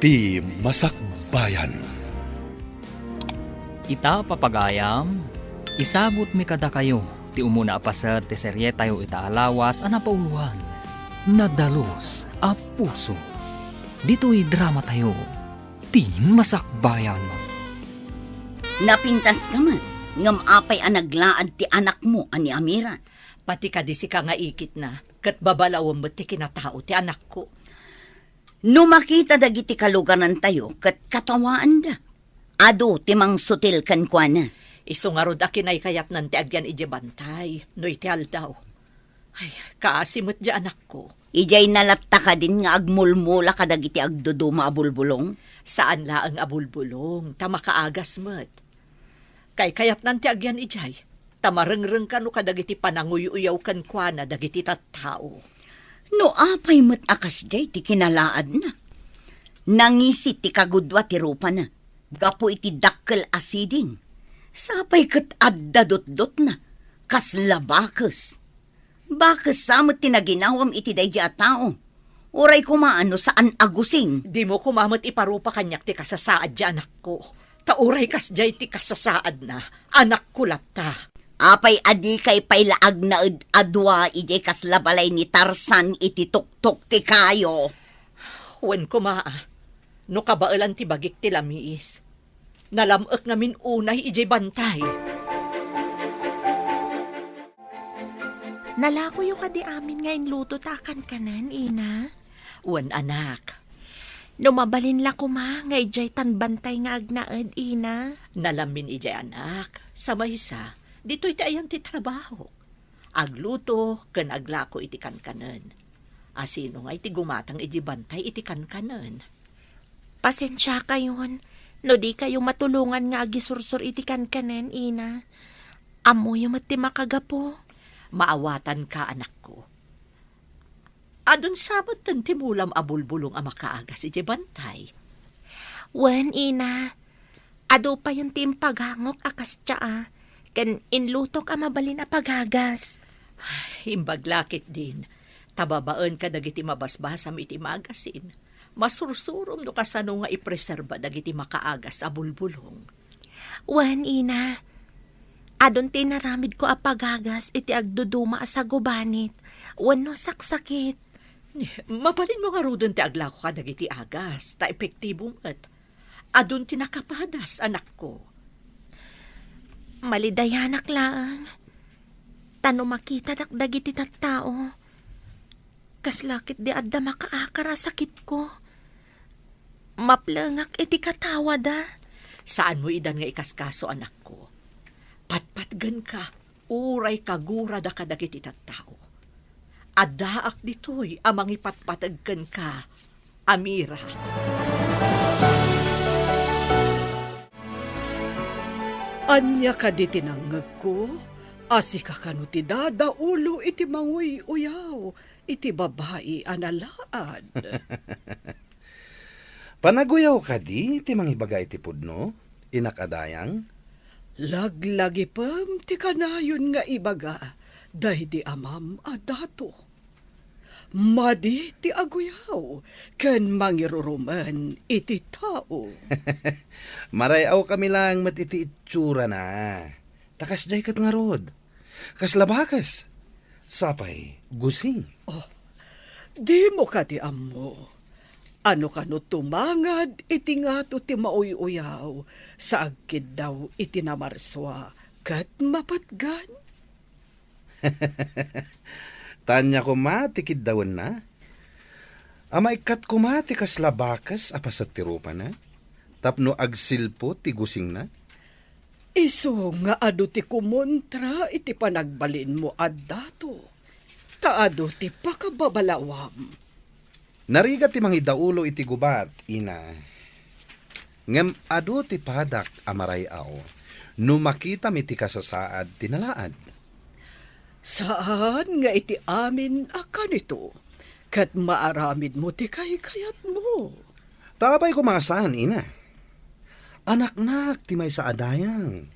Ti Masakbayan. Ita papagayam, isabot mi kada kayo, ti umuna apasat ti serye tayo itaalawas anapauluhan. Nadalos a puso. Dito'y drama tayo, ti Masakbayan. Napintas ka man, ngam apay ang naglaad ti anak mo, ani Amira. Pati ka di si ka nga ikit na, kat babalawang mo ti kinatao ti anak ko. No makita dagiti kalugaran tayo, kat katawaan da. Ado, timang sutil kan kwa na. Iso nga rod akin ay kayap nan ti agyan ije bantay, no iti aldaw. Ay, kaasimot di anak ko. Ijay nalatta ka din nga agmulmula ka dagiti agduduma abulbulong. Saan la ang abulbulong, tama kaagas mat. Kay kayat nan ti agyan ijay, tamarengreng ka no kadagiti pananguy-uyaw kan kwa na dagiti tattao. No apay mat akas jay ti kinalaad na. Nangisi ti kagudwa ti rupa na. Gapo iti dakkel asiding. Sapay kat addadot-dot na. Kas labakes. Bakes samot tinaginawam iti dayja tao. Uray kumaano saan agusing. Di mo kumamot iparupa kanyak ti kasasaad di anak ko. Tauray kas jay ti kasasaad na, anak ko lapta. Apay adi kay paylaag na adwa ijay kas labalay ni Tarzan iti tuktok ti kayo. Wen kumaa, no kabailan ti bagik ti lamiis. Nalamok ngamin unay ijay bantay. Nalako yung kadi amin nga inluto takan kanan, ina. Wen anak, Numabalin la kuma nga ijay tanbantay nga agnaed, ina. nalamin ijay anak, sa maysa, dito'y ti ayan ti trabaho. Agluto, ken aglako iti kankanen. Asino nga iti gumatang iti bantay iti kankanen. Pasensya kayon, no di kayo matulungan nga agisursur iti kankanen, ina. Amo yung mati makagapo. Maawatan ka, anak ko. Adun sabot tan timulam abulbulong ang makaagas iti bantay. Wen, ina. Ado pa yung timpagangok akas tsa, ken inlutok ang mabalin a pagagas. Imbaglakit din. Tababaan ka dagiti mabasbasam iti magasin. Masursurom no kasano nga ipreserba dagiti makaagas a bulbulong. Wen, ina. Adon tinaramid ko a pagagas iti agduduma sa gubanit. Wen no saksakit. Mabalin mo nga rudon ti aglako ka dagiti agas. Ta epektibo met. Adun tinakapadas, anak ko. Malidayanak lang. Tano makita dagiti tattao. Kaslakit di adda makaakara sakit ko. Maplangak iti katawa da. Saan mo idan nga ikaskaso, anak ko? Patpatgan ka, uray kagura da kadagiti tattao. Adaak ditoy amang ipatpatagkan ka, Amira. Anya ka di tinangag ko, asika kanu ti dada ulo iti manguy uyaw, iti babae analaad. Panaguyaw ka di, ti mangibagay ti pudno, inakadayang. Laglagi pam ti kanayon nga ibaga, dahi di amam adato. Madi ti aguyaw, ken mangiruruman iti tao. Marayaw kami lang matiti itsura na. Takas jay kat nga rod. Kas labakas. Sapay, gusing. Di mo ka ti ammo. Ano ka no tumangad iti nga to ti mauy-uyaw sa agkid daw iti namarswa kat mapatgan. Tanya ko matikid dawan na. Amaikat ko matikas labakas apasat ti rupa na. Tapno agsilpo ti gusing na. Iso nga adu ti kumontra iti panagbalin mo addato. Taado ti pakababalawam. Nariga ti mangidaulo iti gubat, ina. Ngem adu ti padak amarayaw. No makita mi ti kasasaad tinalaad. Saan nga iti amin akan ito? Kat maaramid mo ti kayat mo. Tabay ko maasahan, ina. Anak-nak ti may sa adayang.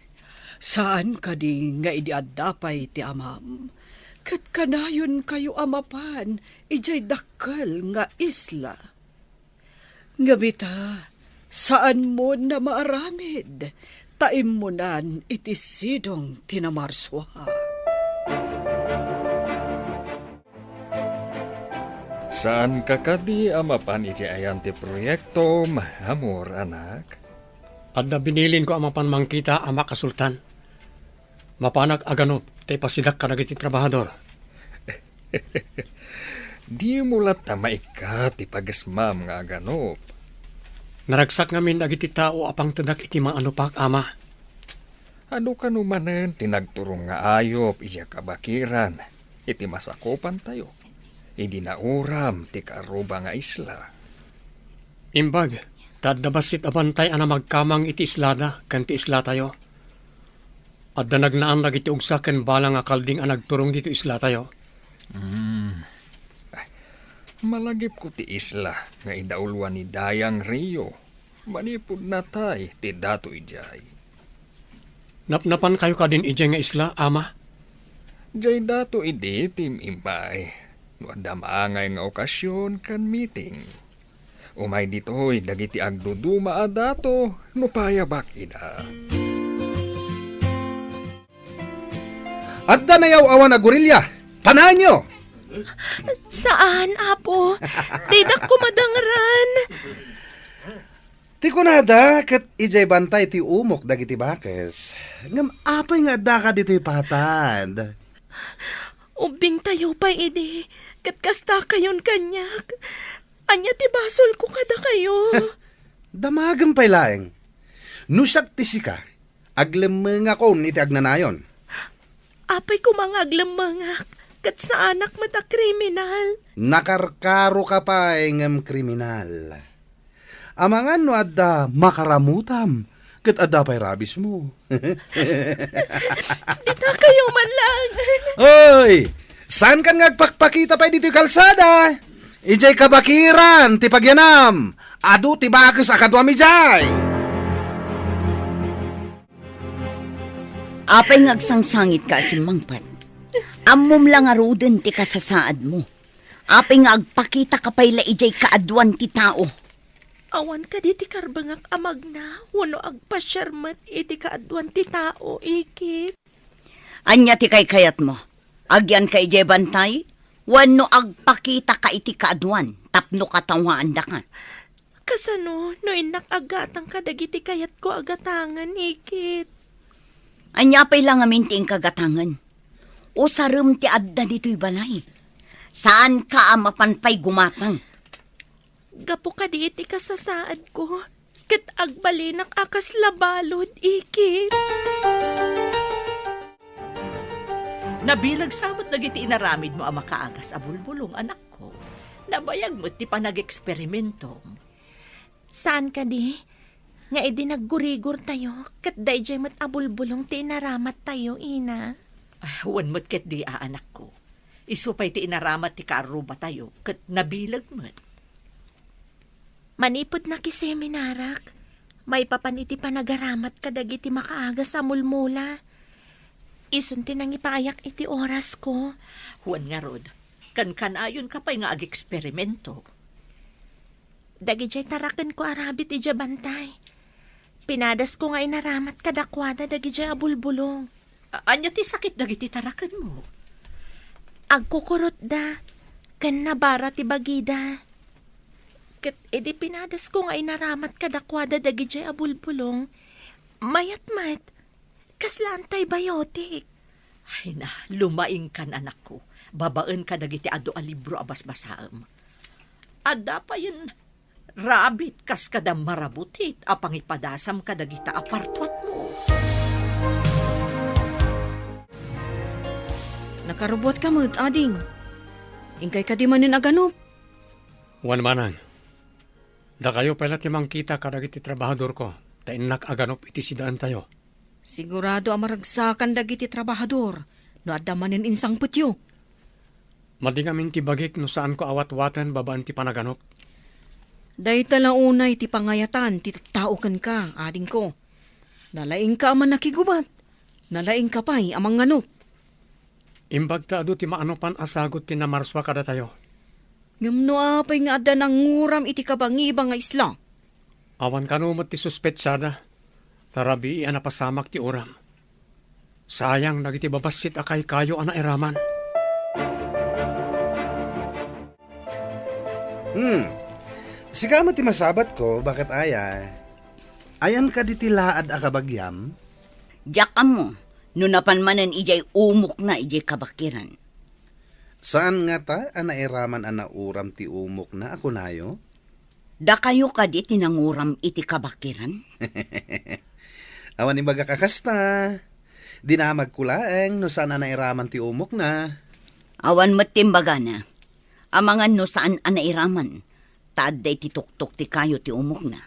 Saan ka di nga idiadapay ti amam? Kat kanayon kayo amapan, ijay dakkel nga isla. Ngabita, saan mo na maaramid? Taim mo nan iti sidong tinamarswa. Saan ka kadi amapan iti ayan ti proyekto mahamor, anak? At na binilin ko ang mapanmangkita ang makasultan. Mapanag aganop, tay pasidak ka nagiti trabahador. Di mo lata maikat ti pagasmam nga ganop. Naragsak ngamin nagiti tao apang tedak iti mga anupak, ama. Ano ka numanen tinagturong nga ayop iya kabakiran. Iti masakopan tayo. Hindi na uram ti karuba nga isla. Imbag, tadabasit abantay ana magkamang iti islada, kan ti isla tayo. At na nagnaan nagiti ugsaken bala nga kalding ang nagturong dito isla tayo. Malagip ko ti isla nga idaulwan ni Dayang Rio. Manipod na tay ti dato ijay. Napnapan kayo ka din ijay nga isla, ama. Jay dato idi tim impay. No adda maangay nga okasyon kan meeting. Umay ditoy dagiti agduduma a dato no payabak ida. Adda na yaw awan na gorilya. Tanahan nyo! Saan, apo? Tidak ko madangran. Ti kunada, kat ijay bantay ti umok dagiti bakes. Ngam apay nga adda ka dito'y patad. Ubing tayo pa, idi. Katkasta kayon kanyak. Anya ti basol ko kada kayo. Damagang pay laeng. Nusak ti sika, aglemeng ako iti agnanayon. Apay ko mga aglamangak. Kat sa anak mata kriminal. Nakarkaro ka pa ngam kriminal. Amangan no adda makaramutam, kat adda pa'y rabis mo. Di na kayo man lang. Oy! Saan kan ngagpakpakita pa dito'y kalsada? Ijay kabakiran, ti pagyanam. Adu ti bakes akadwami jay. Apay ngagsangsangit ka si Mangpat. Ammom lang aruden ti kasasaad mo. Apay nga agpakita ka pa'y laijay kaadwan ti tao. Awan ka di ti karbangak amag na. Wano agpasyarmat iti kaadwan ti tao, ikit. Anya ti kay kayat mo. Agyan kay ijay bantay. Wano agpakita ka iti kaadwan. Tapno katawaan da ka. Kasano, no inak agatang ka dagiti kayat ko agatangan, ikit. Anya pa'y lang aminting kagatangan. O sarum ti adda dito'y balay. Saan ka amapanpay gumatang? Gapo ka di iti kasasaad ko. Kat agbalinak akas labalod, ikit. Nabilag samot nagiti inaramid mo ang makaagas a bulbulong, anak ko. Nabayag mo ti pa nag-eksperimento. Saan ka di? Nga edi naggurigor tayo. Kat dayjay mat abulbulong ti inaramat tayo, ina. Huwan mo't ket di anak ko. Isupay ti inaramat ti karuba tayo, kat nabilag mo't. Manipod na kiseminarak. May papan iti panagaramat kadag iti makaaga sa mulmula. Isunti nang ipaayak iti oras ko. Huwan nga rod, kan-kanayon ka pa'y nga ag-eksperimento. Dagijay tarakan ko arabit iti bantay. Pinadas ko nga inaramat kadakwada dagijay abulbulong. Anya ti sakit dagiti tarakan mo? Agkukurot da. Kan nabara ti bagida. Ket edi pinadas ko nga inaramat kadakwada dagijay abulbulong. Mayat-mat. Kasla antibiotic. Ay na, lumaing kan anak ko. Babaan ka dagiti ado a libro abas-basaam. Adda pa yun, rabit kas kada marabutit, apang ipadasam ka dagita apartwat mo. Nakarubot ka mo't, ading. Ingkay ka di manin aganop. Wan manang. Da kayo pala timang kita kadagiti trabahador ko. Tainak aganop iti sidaan tayo. Sigurado amaragsakan dagiti trabahador. No adda manin insang putyo. Madingamin ti bagik no saan ko awat-watan babaan ti panaganop. Day talaunay ti pangayatan ti taukan ka, ading ko. Nalaing ka aman nakigubat. Nalaing ka pa'y amang nganop. Imbag ta adu ti maanopan asagot ti namarswa kada tayo. Ngamno apay nga adda nang nguram iti kabangibang nga isla. Awan kanumot ti suspetsada. Tarabi ana pasamak ti uram. Sayang nagiti babasit akay kayo ana iraman. Siga mo ti masabat ko, bakit aya? Ayan ka di tilaad a kabagyam? Diyak mo, no napanmanan ijay umok na ijay kabakiran. Saan nga ta, anairaman ana uram ti umok na ako nayo? Da kayo ka di tinanguram iti kabakiran? Awan ni baga kakasta. Di na magkulaeng no saan anairaman ti umok na. Awan matimbaga na. Amangan no saan anairaman. Taad day ti tuktok ti kayo ti umok na.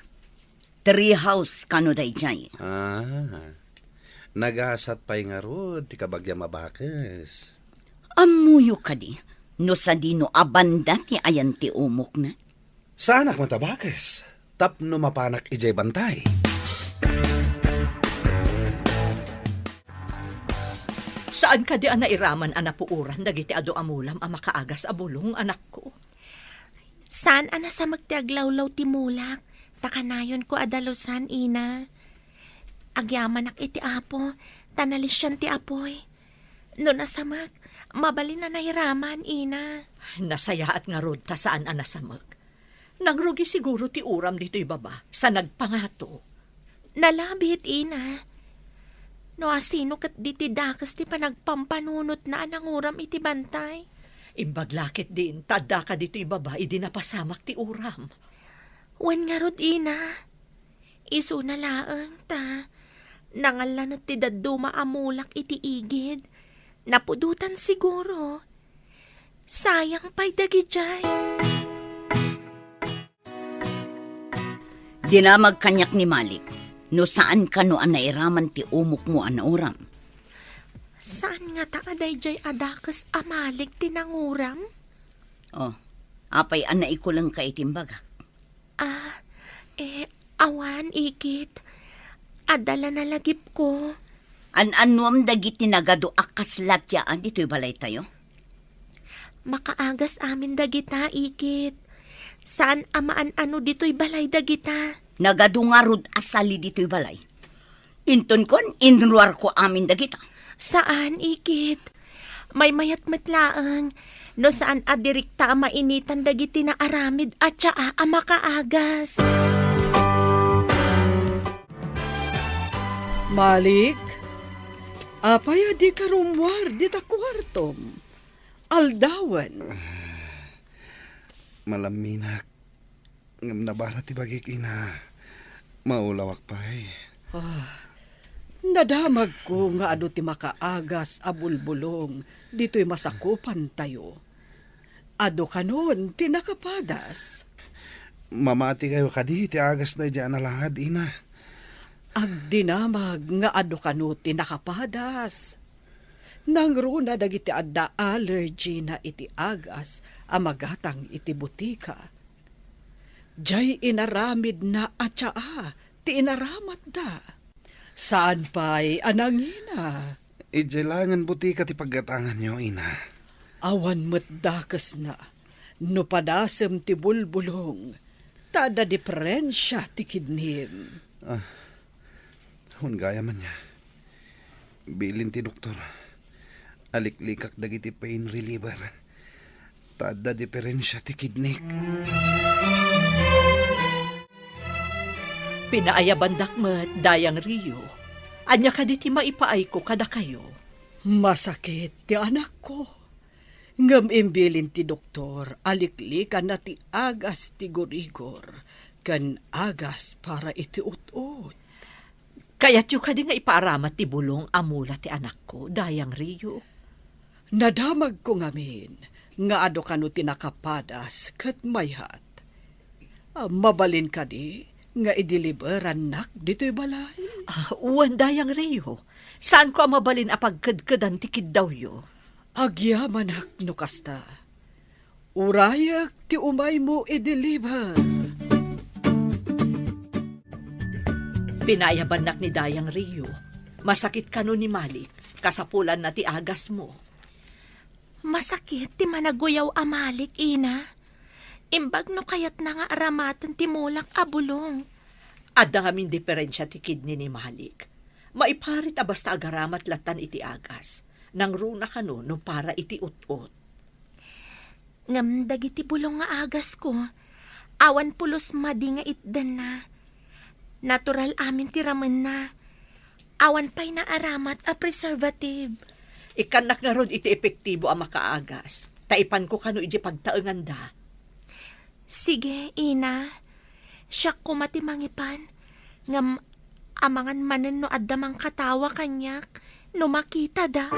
Treehouse kano day jay. Nagasat pa'y nga rod, ti kabagyam mabakas. Amuyo ka di. No sa di no abanda ti ayan ti umok na. Saanak matabakas? Tapno mapanak ijay bantay. Saan ka di nairaman anapuuran dagiti ado amulam a makaagas a bulong anak ko? Saan ana sa magtiaglawlaw ti mulak? Takanayon ko adalusan, ina. Agyaman ak iti apo, tanalisyan ti apoy. No nasamag, mabalin na nairaman, ina. Nasayaat nga rod ta saan anasamag. Nangrugi siguro ti uram dito'y baba sa nagpangato. Nalabit, ina. No asino kat di ti dakas ti panagpampanunot na ananguram iti bantay. Imbaglakit din, tada ka dito'y baba, idi napasamak ti uram. Wan nga rod, ina. Isu na laang ta. Nangalanat ti daduma amulak iti igid. Napudutan siguro. Sayang pa'y dagijay. Dinamag kanyak ni Malik. No saan ka no anairaman ti umok mo anauram. Saan nga ta aday jay adakas amalik tinanguram? Oh, apay anay ko lang ka itimbaga. Awan, ikit. Adala na lagip ko. An-anuam dagiti nagado akaslat yaan dito'y balay tayo? Makaagas amin dagita, ikit. Saan amaan ano dito'y balay dagita? Nagado nga rod asali dito'y balay. Inton kon, inruar ko amin dagita. Saan, ikit? May mayat matlaang. No saan adirikta mainitan dagiti na aramid at syaa makaagas. Malik, apay di karumwar di ta kwartom. Aldawan. Malaminak. Ngam nabara ti bagik ina. Maulawak pa'y. Nadamag ko nga ado ti makaagas a bulbulong dito'y masakupan tayo. Ado kanon ti nakapadas. Mamati kayo kadi, ti agas na dyan na lahad, ina. Agdinamag nga ado kano ti nakapadas. Nangruna dagiti adda allergy na iti agas amagatang iti butika. Jay inaramid na atsaa ti inaramat da. Saan pa'y anangina? Ijelangan butika ti paggatangan nyo, ina. Awan matdakas na, no padasem ti bulbulong, tada diferensya ti kidnim. Hun gaya man niya. Bilin ti doktor. Aliklikak dagiti pain reliever. Tada diferensya ti kidnik. Pinaayabandak met dayang Rio. Anya ka diti maipaay ko kada kayo. Masakit ti anak ko. Ngam imbilin ti doktor, aliklikan na ti agas ti gurigor, kan agas para iti ut-ut. Kaya't yung ka di nga ipaaramat ti bulong amula ti anak ko, dayang Rio. Nadamag ko ngamin, nga ado kano ti nakapadas kat mayhat. Mabalin ka di, nga idiliberan nak dito'y balay. Uwan dayang Rio. Saan ko mabalin apagkadkadan ti kiddaw yo? Agyamanak no kasta. Urayak ti umay mo idiliber. Pinayabanak ni dayang Rio. Masakit ka no ni Malik, kasapulan na ti agas mo. Masakit ti managuyaw amalik, ina. Imbag no kayat na nga aramatan ti Mulak abulong. Adda ngamin diferensya ti kidney ni Malik. Maiparit a basta agaramat latan iti agas. Nang runa kano no para iti ut-ut. Ngam dagiti bulong nga agas ko. Awan pulos madi nga itdan na. Natural amin ti ramen na. Awan pa'y na aramat a preservative. Ikanak nga ron iti epektibo ang makaagas. Taipan ko kano iti pagtaengan da. Sige, ina. Siya kumati mangipan. Ngam amangan manen no addamang katawa kanyak. No makita da.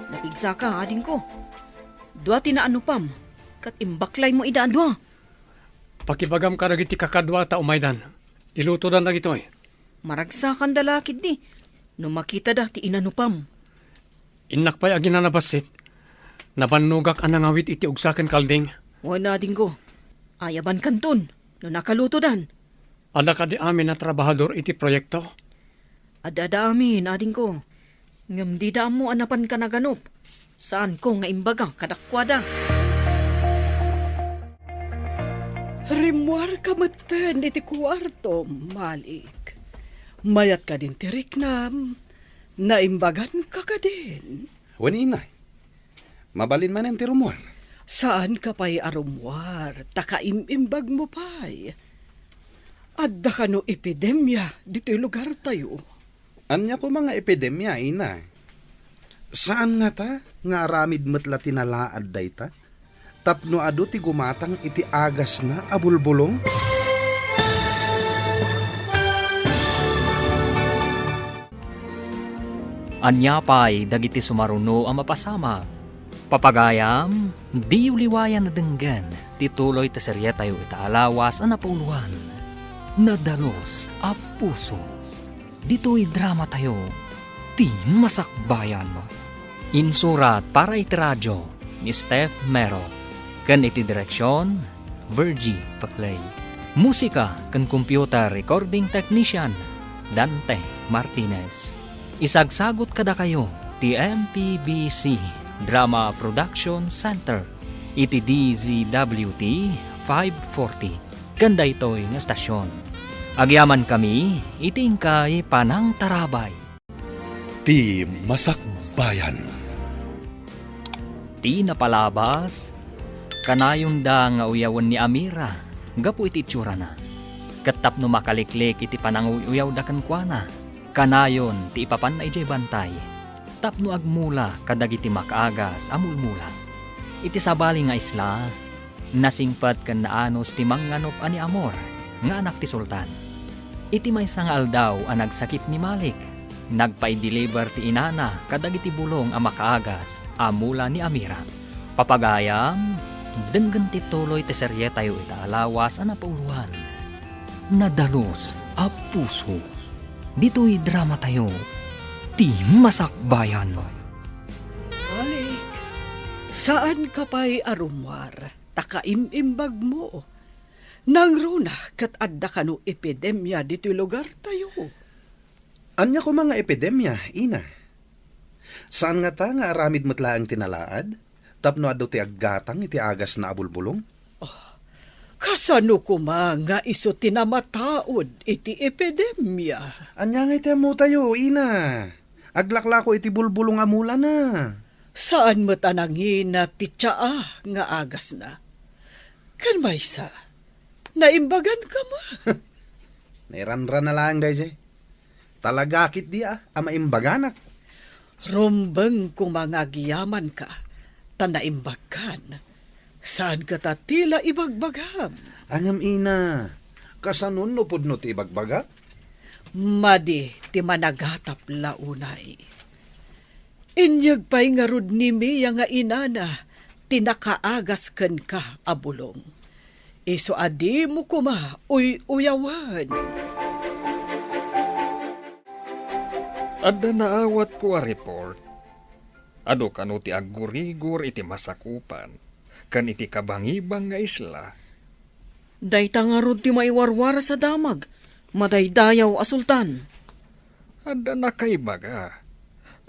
Napigsa ka, ading ko. Dua tinaanupam. Kat imbaklay mo idaan dua. Pakibagam ka nagiti kakadwa ta umaydan. Iluto dan na gitoy. Maragsakan dalakid ni. No makita da ti inanupam. Inak pa'y agin na nabasit. Nabanugak ang nangawit iti ugsaken kalding. Wala ading ko. Ayaban kanton. No nakaluto dan. Ada ka di amin na trabahador iti proyekto. Adadamin, ading ko. Ngam di da mo anapan ka naganop. Saan ko nga imbaga kadakwada. Rimuar ka matan iti kwarto, Malik. Mayat ka din tiriknam. Naimbagan ka ka din. Wan inay. Mabalin man ang tirumuan. Saan ka pa'y arumwar? Takaimimbag mo pa'y. Adda ka no epidemya dito lugar tayo. Anya ko mga epidemya, ina. Saan nga ta? Nga aramid matla tinalaad day ta? Tapno ado ti gumatang iti agas na abulbulong? Anya pa'y dagiti sumaruno ang mapasama. Papagayam, di uliwayan na denggan, tituloy ta serye tayo itaalawas ang napuluhan. Nadalos a puso. Dito'y drama tayo, ti masakbayan. Insurat para iti radyo ni Steph Mero. Kan iti direksyon, Virgie Paclay. Musika kan computer recording technician, Dante Martinez. Isagsagot kada kayo, ti MPBC Drama Production Center, iti DZWT 540. Ganda ito'y nga stasyon. Agyaman kami, itingkay panang tarabay. Ti Masakbayan. Ti napalabas, kanayon da nga uyawan ni Amira, gapu iti itsura na. Katap no makaliklik iti pananguyaw da kankwana, kanayon ti ipapan na ijay bantay. Tapno agmula kadag iti makaagas amulmula. Iti sabali nga isla, nasingpat kan naanos ti manganop ani Amor, nga anak ti Sultan. Iti may nga aldaw ang nagsakit ni Malik. Nagpa-deliver ti inana kadag iti bulong ang makaagas amula ni Amira. Papagayam, denggan ti tuloy ti serye tayo itaalawas ang napauluhan. Nadalos a puso. Dito'y drama tayo, ti masakbayan. Malik, saan ka pa'y arumwar? Takaimimbag mo. Nang runa kat adda ka no epidemya dito lugar tayo. Anya ko mga epidemya, ina. Saan nga ta nga aramid matlaang tinalaad? Tapno ado ti aggatang iti agas na abulbulong? Kasano ko nga iso tinamataod iti epidemya? Anya nga iti mo tayo, ina. Aglakla ko iti bulbulong amula na. Saan mo tanangin na ti tsaa nga agas na? Kan maysa, naimbagan ka mo. Nairanran na lang, dayjay. Talagakit di amaimbaganak. Rumbeng kung mga giyaman ka, tanaimbagan. Saan ka tatila ibagbagam? Angam ina, kasanon no pudno ti ibagbaga? Madi ti managatap launay. Inyag pa'y nga rod ni Mia nga inana, tinakaagas ken ka abulong. Iso adi mo kuma, uyawan. Adda naawat ko a report. Ado kano ti aggurigur iti masakupan, kan iti kabangibang nga isla. Dayta nga rod ti maiwarwara sa damag. Madaydayaw a sultan. Adda na kay baga.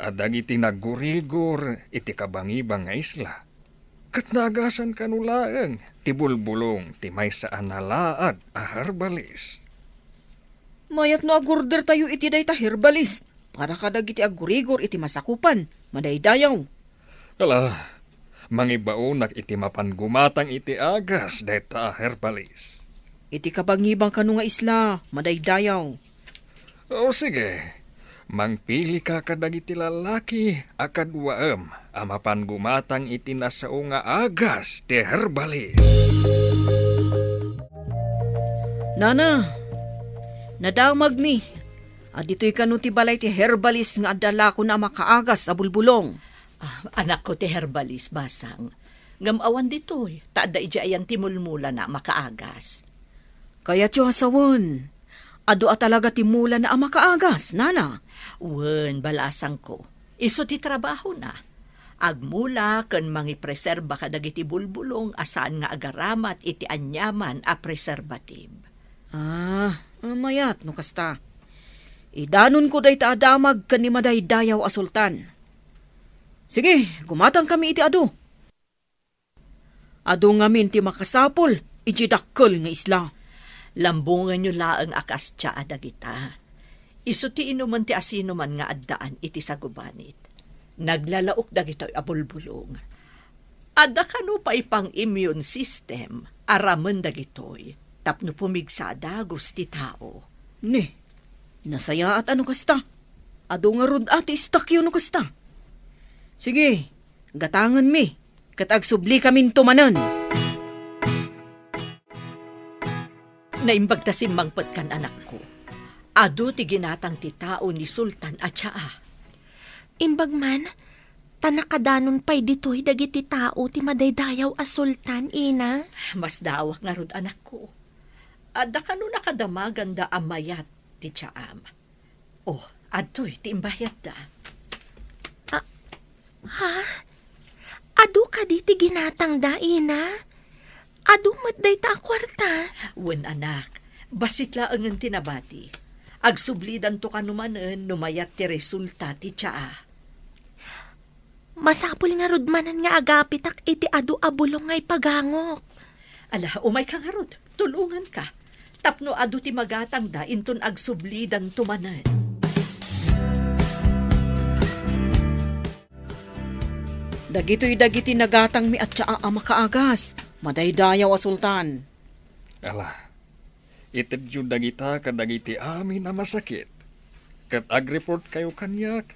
Adang iti naggurigur iti kabangibang nga isla. Kat nagasan kanulaang, ti bulbulong, ti may saan nalaad, a herbalis. Mayat no agurder tayo iti day ta herbalist. Para kadag iti agurigor iti masakupan. Madaydayaw. Ala, mangibaonak iti mapan gumatang iti agas, deta a herbalis. Iti kabangibang kanu nga isla. Madaydayaw. O sige, mangpili ka kadag iti lalaki, akadwaem, amapan gumatang iti nasao nga agas, ti herbalis. Nana, nadamag mi. Dito'y kanu ti balay ti herbalist nga adala ko na makaagas sa bulbulong. Anak ko ti herbalis, basang. Ngamawan ditoy, taada ijayan ti mulmula na makaagas. Kaya tiyo hasawon. Ado talaga ti mula na makaagas, nana. Wen, balasang ko. Iso ti trabaho na. Agmula ken mangipreserba kadag iti bulbulong asaan nga agaramat iti anyaman a preservative. Mayat no kasta. Idanon ko day ta adamag ken ni madaydayaw a sultan. Sige, gumatang kami iti ado. Ado ngamin ti makasapol, iti dakkel nga isla. Lambungan nyo laang akas tsa adagita. Iso ti inuman ti asino man nga addaan iti sagubanit. Naglalaok dagito'y abulbulong. Adda kanu pa ipang immune system, araman dagito'y, tapno pumigsada gusti tao. Ne, nasaya at ano kasta? Ado nga rod ati istakyo no kasta. Sige, gatangan mi, katag subli kamin tumanan. Naimbag ta simmangpet kan anak ko. Ado ti ginatang ti tao ni Sultan at siya. Imbag man, tanakadanon pa'y dito'y dagiti tao ti madaydayaw a sultan, ina. Mas dawak nga rod anak ko. Adda kanu nakadamagan da amayat ti Tiyaam. Oh, adto'y ti imbayat da. Ha? Adu ka di ti ginatang da, ina? Adu matday ta kwarta? Wen anak, basit laangan tinabati. Agsublidan to kanumanen numayat ti resulta ti Tiyaa. Masapul nga rudmanan nga agapitak iti adu abulong ngay pagangok. Ala, umay ka nga rod. Tulungan ka. Tapno adu ti magatang da inton agsublidan tumanen. Dagito'y dagiti nagatang mi at tsaa makaagas. Madaydayaw a sultan. Ala, itedyo dagita kadagiti amin na masakit. Kat ag-report kayo kanyak,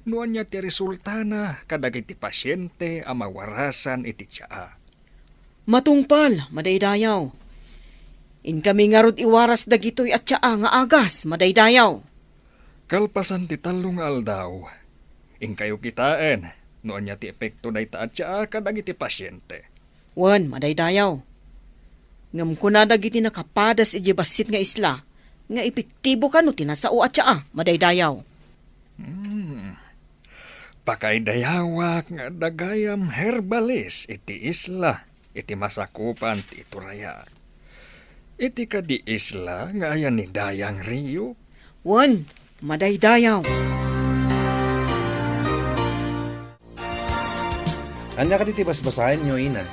nuan niya ti resulta na kadagiti pasyente a mawarasan iti tiyaa. Matungpal, madaydayaw. In kami nga rod iwaras dagito'y at tsaa nga agas, madaydayaw. Kalpasan ti talong aldaw, in kayo kitaan, nuan niya ti epekto na ita at tiyaa kadagiti pasyente. Wan, madaydayaw. Ngam ko na dagiti nakapadas iti basit nga isla, nga epektibo ka no tinasao at tsaa, madaydayaw. Pakaidayawak nga dagayam herbalis iti isla, iti masakupan ti Turaya. Iti kadi isla nga ayan ni Dayang Rio. Wan, madaydayaw. Anya ka diti basbasahin nyo, ina.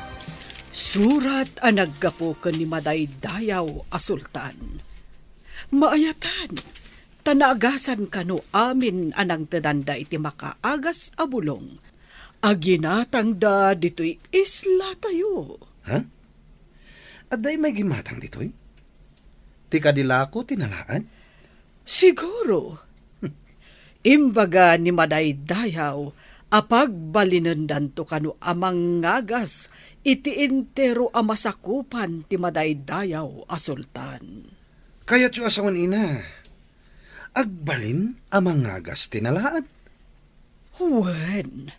Surat ang naggapukan ni madaydayaw a sultan. Maayatan, tanagasan kanu amin anang tadanda iti makaagas a bulong. Aginatang da dito'y isla tayo. Ha? Aday may gimatang dito'y? Ti kadilako tinalaan? Siguro. Imbaga ni madaydayaw, apag balinendan to kanu amang ngagas, iti intero a masakupan ti madaydayaw a sultan. Kaya tiyo asawan ina. Agbalin amang ngagas tinalaan. Wen,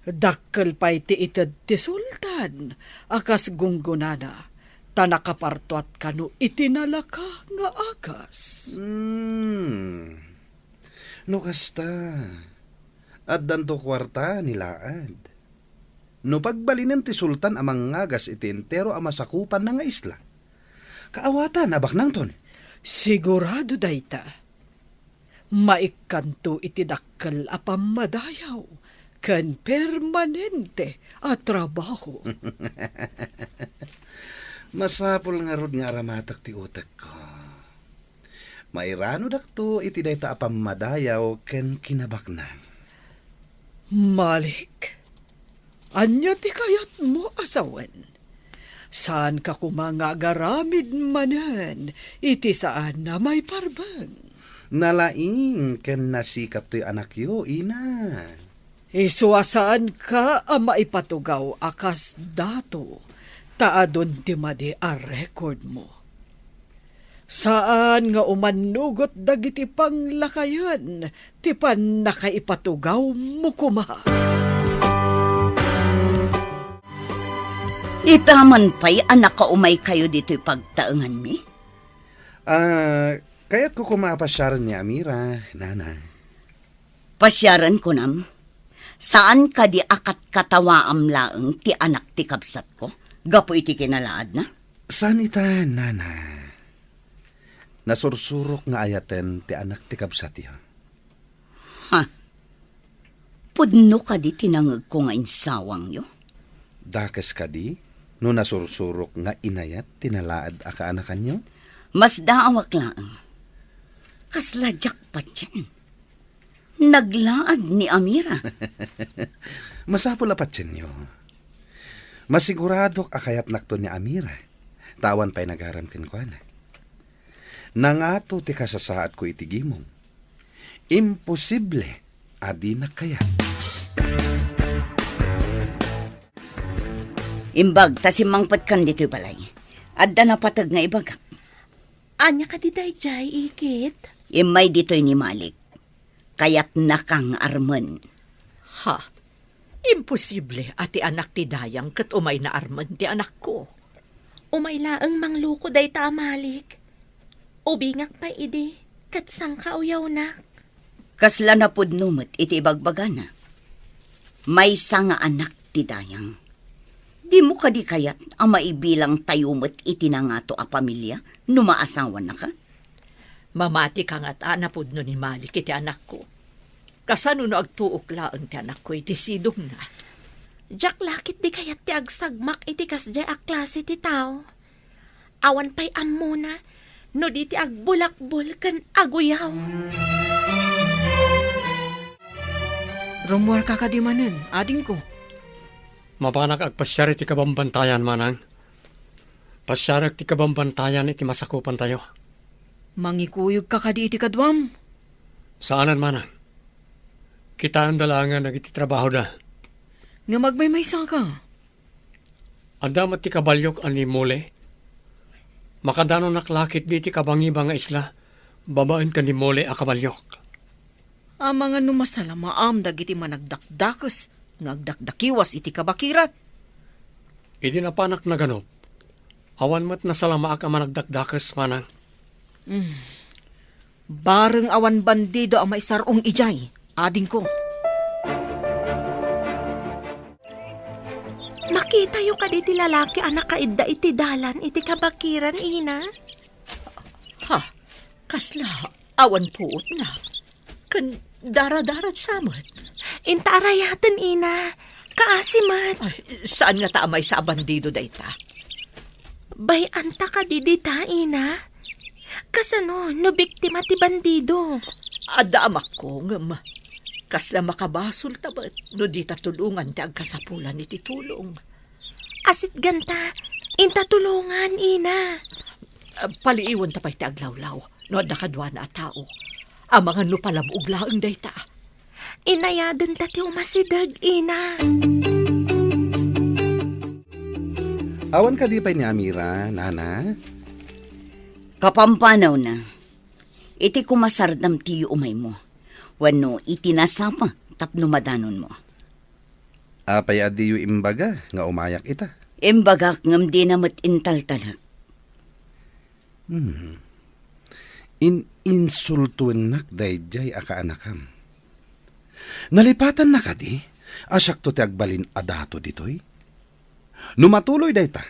dakkel pa'y ti ited ti sultan, akas gunggunana, tanakapartuat kanu itinalaka nga agas. No kasta. At danto kwarta nilaad. No pagbalinan ti sultan amang ngagas iti entero a masakupan na nga isla. Kaawatan abak nang ton. Sigurado dayta. Maikanto iti dakkel a pamadayaw, kan permanente at trabaho. Masapol nga rod nga aramatak ti utak ko. Mairano dakto iti dayta apamadayaw ken kinabaknang. Malik, anya ti kayat mo asawan? Saan ka kumangagaramid manan? Iti saan na may parbang? Nalaing ken nasikap ti anak yo, ina. Isuasaan ka ang maipatugaw akas dato. Taadon ti madi a record mo. Saan nga umanugot dagiti panglakayan, ti pan nakaipatugaw mo kuma. Itaman pa'y anak ka umay kayo dito'y pagtaengan mi? Kaya't ko kumapasyaran ni Amira, nana. Pasyaran ko nam. Saan ka di akat katawaam laeng ti anak ti kabsat ko? Gapo iti kinalaad na? Saan ita, nana? Nasursurok nga ayaten ti anak ti kabsat yo. Ha? Pudno ka di tinangag ko nga insawang yo? Dakes ka di? No nasursurok nga inayat tinalaad aka anakan nyo? Mas daawak laeng. Kasla jackpot yan. Naglaad ni Amira. Masapol apat nyo. Masiguradok akayat nakto ni Amira. Tawan pa'y nagaram kinkwana. Nangato ti kasasaad ko itigimong. Imposible adi na kaya. Imbag, tasimangpat kan dito'y balay. Adda na patag nga ibagak. Anya ka di dayjay, ikit? Imay dito'y ni Malik. Kaya't nakang arman. Ha? Imposible ati anak ti dayang kat umay na arman ti anak ko. Umay laeng mangluko day ta Malik. Ubingak pa idi, kat sang kauyaw na. Kasla na pudnumot iti ibagbagana. May sanga anak ti dayang. Di mo ka di kayat ang maibilang tayumot iti na nga to a pamilya no maasawan na ka? Mamati ka nga't anapod no ni Malik iti anak ko. Kasano no agtuok laang ti anak ko iti sidong na. Jak lakit di kayat ti agsagmak iti kasjay a klase ti tao. Awan pa'y amuna, no di ti agbulakbol kan aguyaw. Rumwar ka kadimanan, ading ko. Mapanak agpasyar iti kabambantayan manang. Pasyarak ti kabambantayan iti masakupan tayo. Mangikuyog ka kadi iti kadwam. Saanan manang? Kita ang dalangan iti trabaho da. Nga magmaymaysa ka. Adamat ti kabalyok ani mole. Makadano naklakit di ti kabangiba nga isla. Babaen ka ni mole a kabalyok. Ang mga numasala maam dagiti managdakdakas. Ngagdakdakiwas iti kabakiran. Idi na panak na ganop. Awan mat na salama ka managdakdakas manang. Bareng awan bandido ang maisarong ijay. Ading ko. Makita yung kaditi lalaki anak kaidda iti dalan iti kabakiran, ina. Ha? Kasla, awan puot na. Kan daradarat samot. Inta arayatan, ina. Kaasimat. Ay, saan nga taamay sa bandido dayta? Bay anta ka didita, ina. Kasano, no biktima ti bandido. Adamak ko ngam. Kasla makabasol tabat no di tatulungan ti agkasapulan iti tulong. Asit ganta, inta tulungan, ina. Paliiwan tapay ti aglawlaw no adda kadwa na a tao. Ang mga nupalabog laeng dayta. Inayadan ta ti umasidag, ina. Awan ka di pa'y ni Amira, nana? Kapampanaw na. Iti kumasardam ti umay mo. Wano iti nasapa tapno madanon mo. Apay adiyo imbaga nga umayak ita. Imbagak ngam di namat intaltalak. Insultuin nak dayjay aka anakam. Nalipatan na ka di, asak to ti agbalin adato ditoy. Numatuloy dayta,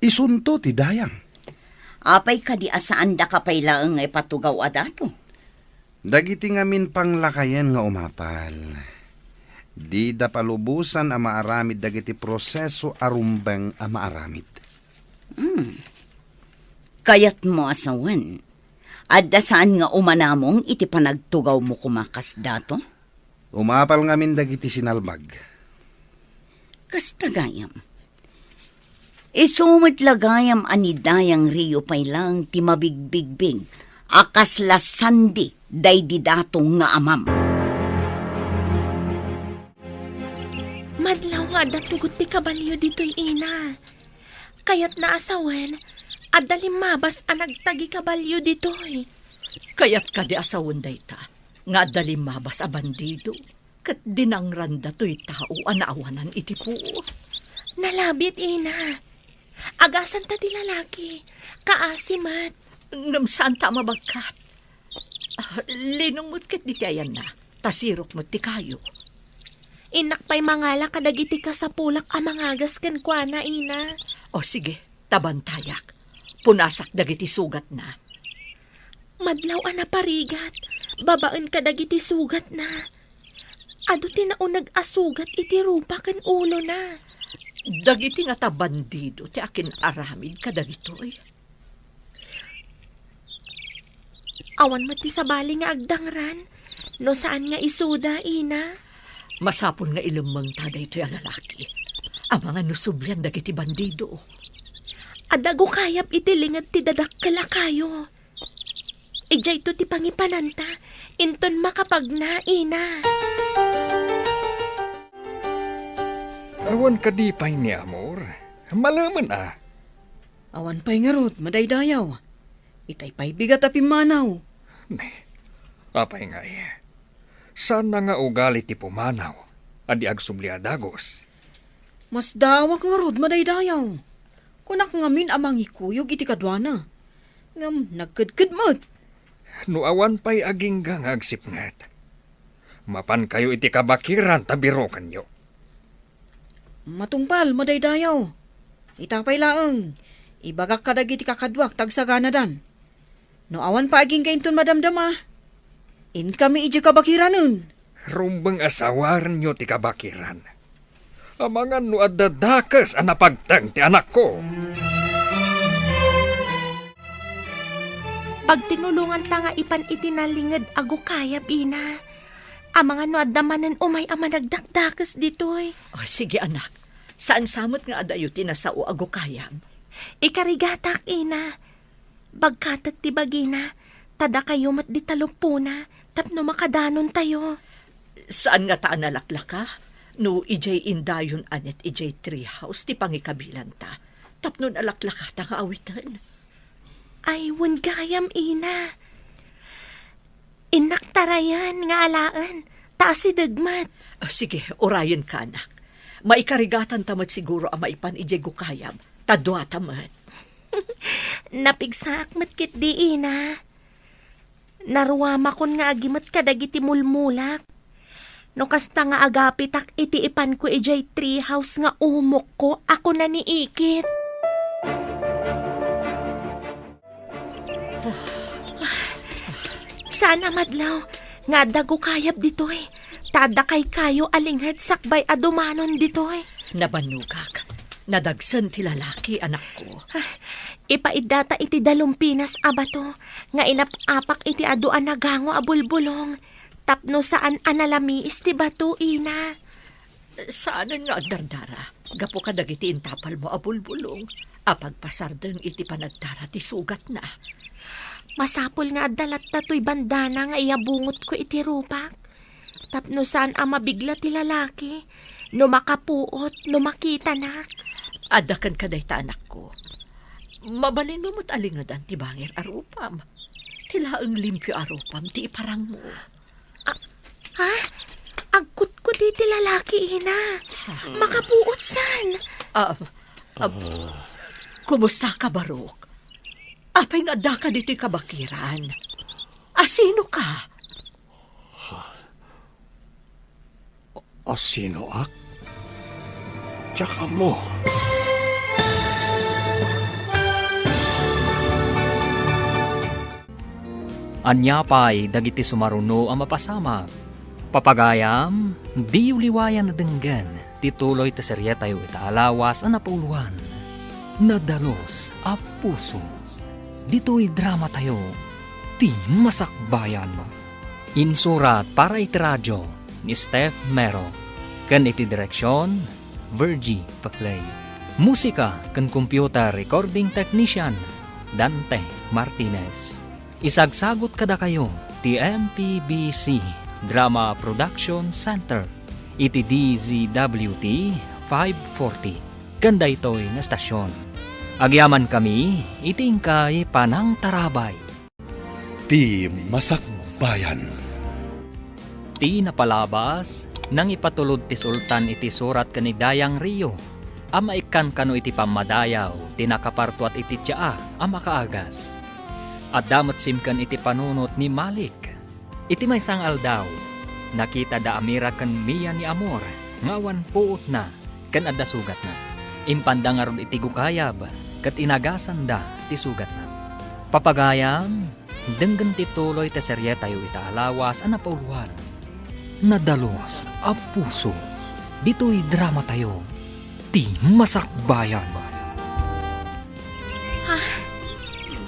isunto ti dayang. Apay ka di asaan da kapay laeng ay patugaw adato. Dagiti ngamin panglakayan nga umapal. Di da palubusan ang maaramid dagiti proseso arumbang ang maaramid. Kayat mo asawan. Adda saan nga umanamong iti panagtugaw mo kumakas dato? Umapal ngamin dagiti sinalbag. Kastagayam. Isumit lagayam anidayang Rio pay lang ti mabigbigbig. Akas lasandi day di datong nga amam. Madlaw nga datugot ti kabalyo dito'y ina. Kayat naasawen, adalim mabas ang nagtagi kabalyo dito'y. Kayat ka di asawon dayta, nga dalim mabas a bandido, kat dinangranda to'y tao anaawanan iti puo. Nalabit ina. Agasan ta ti lalaki, kaasimat. Ngam saan ta mabagkat? Linong mo't kat di tiyan na, tasirok mo't ti kayo. Inakpay mangala kadagiti ka sa pulak amangagas ken kuana ina. O sige, tabantayak, punasak dagiti sugat na. Madlaw ana parigat, babaan kadagiti sugat na. Ado tinaunag asugat iti rupa ken ulo na. Dagiti nga ta bandido, ti akin aramid kadagitoy. Awan mati sa bali nga agdangran, no saan nga isuda ina. Masapon nga ilumang taday to'y lalaki. Ang mga nusublian dagiti bandido. Adago kayap itilingad ti dadakkala kayo. Ijay to ti pangipananta, inton makapag na ina. Awan ka di pa'y ni Amor. Malaman Awan pa'y nga rod, madaydayaw. Itay pa'y bigat a pimanaw. Apay nga Sana nga ugali ti pumanaw, adi agsubliadagos. Mas dawak nga rod, madaydayaw. Kunak ngamin amang ikuyog iti kadwana. Ngam, nagkadkad mo't. No awan pa'y aging gang agsipngat. Mapan kayo iti kabakiran tabiro kanyo. Matungpal, madaydayaw. Itapay laeng. Ibagak kadag iti kakadwak, tagsagana dan. No awan pa aging kainton madamdama. In kami iji kabakiranon. Rumbang asawaran nyo ti kabakiran. Amangan no adadakas ang napagtang ti anak ko. Pag tinulungan ta nga ipan itinalingad ago kayap ina. Ang mga no adamanan umay ama nagdakdakas ditoy. O sige anak, saan samot nga adayo tinasao ago kayab? Ikarigatak ina. Bagkatag ti bagina, tada kayo mat di talupuna, tapno makadanon tayo. Saan nga taan nalaklaka? No ijay indayon anet ijay treehouse ti pangikabilan ta. Tapnon alaklaka ta nga awitan. Ay, wan gayam ina. Inaktarayan nga alaan, taas si dagmat. O sige, orayan ka anak. Maikarigatan tamat siguro ang maipan ijay gukayab. Tadwa tamat. Napigsak matkit di ina. Naruwama kon nga agimat kadagiti mulmulak. No kasta nga agapitak iti ipan ko ijay treehouse nga umok ko ako na niikit. Sana madlaw nga dago kayab ditoy. Tada kay kayo alinghed sakbay adumanon ditoy. Nabanugak. Nadagsan ti lalaki anak ko. Ipaidata iti dalumpinas abato, nga inapapak iti aduan nagango abulbulong, tapno saan analami isti bato ina. Saanan nga agdardara? Gapo ka dagiti intapal mo abulbulong. Apagpasardeng iti panagdara ti sugat na. Masapol nga adalat tato'y bandana nga iabungot ko iti rupak. Tapno saan mabigla ti lalaki, no makapuot, no makita na. Adakan ka day ta anak ko. Mabalin mo mo't alingadan ti bangir arupam. Tilaang limpyo arupam ti iparang mo. Ha? Agkut-kut ti lalaki ina. Makapuot san? Kumusta ka, Barok? Apay nga da ka dito'y kabakiran. Sino ka? Sino ak? Tsaka mo. Anya pa'y dagiti sumaruno ang mapasama. Papagayam, di uliwayan na denggan, tituloy ta serye tayo itaalawas ang napauluan. Nadalos a puso. Dito'y drama tayo, ti masakbayan. Insurat para iti radyo ni Steph Mero. Kan iti direksyon, Virgie Paclay. Musika kan computer recording technician, Dante Martinez. Isagsagot kada kayo, ti MPBC Drama Production Center. Iti DZWT 540. Ganda ito'y na stasyon. Agyaman kami, iting kay Panang Tarabay. Ti Masakbayan. Ti napalabas, nang ipatulod ti Sultan iti surat kani Dayang Rio. Amaikan kano iti pamadayaw, tinakaparto at iti tyaa, amakaagas. At damot simkan iti panunot ni Malik. Iti may sang aldaw, nakita da amira kan miya ni Amor, ngawan puot na, kan adda sugat na. Impandangaron iti gukayab, kat inagasan da ti sugat na. Papagayam, denggan tituloy ta serye tayo itaalawas ang napauluan. Nadalos a puso. Dito'y drama tayo, ti masakbayan.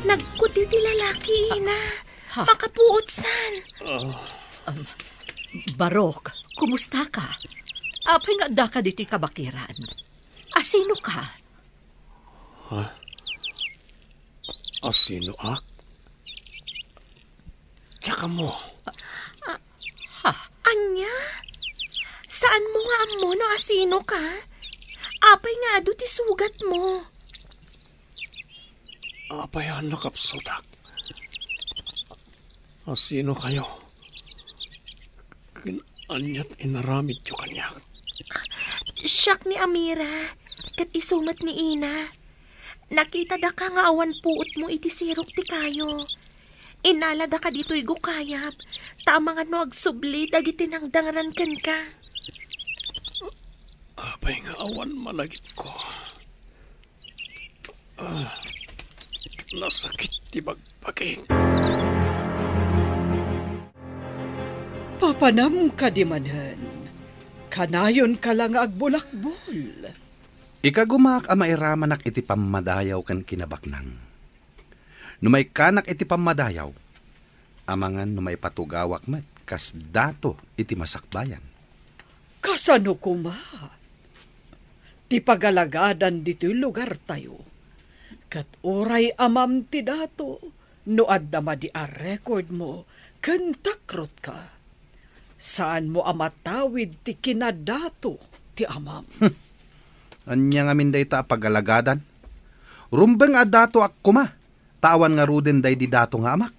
Nagkuti ti lalaki, ina. Makapuot san. Barok, kumusta ka? Apay nga da ka diti kabakiran. Asino ka? Asino ak? Tsaka mo. Anya? Saan mo nga amo no asino ka? Apay nga do ti sugat mo. Apayan nakapsotak. Asino kayo? Kinanyat inaramid yung kanya. Siyak ni Amira, kat isumat ni Ina. Nakita da ka nga awan puot mo iti sirok ti kayo. Inalada ka dito'y gukayap. Tama nga no agsubli dagiti nang dangaran kan ka. Apay nga awan malagit ko. Nasakit ti bagpaging. Papanam ka di manen. Kanayon ka lang agbulakbol. Ikagumak ang mairamanak iti pamadayaw kan kinabaknang. Numay kanak iti pamadayaw, amangan numay patugawak met, kas dato iti masakbayan. Kasano kuma? Ti pagalagadan dito'y lugar tayo. Kat oray amam ti dato, no addama di a record mo, kantakrot ka. Saan mo amatawid ti kinadato ti amam? Anya nga min day ta pagalagadan. Rumbeng a dato ak kuma, tawan nga ruden day di dato nga amak.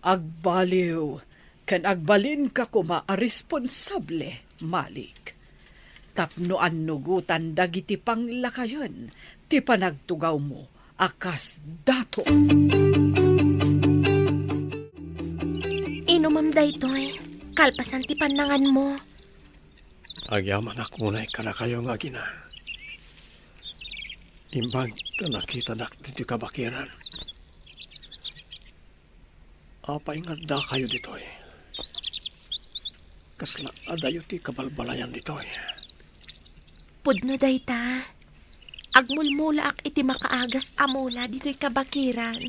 Agbaliw, kan agbalin ka kuma a responsable, Malik. Tapnoan nugutan dagiti panglakayon, ti panagtugaw mo, akas dato. Inumam daytoy, kalpasan ti panangan mo. Agyaman ako na ikala kayo nga gina. Imbag ka nakita dak dito kabakiran. Apay nga da kayo ditoy. Kasla adayo ti kabalbalayan ditoy. Pudno dayta. Agmulmula ak iti makaagas amula dito'y kabakiran.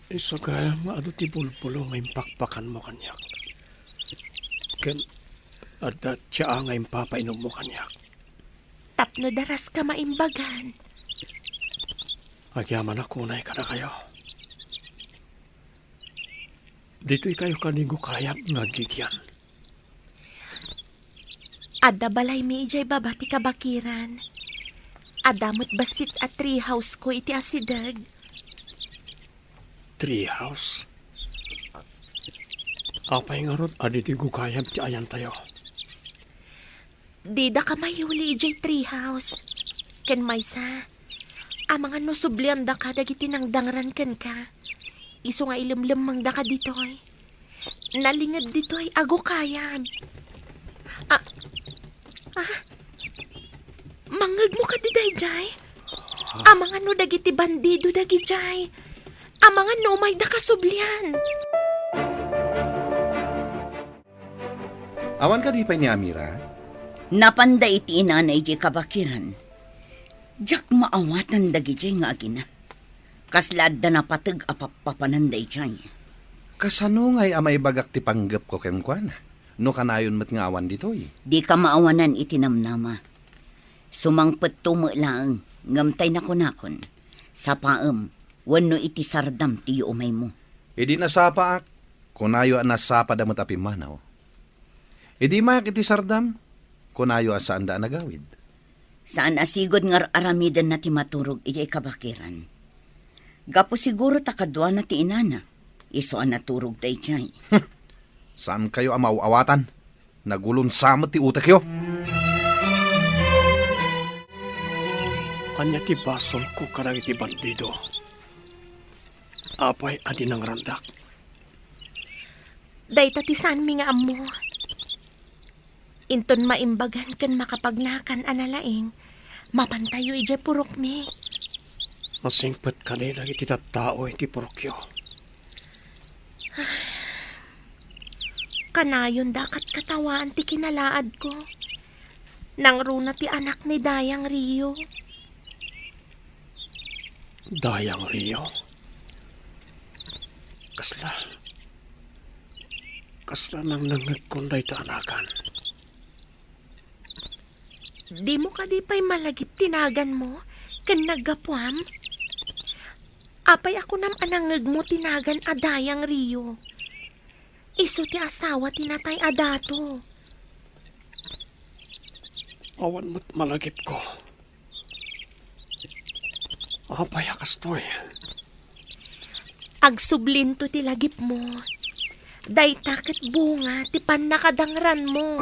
Iso kaya nga ado ti bulbulo nga impakpakan mo kanyak. Ken adat siya nga impapainom mo kanyak. Tapno daras ka maimbagan. Agyaman ako na ikada kayo. Dito'y kayo kanigo kayap nga gigyan. Adda balay mi ijay babati kabakiran. Adamot basit at treehouse ko iti asidag. Treehouse? Apay nga rod aditi gukayap ti ayan tayo. Di da ka mayuli ijay treehouse. Ken maysa, amang ano sublian da ka dagiti nang dangran ken ka. Iso nga ilimlimang da ka ditoy. Nalingad ditoy ago kayam. Mangag mo ka di dayjay. Amang ano dagiti bandido dagijay. Amang ano umay da ka sublian. Awan ka di pa ni Amira? Napanda iti inanay di kabakiran. Jak maawatan dagi jay nga agina. Kaslad da napatag apapapananday jay. Kasano ngay amay bagak ti panggap ko kenkwana? No kanayon mat nga awan ditoy. Di ka maawanan iti namnama. Sumangpet tumo lang, ngamtay na kunakon. Sa paem, wano iti sardam ti umay mo. Idi nasapa ak, kunayo ang nasapa damot api manaw. Idi mayak iti sardam, kunayo asaan da nagawid. Saan asigod nga aramidan na ti maturog ijay kabakiran. Gapo siguro takadwa na ti inana. Iso ang naturog day jay. Saan kayo ang mauawatan? Nagulon samot ti utak yo. Anya ti basol ko karang iti bandido. Apay adi ng randak. Dayta ti saan mi nga ammo. Inton maimbagan kan makapagnakan analaing, mapantayo ije purok mi. Masingpet kanila iti tattao iti purokyo. Kanayon dakat katawaan ti kinalaad ko. Nang runa ti anak ni Dayang Rio. Dayang Rio. Kasla nang nangagkunday ta anakan. Di mo ka di pa'y malagip tinagan mo, kan naggapuam? Apay ako nam anangag mo tinagan a Dayang Rio. Iso ti asawa tinatay adato. Awan mo't malagip ko. Apay akastoy. Agsublinto ti lagip mo. Day takit bunga ti panakadangran mo.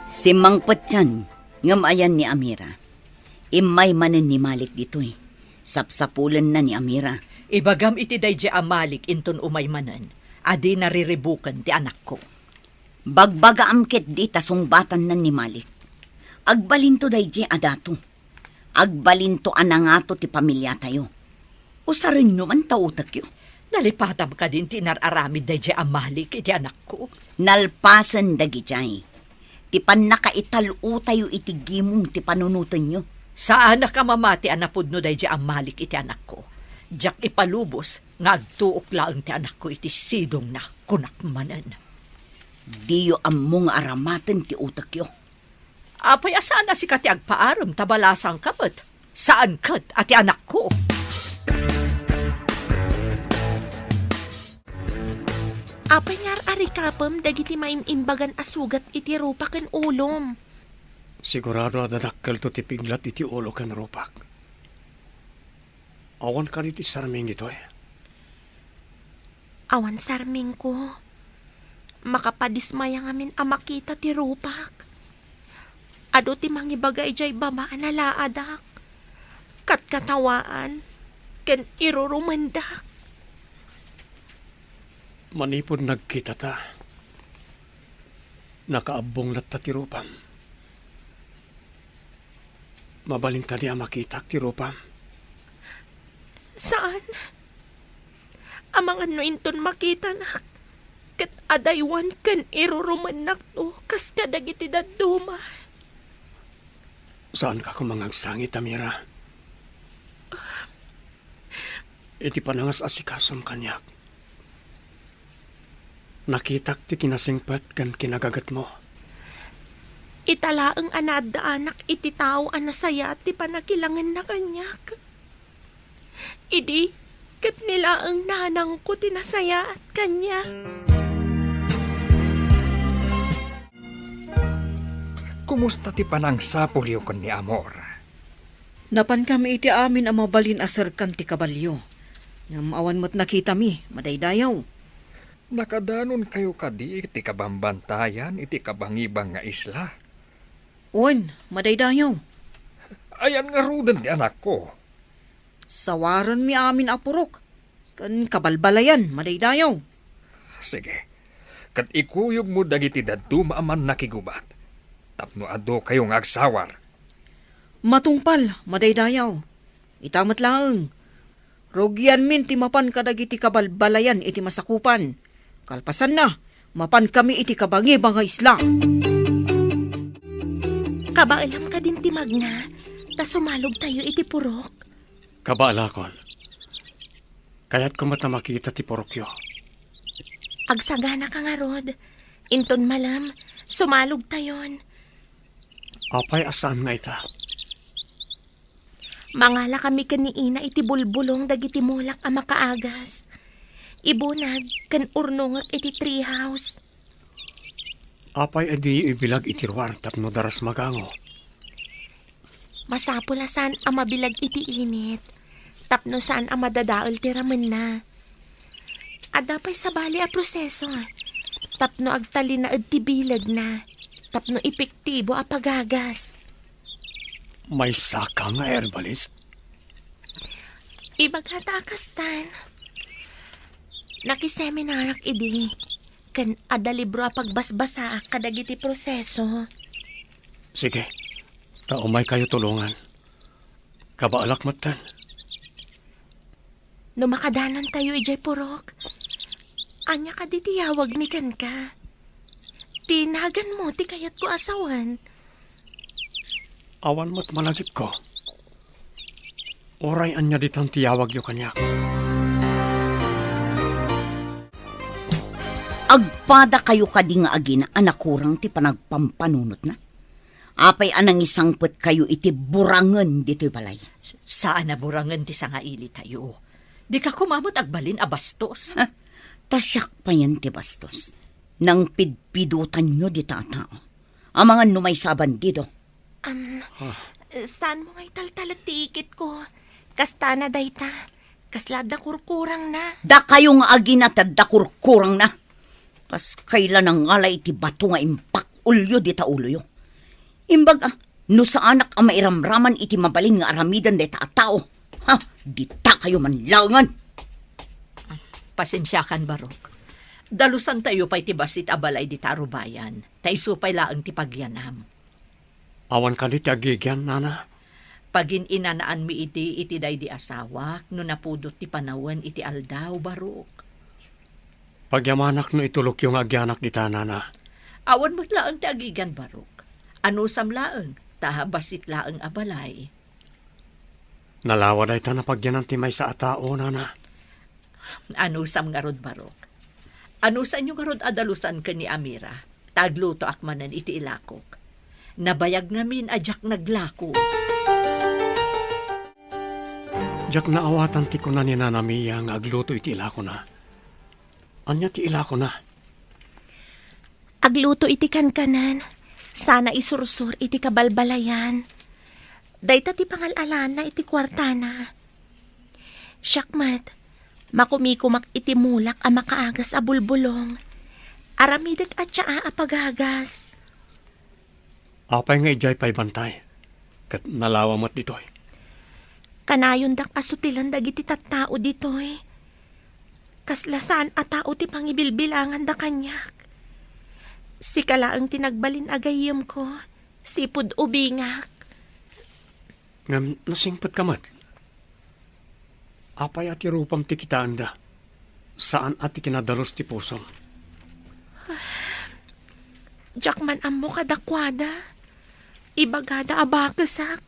Si Mangpet yan, ngam ayan ni Amira. Imay manen ni Malik ditoy. Sapsapulan na ni Amira. Ibagam iti day di amalik inton umay manan. Adi nariribukan ti anak ko. Bagbaga amket di tasungbatan na ni Malik. Agbalinto day di adato. Agbalinto anangato ti pamilya tayo. Usarin nyo man tautak yo. Nalipatam ka din tinararamid day di amalik iti anak ko. Nalpasan dagi jay. Ti pan nakaital-u tayo iti gimong ti panunutan nyo. Saan na ka mamati anapod no day di amalik iti anak ko. Diyak ipalubos nga agtuok laang ti anak ko iti sidong na kunakmanan. Diyo among aramatan ti utak yo. Apay asaan na si kati agpaaram tabalasang kapat. Saan kat ati anak ko? Apay ngar arikapam dagiti maimimbagan asugat iti rupak ken ulom. Sigurado adadakkel to ti piglat iti ulo ken rupak. Awan ka iti sarming dito eh. Awan sarming ko. Makapadismaya ngamin amakita ti rupak. Ado ti mangibagay jay bamaan alaadak. Katkatawaan. Ken irurumandak. Manipod nagkita ta. Nakaabong na ta ti rupam. Mabaling ka di makita ti rupam. Saan? Amang ano inton makita nak. Kat adaywan kan iruruman nak to. Kas kadagiti daduma. Saan ka kumangagsangit, Amira? Iti panangas asikasom kanyak. Nakitak ti kinasingpat kan kinagagat mo. Italaang anad anak iti tao anasaya ti panakilangan na kanyak. Idi, kat nila ang nanang ko tinasaya at kanya. Kumusta ti panang sapulyo kon ni Amor? Napan kami iti amin ang mabalin asarkan ti kabalyo. Ngam awan mo't nakita mi, madaydayaw. Nakadanon kayo kadi iti kabambantayan iti kabangibang nga isla. Uwan, madaydayaw. Ayan nga rudan ti anak ko. Sawaran mi amin apurok. Kan kabalbalayan, madaydayaw. Sige, kat ikuyog mo dagiti daduma aman nakigubat. Tapno ado kayong agsawar. Matungpal, madaydayaw. Itamat lang. Rogyan min ti mapan kadagiti kabalbalayan iti masakupan. Kalpasan na, mapan kami iti kabangi mga isla. Kabaalam ka din ti Magna, ta sumalog tayo iti purok. Kabaalakon. Kaya't kumata makita ti porokyo. Agsagana ka nga rod. Inton malam, sumalog tayon. Apay asaan nga ita? Mangala kami kaniina iti bulbulong dagiti mulak a makaagas. Ibunag kan urnongak iti treehouse. Apay adi ibilag itirwar tapno daras magango. Masapula saan a mabilag iti init. Tapno saan a madadaol ti ramen na. Adapay sa bali a proseso. Tapno agtali na ti bilag na. Tapno epektibo a pagagas. May saka nga herbalist. Ibagatakas tan. Nakiseminarak idi. Kan adalibro a pagbasbasa kadagiti proseso. Sige, taumay kayo tulungan. Kabaalak matan. No makadanan tayo ijay purok. Anya ka di tiyawag mikan ka. Tinagan mo ti kayat ko asawan. Awan mo't malagip ko. Oray anya ditang tiyawag yo kanyak. Agpada kayo kadi nga agina anakurang ti panagpampanunot na. Apay anang isangpet kayo iti burangen dito'y balay. Saan na burangan ti sangaili tayo? Di ka kumamot agbalin a bastos. Tasyak pa yan ti bastos. Nang pidpidutan nyo di tatao. Ang mga numaysaban dito. Saan mo ngay taltalag ti ikit ko? Kasta na dayta. Kaslad na kurkurang na. Da kayo nga agina tadda kurkurang na. Kas kailan ang ngalay iti bato nga impak ulyo di tauluyo. Imbag no sa anak ang mairamraman iti mabalin nga aramidan de tao. Ha, di ta kayo manlangan. Pasensyakan, Barok. Dalusan tayo pa'y ti basit abalay di tarubayan. Taisupay laang ti pagyanam. Awan ka di agigyan, nana. Pagin inanaan mi iti day di asawak, no napudot ti panawan iti aldaw, Barok. Pagyamanak no itulok yung agyanak di nana. Awan mo't laang ti agigan, Barok. Ano sam laang, taha basit laang abalay. Nalawa day ta na pagyanan ti may sa atao, nana. Ano sam nga rod, Barok. Ano sa inyo nga rod adalusan ka ni Amira? Tagluto akmanan iti ilakok. Nabayag ngamin ajak naglako. Jak naawatan ti ko na ni Nana Mia nga agluto iti ilako na. Anya ti ilako na. Agluto iti kankanan. Sana isursur iti kabalbalayan. Dayta ti pangalalan na iti kwartana. Syakmat, makumikumak iti mulak a makaagas a bulbulong. Aramidag at siya a pagagas. Apay nga ijay pa'y bantay. Kat nalawa mo't ditoy. Kanayon dak asutilan dagiti tattao ditoy. Kaslasan a tao ti pangibilbilangan da kanyak. Si kalaang tinagbalin agayim ko, sipud ubingak. Ngam nasingpat ka mat. Apay ati rupam ti kitaan da. Saan ati kinadalos ti pusom? Jakman ammo kadakwada. Ibagada abakesak.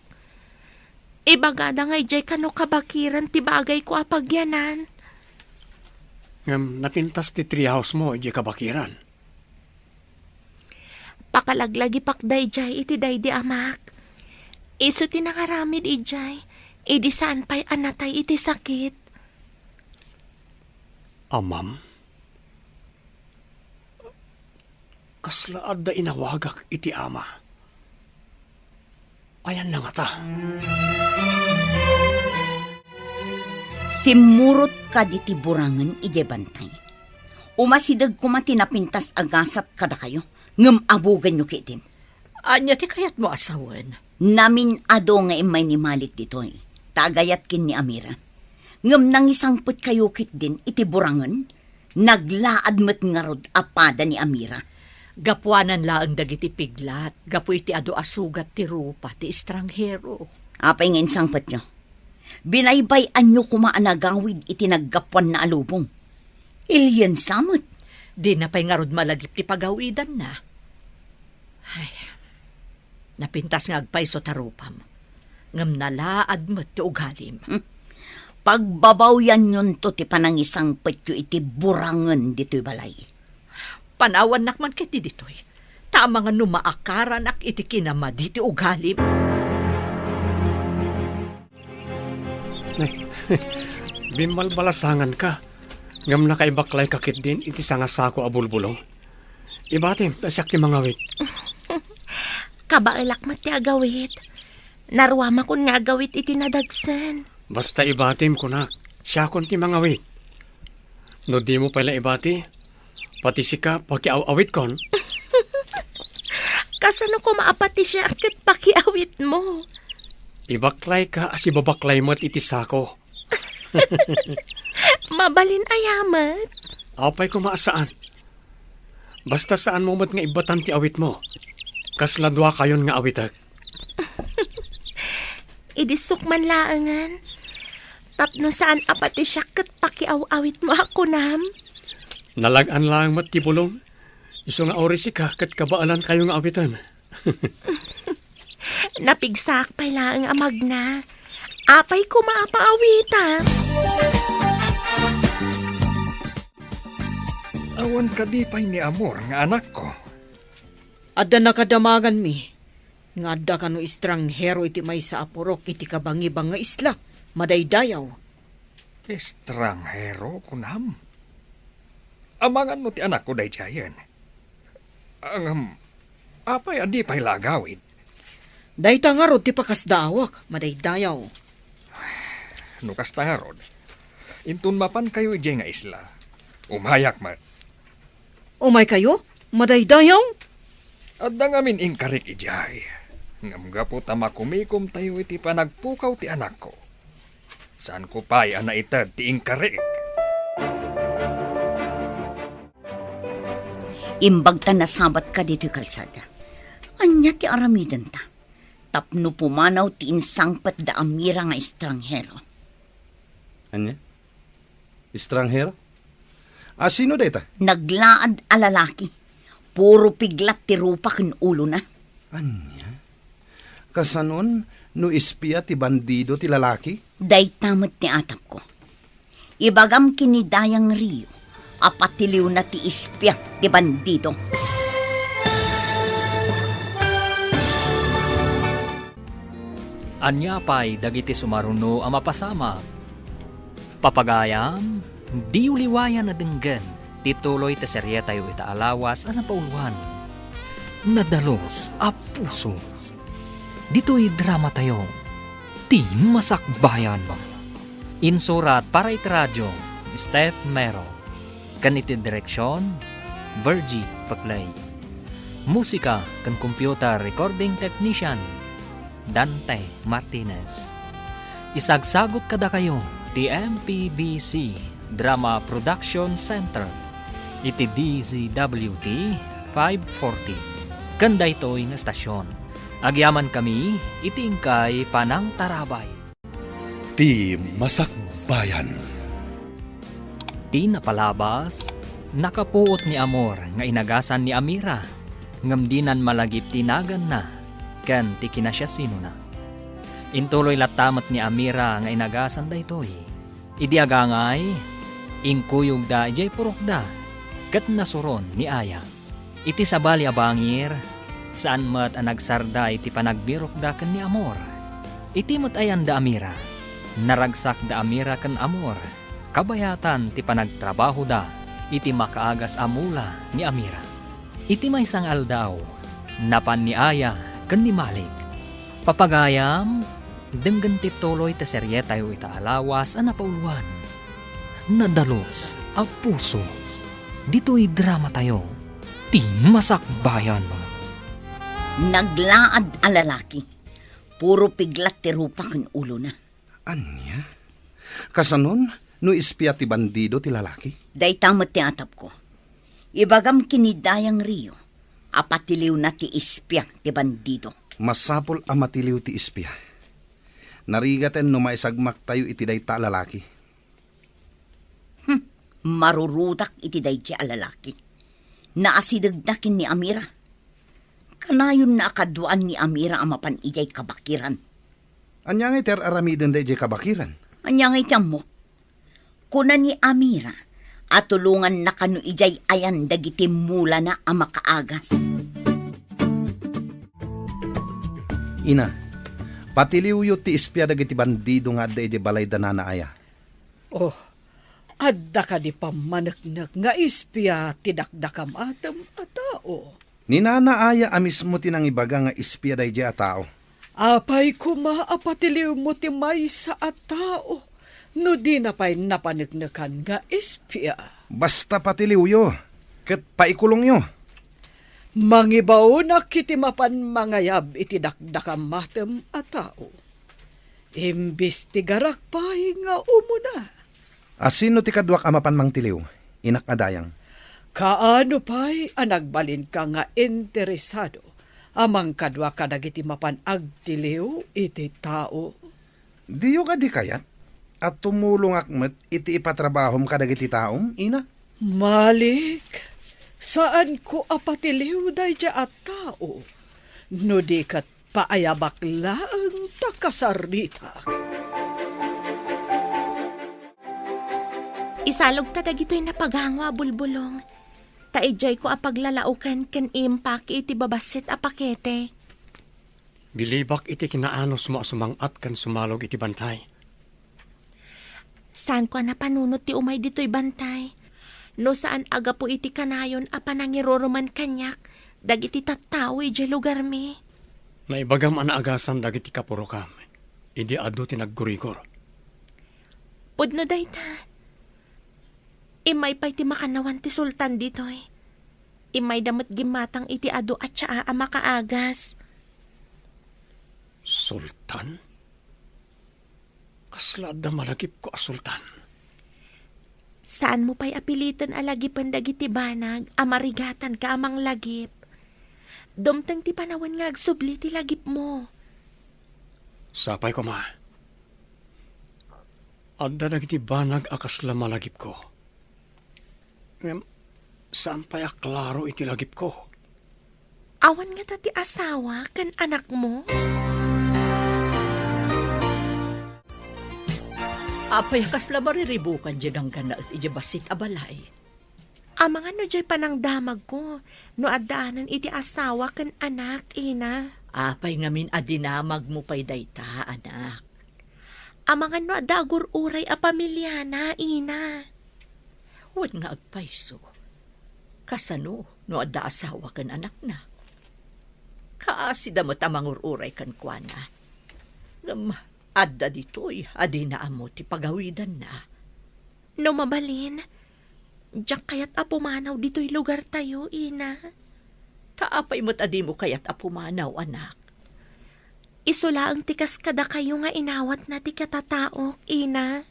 Ibagada nga ijay kano kabakiran ti bagay ko apagyanan. Ngam napintas ti treehouse mo, iji kabakiran. Pakalaglagi pakday jay iti day di amak. Iso tinangaramid ijay. Idi saan pa'y anatay iti sakit. Amam? Kaslaad da inawagak iti ama. Ayan na nga ta. Simurot ka diti burangan ije bantay. Umasidag kumati napintas agasat kada kayo. Ngem abugan nyo kitin. Anya ti kayat mo asawan? Namin ado nga imay ni Malik ditoy. Tagayat kin ni Amira. Ngem nangisangput kayo kit din iti burangan. Naglaad met ngarod apada ni Amira. Gapuanan laang dagiti piglat. Gapu iti ado asugat ti rupa ti estranghero. Apay nga insangput nyo. Binaybayan nyo kumaanagawid iti naggapuan na alubong. Ilyan samot. Di na pa'y ngarod malagip ti pagawidan na. Ay, napintas nga agpay so tarupam. Ngam nalaad mo ti ugalim. Pagbabaw yan yun to ti panangisang petyo iti burangan dito'y balay. Panawan nakman kiti ditoy. Tama nga numaakaran ak iti kinamadi ti ugalim. Bimbalbalasangan ka. Ngam nakaibaklay kakit din iti sangasako a bulbulong. Ibatim, tasyak ti mga wit. Kabailak mo ti agawit. Narwama kun nga agawit iti nadagsan. Basta ibatim ko na, siya kon ti mga wit. No di mo pala ibati, pati sika pakiaw-awit kon. Kasano ko maapati siya kat pakiawit mo? Ibaklay ka as ibabaklay mo't iti sako. Mabalin ayamat. Apay ko maasaan. Basta saan mo mat nga ibatan ti awit mo. Kasladwa kayon nga awitak. Idisok man laangan. Tapno saan apati siya kat pakiaw-awit mo ako nam? Nalagan lang mat ti bulong. Iso nga orisi ka kat kabaalan kayo nga awitan. Napigsak pa lang ang amag na. Apay ko maapaawita. Awan ka di pa'y ni Amor nga anak ko. Adda nakadamagan mi. Nga adda ka no estranghero iti may sa apurok iti kabangibang nga isla. Madaydayaw. Estranghero kunam. Amangan mo ti anak ko day jayan. Ang apay adi pa'y lagawin. Dayta nga rod ti pakasdawak. Madaydayaw. Nukas ta nga rod. Intun mapan kayo ijay nga isla. Umayak man. Umay kayo? Madaydayaw? At dangamin inkarik ijay. Ngamga po tamakumikom tayo iti panagpukaw ti anak ko. Saan ko pa'y anaitad ti inkarik? Imbagta na sabat ka dito'y kalsada. Anya ti aramidan ta. Tapno pumanaw ti insangpat da amira nga estranghero. Anya? Estranghero? Sino deta? Naglaad a lalaki. Puro piglat ti rupa ken ulo na. Anya? Kasanon, no ispia ti bandido ti lalaki? Day tamot ni atap ko. Ibagam kinidayang Rio. Apatiliw na ti ispya ti bandido. Anya pa'y dagiti sumaruno ang mapasama. Papagayam, di uliwayan na denggan, tituloy ta serye tayo itaalawas ang napauluhan. Nadalos a puso. Dito'y drama tayo, ti masakbayan. Insurat para itradyo, Steph Mero. Ganiti direksyon, Virgie Paclay. Musika kan computer recording technician, Dante Martinez. Isagsagot kada kayo ti MPBC Drama Production Center iti DZWT 540 kanda ito'y nga stasyon. Agyaman kami iti ingkay Panang Tarabay. Ti Masakbayan. Ti napalabas, nakapuot ni Amor nga inagasan ni Amira ngamdinan malagip tinagan na kan ti kinasya sino na. Intuloy latamat ni Amira nga inagasan da itoy. Idi agangay, ingkuyog da ijay purok da, kat nasuron ni Aya. Iti sabali abangir, saan mat anagsarda iti panagbirok da kan ni Amor. Iti mat ayan da Amira, naragsak da Amira kan Amor. Kabayatan ti panagtrabaho da, iti makaagas amula ni Amira. Iti may sang aldaw, napan ni Aya kan ni Malik. Papagayam, denggan ti tuloy ta serye tayo itaalawas ang napauluan. Nadalos a puso. Dito'y drama tayo, ti masakbayan. Naglaad a lalaki. Puro piglat ti rupa ken ulo na. Anya? Kasanon, no ispia ti bandido ti lalaki? Day tamot ti atap ko. Ibagam kinidayang Rio. Apatiliw na ti ispya ti bandido. Masapol a matiliw ti ispia. Narigaten no maisagmak tayo iti dayta lalaki. Marurutak iti dayta a lalaki. Naasidagdakin ni Amira. Kanayon na akaduan ni Amira ang mapan ijay kabakiran. Anya nga iter aramiden da ijay kabakiran. Anya nga itiyam mo. Kuna ni Amira, at tulungan na kanu ijay ayan dagiti mula na ang makaagas. Ina, patiliw ti ispya dagiti bandido nga adda ijay balay da nanaaya. Oh, adda ka di pamanaknak nga ispya tidakdakam atam a tao. Ni nanaaya amismo tinang ibaga nga ispya da ijay a tao. Apay kumaapatiliw mo ti may sa a tao. No di na pa'y napanagnakan nga ispya. Basta patiliw yo, ket paikulong yo. Mangibaw na kiti mapan mangayab iti dakdakam matem a tao. Imbis ti garak pa'y nga umuna. Asino ti kadwak amapan mang tiliw, inak adayang. Kaano pa'y anagbalin ka nga interesado amang kadwa ka dagiti mapan agtiliw iti tao. Diyo ka di kayat? At tumulong akmet iti ipatrabahom kadagiti taom, ina? Malik, saan ko apatiliw day dya at tao? No di kat paayabak laang takasarita. Isalog ta dagitoy na pagangwa bulbulong. Taijay ko apaglalaukan ken impact iti babasit a pakete. Bilibak iti kinaanos mo sumangat kan sumalog iti bantay. Saan ko na panunot ti umay dito'y bantay? No saan aga po iti kanayon a panangiroroman kanyak, dagiti tattao iti lugar mi. Naibagam anaagasan dagiti kapurokam. Idi adu ti naggurigor. Pudno day ta. Imay pa'y ti makanawan ti sultan dito'y. Imay damat gimatang iti adu at siya a makaagas. Sultan? Kasla da malagip ko a sultan. Saan mo pa'y apilitan alagipan dagiti banag, amarigatan ka amang lagip. Dumtang ti panawan nga agsubli ti lagip mo. Sapay ko ma. Adda dagiti banag akasla malagip ko. Saan pa'y aklaro iti lagip ko? Awan nga ta ti asawa kan anak mo? Apay kasla mariribukan dyan ang gana at ijabasit abalay. Amang ano dyan pa ng damag ko, no adaanan iti asawa kan anak, ina. Apay ngamin adinamag mo pa'y dayta, anak. Amang ano adagur uray a pamilya na, ina. Huwag nga agpayso. Kasano, no adda asawa kan anak na. Kaasi damot amang ururay kan kuana. Adda dito'y adinaan mo ti pagawidan na. No mabalin, diyak kayat apumanaw dito'y lugar tayo, ina. Kaapay mo't adi mo kayat apumanaw, anak. Isula ang tikas kada kayo nga inawat na ti katataok, ina.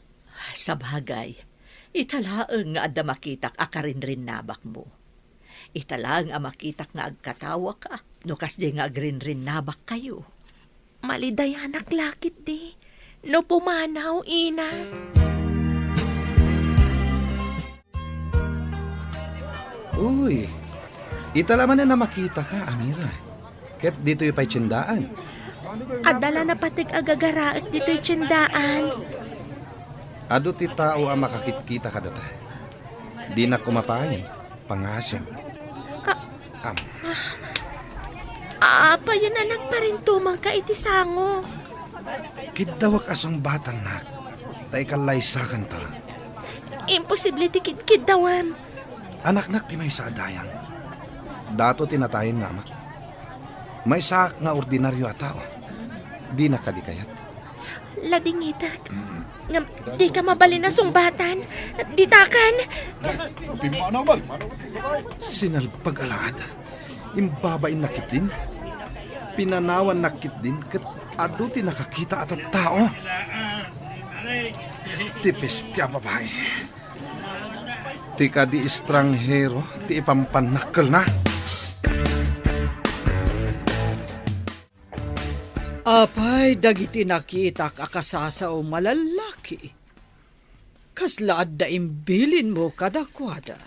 Sa bagay, italaang nga adda makitak akarin rin nabak mo. Italaang nga makitak nga agkatawa ka, no kasdi nga agrin rin nabak kayo. Malidayanak lakit di. No pumanaw, ina. Uy, italaman na makita ka, Amira. Ket dito yung pa'y tsindaan. Adala na patig agagaraak dito'y tsindaan. Ado ti tao ang makakitkita ka data. Di na kumapayin, pangasim. Apa yun anak pa rin tumang ka iti sango. Kidawak asong batang nak. Tay kalaysakan ta. Imposible ti kidawam. Anak-nak ti may sa adayang. Dato tinatayin nga amak. May sak nga ordinaryo a tao. Di na kadikayat. Ladingitak. Ngam, di ka mabalin na sumbatan. Ditakan. Sinalpag-alad. Imbabain nakit din. Pinanawan nakit din. Kat ado ti nakakita at tao. Tipis ti babae. Ti ka di estranghero. Ti ipampanakal na. Apay, dagiti nakita kakasasa o malalaki. Kaslaad da imbilin mo kadakwada.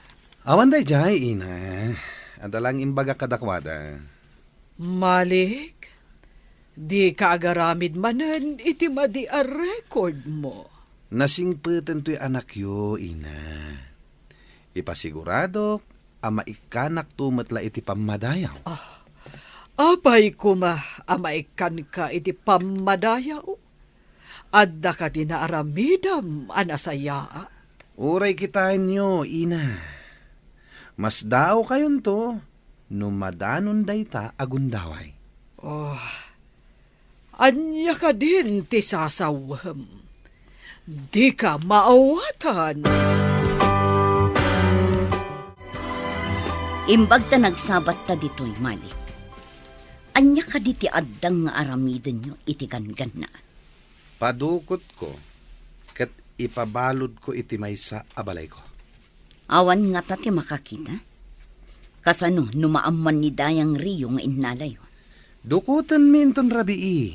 Awan day jay, ina. Adalang imbaga kadakwada. Malik, di ka agaramid manan iti madi a record mo. Nasingpeten to'y anak yo, ina. Ipasigurado, ama ikanak tumatla iti pamadayaw. Apay kuma amaikan ka iti pamadayaw. Adda ka dinaaramidam anasaya. Uray kitain nyo, ina. Mas dao kayon to, numadanon dayta agundaway. Anya ka din ti sasawam. Di ka maawatan. Imbag ta nagsabat ta dito'y Malik. Anya ka di ti addang nga aramiden nyo iti gangan na. Padukot ko, kat ipabalod ko iti maysa abalay ko. Awan nga ta ti makakita. Kasano numaamman ni Dayang Rio nga innalayo. Dukutan minton rabii.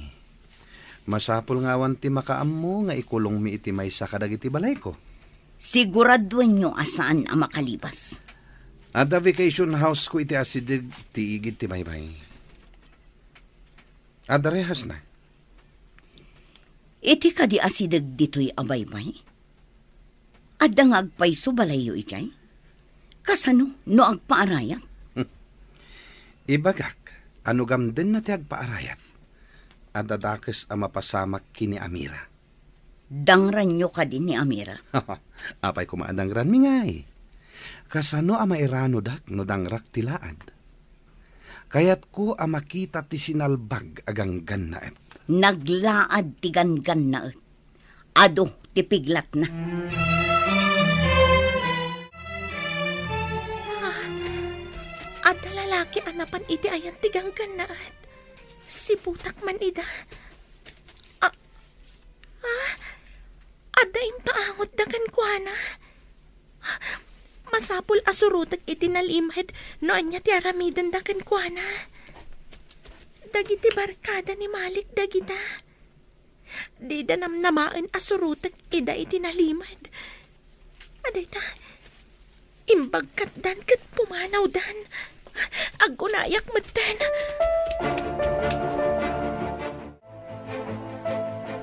Masapul nga awan ti makaammo nga ikulong mi iti maysa kadag iti balay ko. Siguraduan nyo asaan ang makalibas. At the vacation house ko iti asidig ti igid ti maybay. At rehas na. Iti ka di asidag dito'y abaybay. Adda nga agpayso balayo itay. Kasano no agpaarayat? Ibagak, ano gamden na ti agpaarayat. At dadakes ang mapasamak kini Amira. Dangran nyo ka din ni Amira. Apay kumaadangran mi ngay. Kasano ang mairano dak no dangrak tilaad. Kayat ko ang makita ti sinalbag agang gannaet. Naglaad ti gangan na et. Ado ti piglat na. At lalaki anapan iti ayan tiganggan na at si putak man ida. Adda impaangot dagan kuana. Masapul asurutak iti nalimhed no anya ti aramidan dagan kuana. Dagiti barkada ni Malik dagita. Di da namnamaan asurutak ida iti nalimhed. Aday ta, imbagkat dan kat pumanaw dan. Agunayak matan.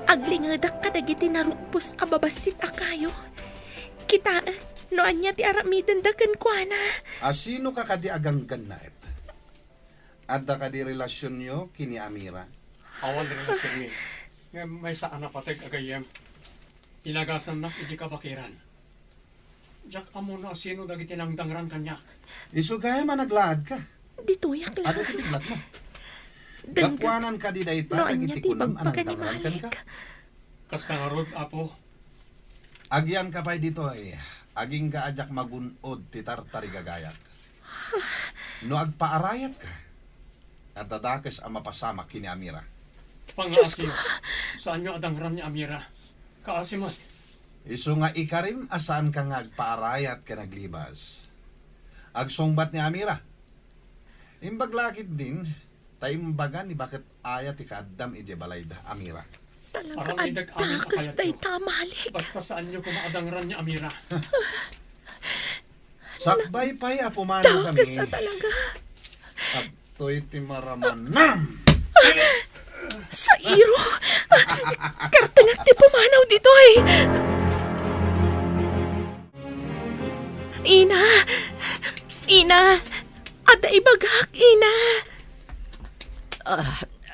Aglingadak ka dagiti narukpos ababasit akayo. Kita, no anya ti aramidan dagan kuana. Asino ka kadi agang gannaet? Adda ka di relasyon nyo kini Amira? Awan rin na sirmi. Nga may saan na patag agayem. Inagasan na hindi ka bakiran. Jack amo na sino dagiti nang dangran kanya. Isugay managlaad ka. Dituyak lang. Ano ti piglat mo? Dangga. Gakwanan ka di dayta No agiti anya ti kunam anang bagbaga ni dangran kan ka. Malik. Kas nangarod, apo. Agyan ka pa'y dito eh. Aging ka ajak magunod ti tartari gagayat. No agpaarayat ka. At dadakes ang mapasamak kini Amira. Pangasyo. Saan nyo adangran ni Amira? Kaasimat. Isu nga ikarim asaan ka nga agpaarayat ka naglibas. Agsongbat ni Amira. Imbaglakit din, taimbagan ni bakit ayat ikaddam iti balayda Amira. Talaga Parang idag amin addakas akayat day ko. ta Malik. Basta saan nyo kumaadangran ni Amira? Sakbay pa'y apumano kami. Dakas na talaga. At to'y timaraman nam! Sa iro. Kartangak ti pumanaw dito eh. Ina. Ina. Ada ibagak, Ina.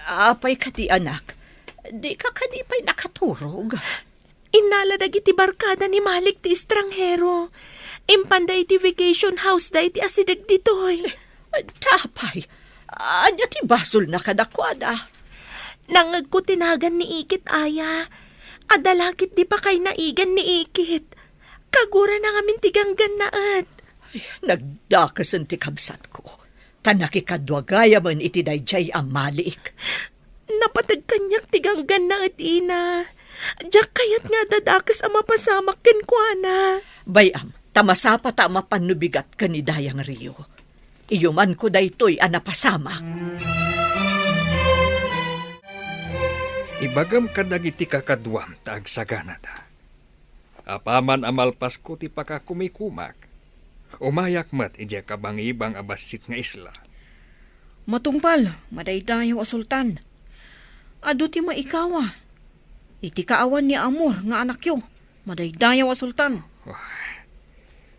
Apay ka di anak. Di ka kadipay nakaturog. Inaladag iti barkada ni Malik ti estranghero. Impanday ti vacation house da iti asidag ditoy. Tapay. Anya ti basol na kadakwada. Nangag ko tinagan ni Ikit aya. Adalakit di pa kay naigan ni Ikit. Kagura na ngamin tiganggan naat. Nagdakasan ti kabsat ko. Tanakikadwagaya man iti dayjay ang Malik. Napatag kanyak tiganggan naat, Ina. Diyak kayat nga dadakas ang mapasamak ken kuana. Bayam, tamasapa ta mapanubigat ka ni Dayang Rio. Iyuman ko daytoy anapasamak. Ibagam kadagiti kakadwam taag sagana ta. Apaman amalpas ko ti pakakumikumak. Umayak mat ija kabangibang abasit nga isla. Matungpal, madaydayaw a sultan. Ado ti maikawa. Iti kaawan ni Amor nga anak yo. Madaydayaw a sultan.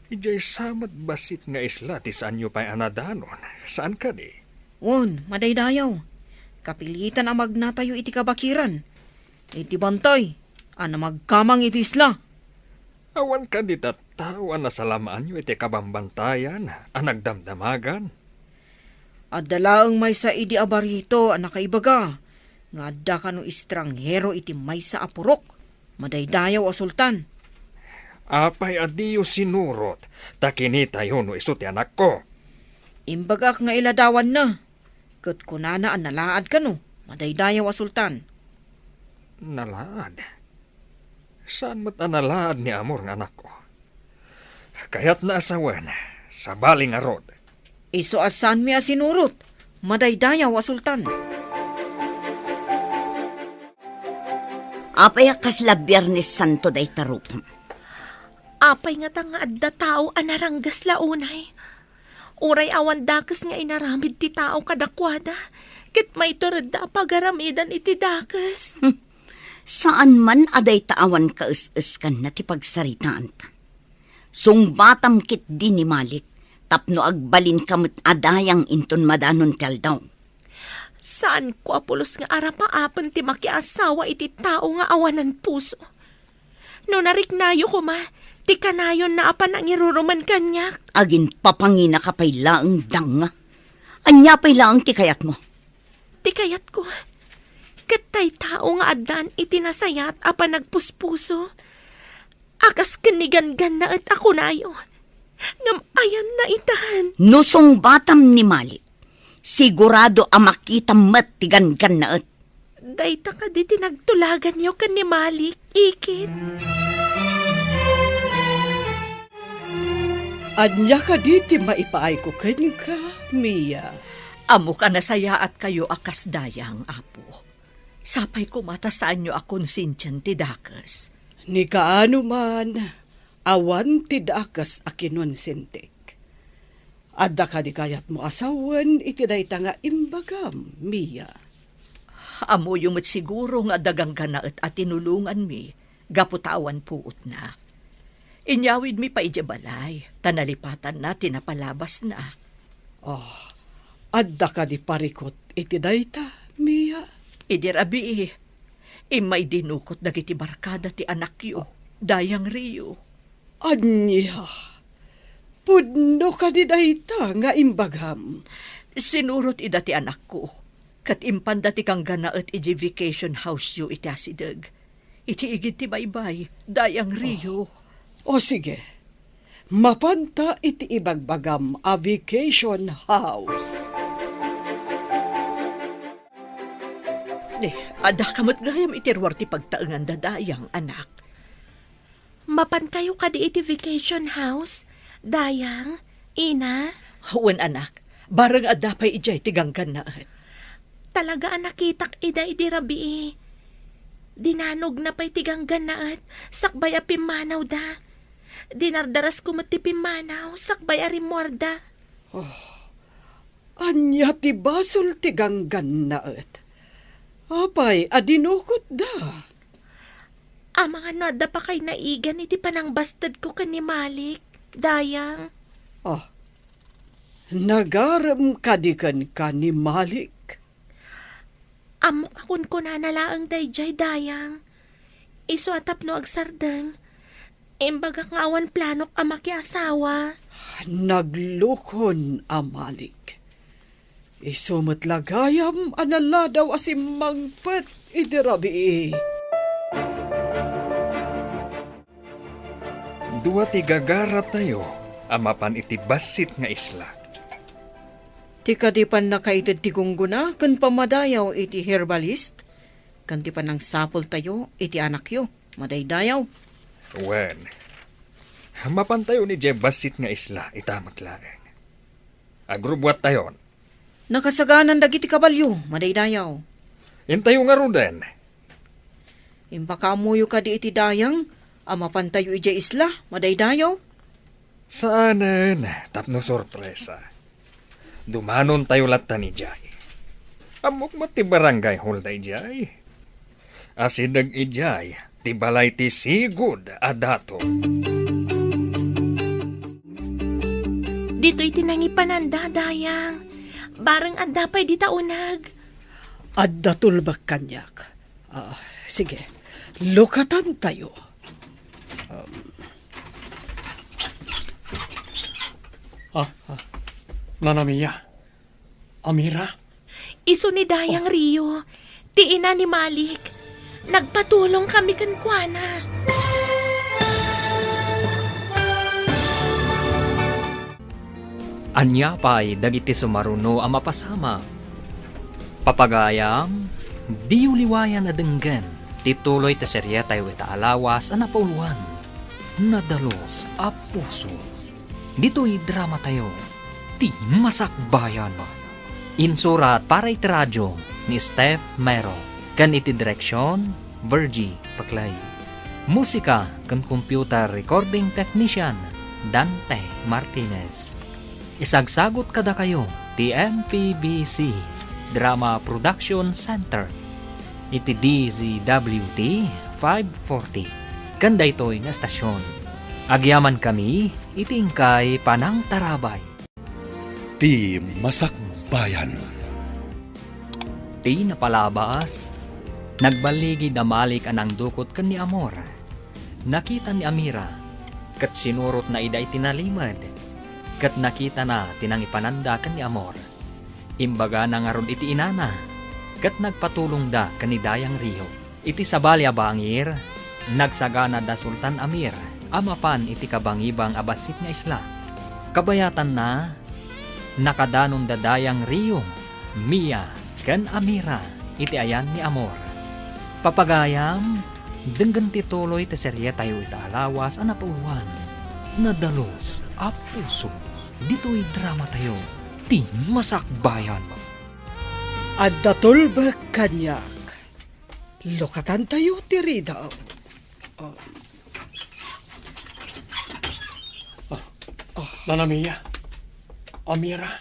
Ijay samat basit nga isla ti saan nyo pa'y anadanon. Saan ka di? Won, madaydayaw. Kapilitan ang magnatayo iti kabakiran. Iti bantay, ana magkamang iti isla. Awan ka di tatawan na salamaan nyo iti kabambantayan, anagdamdamagan. At dalaang may sa idi abarito ang nakaibaga. Nga adda ka no istranghero iti may sa apurok. Madaydayaw a sultan. Apay adiyo sinurot, takini tayo no iso ti anak ko. Imbagak nga iladawan na. Kat kunana ang nalaad ka no. Madaydayaw a sultan. Nalaad? Saan mo't analaad ni Amor ng anak ko? Kaya't naasawan sa baling arod. Iso asan mi asinurot. Madaydayaw a sultan. Apay kasla Biyernes Santo day tarupam. Apay nga tanga adda tao anaranggas launay. Uray awan dakas nga inaramid ti tao kadakwada. Kit may turada pagaramidan iti dakas. Saan man aday taawan ka is kan na ti pagsaritaan ta. Sungbatam kit di ni Malik, tapno agbalin kamot adayang inton madanon kaldaw. Saan ko apulos nga arapaapan ti makiasawa iti tao nga awanan puso? No nariknayo ko ma, ti kanayon na apan ang iruruman kanyak. Agin papangina ka pa'y laang danga. Anya pa'y laang ti kayat mo. Ti kayat ko, katay tao nga adan itinasayat apan nagpuspuso. Akas kanigan-gan na at ako na ayon. Ngam ayan na itahan. Nusong batam ni Malik, sigurado ang makita mat tigan-gan na at. Dayta ka di tinagtulagan niyo kan ni Malik, ikit. Anya ka diti maipaay ko ken ka, Mia. Amo ka nasaya at kayo akas dayang, apo. Sapay kumata saan nyo akong sinsyan ti dakas. Ni kaano man, awan ti dakas akinon sintik. Adda ka di kayat mo asawan, iti dayta nga imbagam, Mia. Amo yung siguro nga dagang ganaet at tinulungan mi, gaputawan puot na. Inyawid mi pa balay, tanalipatan na tinapalabas na. Adda ka di parikot, iti dayta, Mia. Idirabi, imay dinukot dagiti barkada ti anak yo, dayang Rio. Anya, pudno ka di dayta nga imbagam. Sinurot ida ti anak ko, kat impanda ti kang ganaet iti vacation house yo iti asidag. Iti igit ti baybay, dayang Rio. O sige, mapanta iti ibagbagam a vacation house. Ada kamot gayam itirwar ti pagtaengan dadayang anak. Mapan kayo ka di iti vacation house? Dayang, ina? Huwan anak, barang adapay ijay tiganggan na at. Talaga nakitak ida idirabi. Dinanog na pa'y tiganggan na at sakbay a pimanaw da. Dinardaras ko mati pimanaw, sakbay a rimorda. Anya ti basol ti ganggan na et. Apay, adinukot da. Mga nada pa kay naigan iti panang bastad ko kan ni Malik, dayang. Nagaram kadikan ka ni Malik. Amok akon ko na nalaang dayjay, dayang. Iso atap no agsardeng. Imbagak nga awan planok ama ki asawa. Naglukon a Malik. Isumot lagayam anala daw asimangpat idirabi. Dua ti gagara tayo, amapan iti basit nga isla. Ti kadipan na kaitid ti gungguna, kan pamadayaw iti herbalist. Kan ti panang sapol tayo, iti anak yo, madaydayaw. Wen, mapan tayo ni Jay basit nga isla, itamat laeng. Agrubwat tayon. Nakasaganan dagiti kabalyo, madaydayaw. Intayo nga ruden. Imbaka amuyo ka di iti dayang, ama pantayo iti isla, madaydayaw. Saanan, tapno sorpresa. Dumanon tayo lata ni Jay. Amok mo ti barangay hall day Jay. Asidag ijay, ti balay ti sigud adato. Dito'y tinangipan Dayang. Barang adda pa'y di taunag. Adda tulbak kanyak. Sige, lukatan tayo. Nanamiya. Amira. Iso ni Dayang Rio. Ti ina ni Malik. Nagpatulong kami kan kuana. Anya pa'y dagiti sumaruno ang mapasama. Papagayam, di uliwayan na denggan, tituloy ta serye tayo itaalawas ang napauluan. Nadalos a puso. Dito'y drama tayo, ti masakbayan. Insurat para iti radyo ni Steph Mero, kan iti direksyon, Virgie Paclay. Musika kan computer recording technician, Dante Martinez. Isagsagot kada kayo, ti MPBC Drama Production Center. Iti DZWT 540. Kanda ito'y nga stasyon. Agyaman kami, itingkay Panang Tarabay. Ti Masakbayan. Ti napalabas, nagbaligi na Malik anang dukot kan ni Amor. Nakita ni Amira, kat sinurot na ida itinalimad. Kat nakita na tinang ipananda kan ni Amor. Imbaga na nga ron iti inana. Kat nagpatulong da kan ni Dayang Rio. Iti sabalya bangir, nagsagana da Sultan Amir. Amapan iti kabangibang abasit nga isla. Kabayatan na, nakadanon da Dayang Rio, Mia, kan Amira, iti ayan ni Amor. Papagayam, denggan tituloy ti serye tayo itaalawas ang napauluan. Nadalos a puso. Dito'y drama tayo, ti masakbayan. Adda tulbak kanyak. Lukatan tayo ti Rida. Nanamiya. Amira.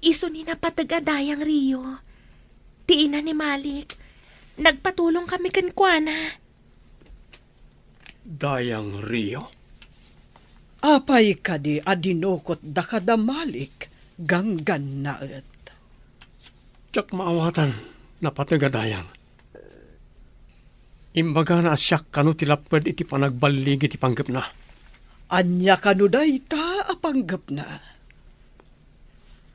Iso ni napataga Dayang Rio. Ti ina ni Malik. Nagpatulong kami kan kuana. Dayang Rio. Apay ka di adinokot da kadamalik ganggan naet. Tsak maawatan, napatagadayang. Imbaga na asyak kanu tilapad iti panagbalig iti panggap na. Anya kanu dayta apanggap na.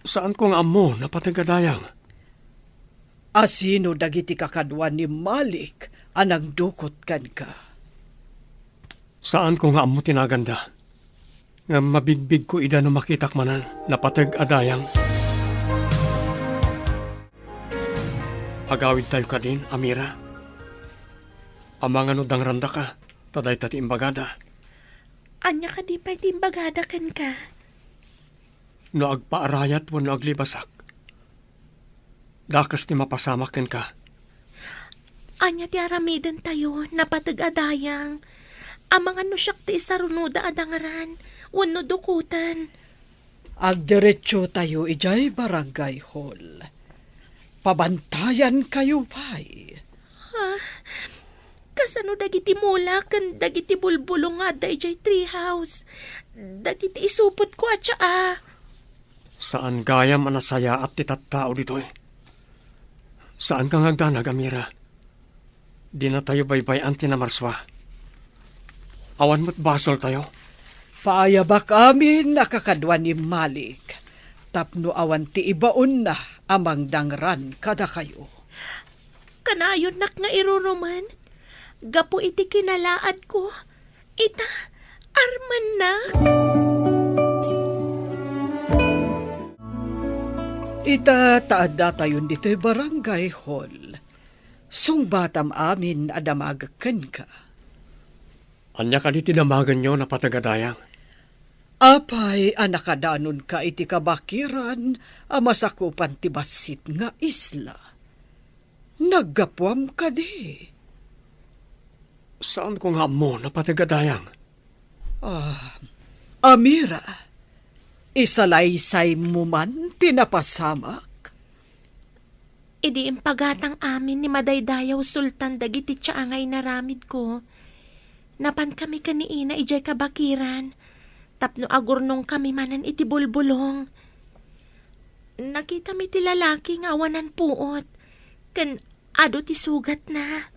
Saan kong amo napatagadayang? Asino dagiti kakadwa ni Malik anang dukot kan ka. Saan ko nga amo tinaganda? Nga mabigbig ko ida no makitak manan napatagadayang. Agawid tayo ka din, Amira. Amang ano dang randa ka, taday tati imbagada. Anya ka di pa itimbagada kan ka. No agpaarayat wano aglibasak. Dakas ti mapasamakin ka. Anya ti aramidan tayo, napatagadayang. Amang ano siyak ti isarunuda adangaran, wano dukutan. Agdiretso tayo ijay barangay hall. Pabantayan kayo pa'y. Kasano dagiti mula kan dagiti bulbulong nga dayjay treehouse. Dagiti isupot ko at siya. Saan gayam anasaya at titattao dito eh? Saan kang agdanag, Amira? Di na tayo baybayan tinamarswa. Awan mo't basol tayo. Paayabak amin nakakadwa ni Malik. Tapno awan ti ibaon na amang dangran kada kayo. Kanayon nak nga iruruman. Gapo iti kinalaad ko. Ita, arman na. Ita taada tayon dito'y barangay hall. Sungbatam amin adamagakan ka. Anya ka di tinamagan nyo na patagadayang. Apay anakadanon ka iti kabakiran amasakupan ti basit nga isla. Naggapwam ka di. Saan ko nga mo na patagadayang? Amira, isalaysay mo man tinapasamak. Idi impagatang amin ni Madaydayaw Sultan dagiti tiyaangay na ramid ko. Napan kami kaniina ijay kabakiran. Tapno agurnong kami manan iti bulbulong. Nakita mi ti lalaki nga awanan puot. Kan ado ti sugat na.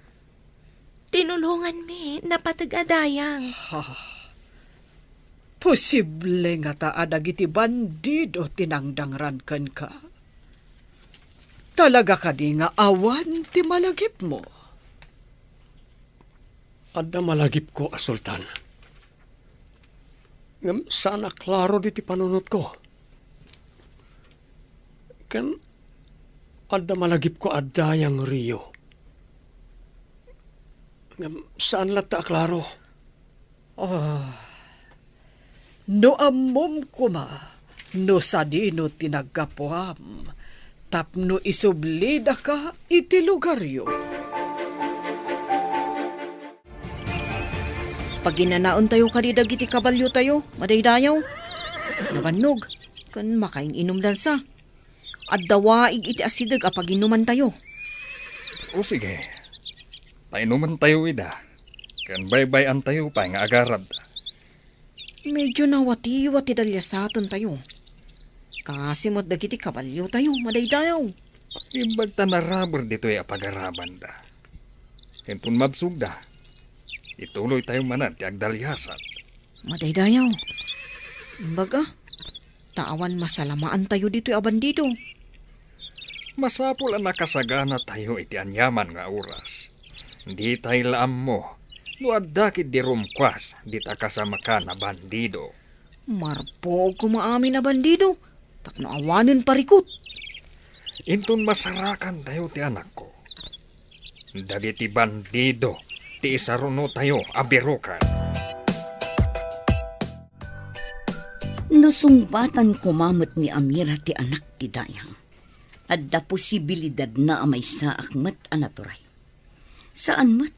Tinulungan mi napatagadayang. Posible nga taadag iti bandido tinangdangran ken ka. Talaga ka di nga awan ti malagip mo. Adda malagip ko, Sultan. Ngam sana klaro di ti panunot ko. Kan adda malagip ko adda yang Rio. Ngam saan lata klaro? No ammom kuma, no sadino tinagkapuam, tapno isublida ka iti lugaryo. Pag ginanaon tayo kadidag iti kabalyo tayo, Madaydayaw. Nabannog, kan makain inom dansa. At dawaig iti asidag apag inuman tayo. O sige, painuman tayo ida. Kan baybayan tayo pa nga agarad. Medyo nawati-wati dalyasaton tayo. Kasi mo't dagiti kabalyo tayo, Madaydayaw. Imbag ta narabor dito ay apagaraban da. Hentun mabsug da. Ituloy tayo manan ti agdalyasat. Madaydayaw. Baga, taawan masalamaan tayo dito aban dito. Masapul ang nakasagana tayo iti anyaman nga oras. Di tayo laam mo. No adakit di rumkwas, di ta kasama ka na bandido. Marpog kumaamin na bandido. Takno awanin parikot. Intun masarakan tayo ti anak ko. Dagiti bandido, ti isaruno tayo abirukan. Nasungbatan kumamot ni Amira ti anak ti Dayang. Adda posibilidad na amay sa akmat anaturay. Saan mat?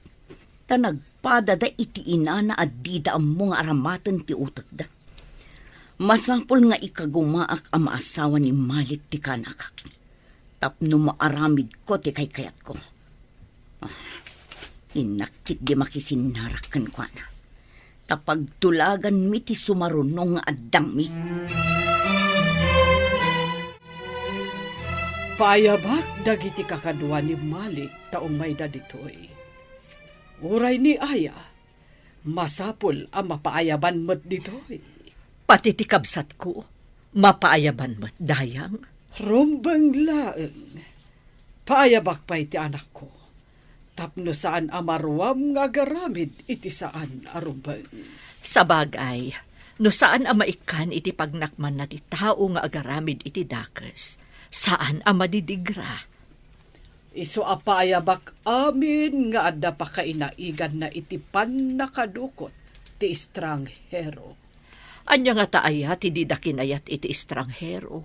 Ta nagpadada iti inana at dida ang mga aramatan ti utak da. Masapol nga ikagumaak ang maasawa ni Malik ti kanakak. Tapno maaramid ko ti kay kayat ko. Inakit di makisinarakan ko na. Tapag tulagan mi ti sumarunong nga addang mi. Payabak dagiti kakadwa ni Malik taong may daditoy. Uray ni Aya, masapol ang mapaayaban mo't ditoy. Pati ti kabsat ko, mapaayaban mo't dayang. Rombang laeng, paayabak pa iti anak ko. Tapno saan amarwam nga garamid iti saan arumbang. Sa bagay, no saan ang maikan iti pagnakman na ti tao nga agaramid iti dakes, saan ang madidigra. Iso apayabak amin nga adda pa kainaigan na iti pan nakadukot ti estranghero. Anya nga taaya ti didakinayat iti estranghero.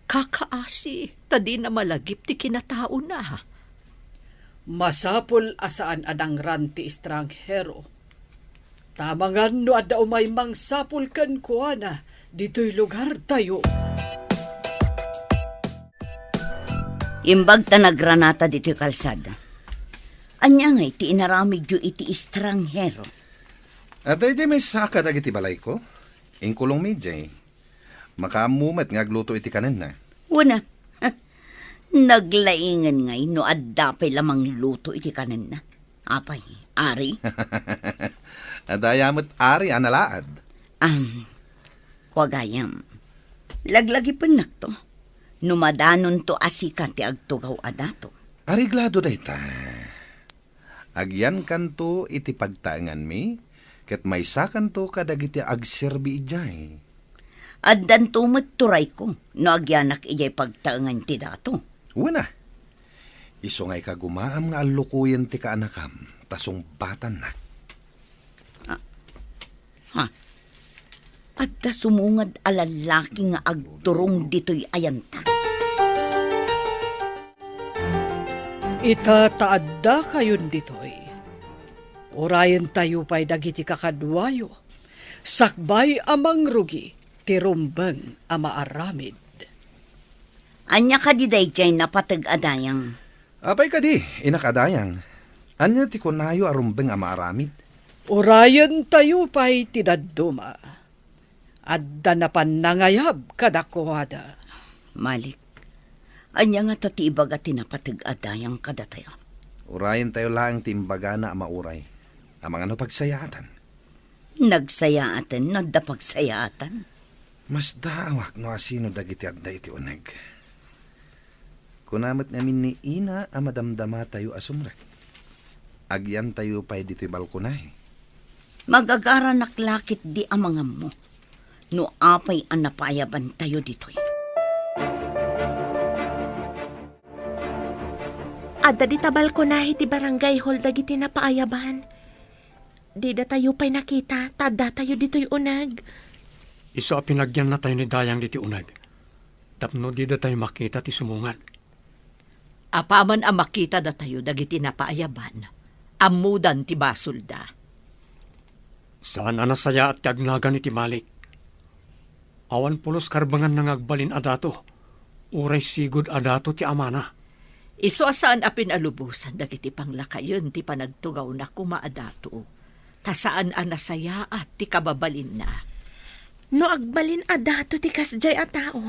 Kakaasi, tadi na malagip ti kinatao na. Masapol asaan adangran ti estranghero. Tamangan no adda umay mangsapol kan kuana dito'y lugar tayo. Imbag ta nagranata dito kalsada. Anya nga iti inaramid yu iti estranghero. At ay may saka dagiti balay ko. Ingkulong medjay. Makamumat nga agluto iti kanan na. Una, naglaingan ngay no addapay lamang luto iti kanan na. Apay, ari? Adayamot ari analaad. Kwagayam. Laglagi panak to. Numadanon to asika ti agtugaw adato. Ariglado day ta. Agyan kanto iti pagtaangan mi, ket may sakan to kadagiti agserbi ijay. Addan tumot turay ko, no agyanak ijay pagtaangan ti dato. Una, iso ngay kagumaam nga alukuyan ti kaanakam, tasong batan nak. Adda sumungad alalaki nga agturong dito'y ayanta. Itataadda kayon ditoy. Urayan tayo pa'y dagiti kakadwayo. sakbay amang rugi, tirumbang ama aramid. Anya ka di dayjay napatag-adayang. Apay ka di, inakadayang. Anya ti kunayo arumbeng ama aramid. Urayan tayo pa'y tinaduma. Adda na panangayab kadakwada. Malik, anya nga tatibag at tinapatag-adayang kadatayo. Urayan tayo lang timbaga na amauray. Amang ano pagsayatan. Nagsayaatan, nadda pagsayaatan. Mas daawak no asino dagiti adda iti uneg. Kunamat namin ni Ina a madamdama tayo asumrek. Agyan tayo pa'y dito'y balkonahe. Magagara naklakit di amangam mo. No apay ang napayaban tayo dito'y. Adda di tabal ko na iti barangay hall dagiti na paayaban. Di da tayo pa'y nakita, tada tayo dito'y unag. Iso a pinagyan na tayo ni Dayang diti unag. Tapno di da tayo makita ti sumungan. Apaman ang makita da tayo dagiti na paayaban. Amudan ti basulda. Saan anasaya at tiagnagan iti Malik? Awan pulos karbangan nang agbalin adato. Uray sigod adato ti amana. Iso asaan a pinalubusan dagiti panglakayon ti panagtugaw na kumaadato. Tasaan a nasaya at ti kababalin na. No agbalin adato ti kasjay a tao.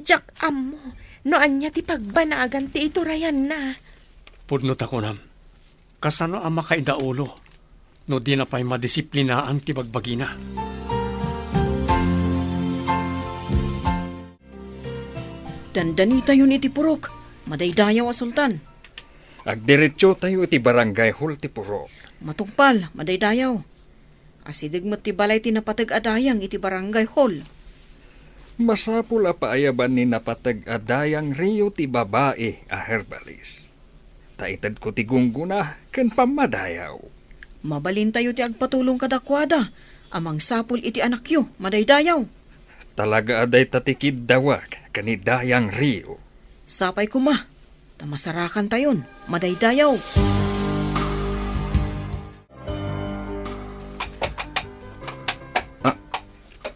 Jak amo, no anya ti pagbanagan ti iturayan na. Pudno takunam. Kasano ang makaidaulo? No di na pa'y madisiplinaan ti bagbagina. Dandanita yun iti purok. Madaydayaw a sultan. Agdiretso tayo iti barangay hall ti Purok. Matungpal, madaydayaw. Asidig mo ti balay ti napatag-adayang iti barangay hall. Masapul a paayaban ni napatag-adayang Rio ti babae a herbalis. Taitad ko ti gungguna ken pamadayaw. Mabalin tayo ti agpatulong kadakwada. Amang sapul iti anakyo, madaydayaw. Talaga aday tatikid dawag kanidayang Rio. Sapay kuma, tamasarakan tayon, madaydayaw.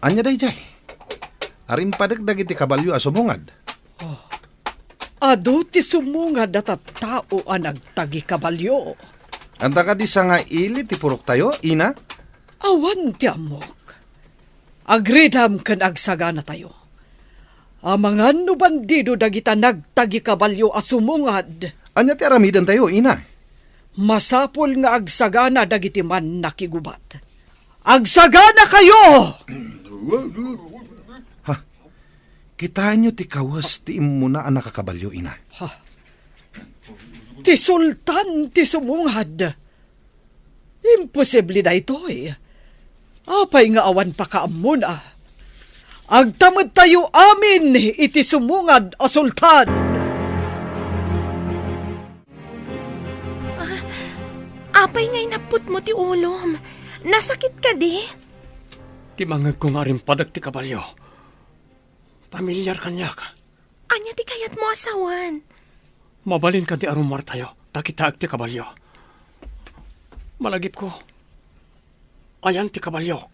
Anya dayjay. Arin padagdag iti kabalyo asumungad. Ado ti sumungad at tao ang nagtagi kabalyo. Anta ka di sa nga ili ti purok tayo, Ina? Awan ti amok. Agridam kan agsagana tayo. Amangan no bandido dagita nagtagi kabalyo asumungad. Anya ti aramidan tayo, Ina? Masapol nga agsagana dagiti man nakigubat. Agsagana kayo! Kitaan nyo ti kawas ti imuna ang nakakabalyo, Ina. Ti sultan ti sumungad. Imposible na ito eh. Apay nga awan pa kaamon ah. Agtamad tayo amin iti sumungad a sultan. Apay ngay naput mo ti ulom. Nasakit ka di? Ti mangag ko nga rin padag ti kabalyo. Pamilyar kanya ka. Anya ti kayat mo asawan? Mabalin ka ti arumar tayo. Takitaag ti kabalyo. Malagip ko. Ayan ti kabalyok.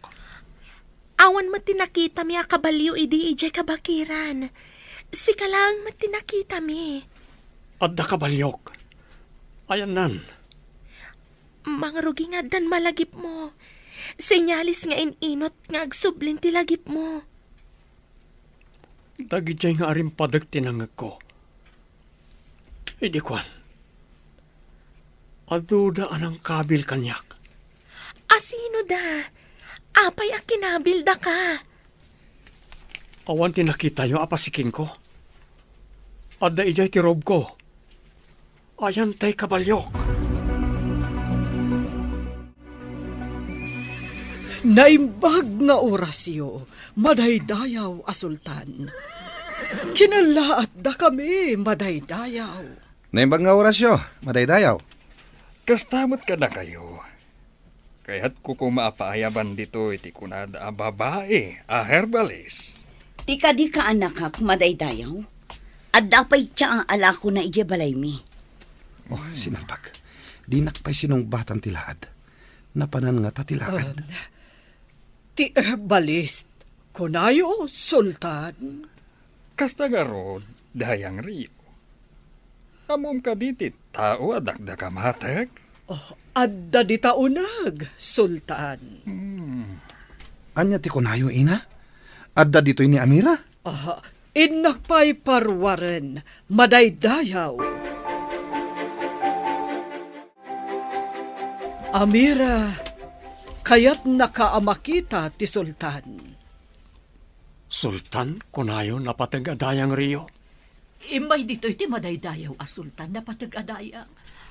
Awan mat tinakita mi akabalyo idi ijay kabakiran. Sika lang mat tinakita mi. Adda kabalyok. Ayan nan. Mga rugi nga dan malagip mo. Senyalis nga inot nga agsublin ti lagip mo. Dagijay nga arim padag tinangag ko. Idi kwan. Aduda anang kabil kanyak. Asino da? Apay a kinabilda ka. Awan tinakita yo apasiking ko. Adda ijay ti rob ko. Ayan tay kabalyok. Naimbag nga orasyo, madaydayaw a sultan. Kinalaat da kami, madaydayaw. Naimbag nga orasyo, madaydayaw. Kastamot ka na kayo. Kaya't ko kumapaayaban dito iti kunada a babae a herbalis. Tika di ka anak ka kumadaydayaw. At dapay siya ang alako na ije balay mi. Oh, sinalbag. Dinak pa'y sinong batang tilaad. Napanan nga tatilaad. Ti herbalist, kunayo, Sultan. Kasta nga ron, dayang Rio. Amom ka diti, tao adakda ka matag. Adda di taunag, Sultan. Anya ti kunayo ina? Adda ditoy ni Amira? Inak pa'y parwaren, madaydayaw. Amira, kaya't nakaamakita ti Sultan. Sultan, kunayo napatagadayang Rio. Imay dito iti madaydayaw a sultan na patag-adayang.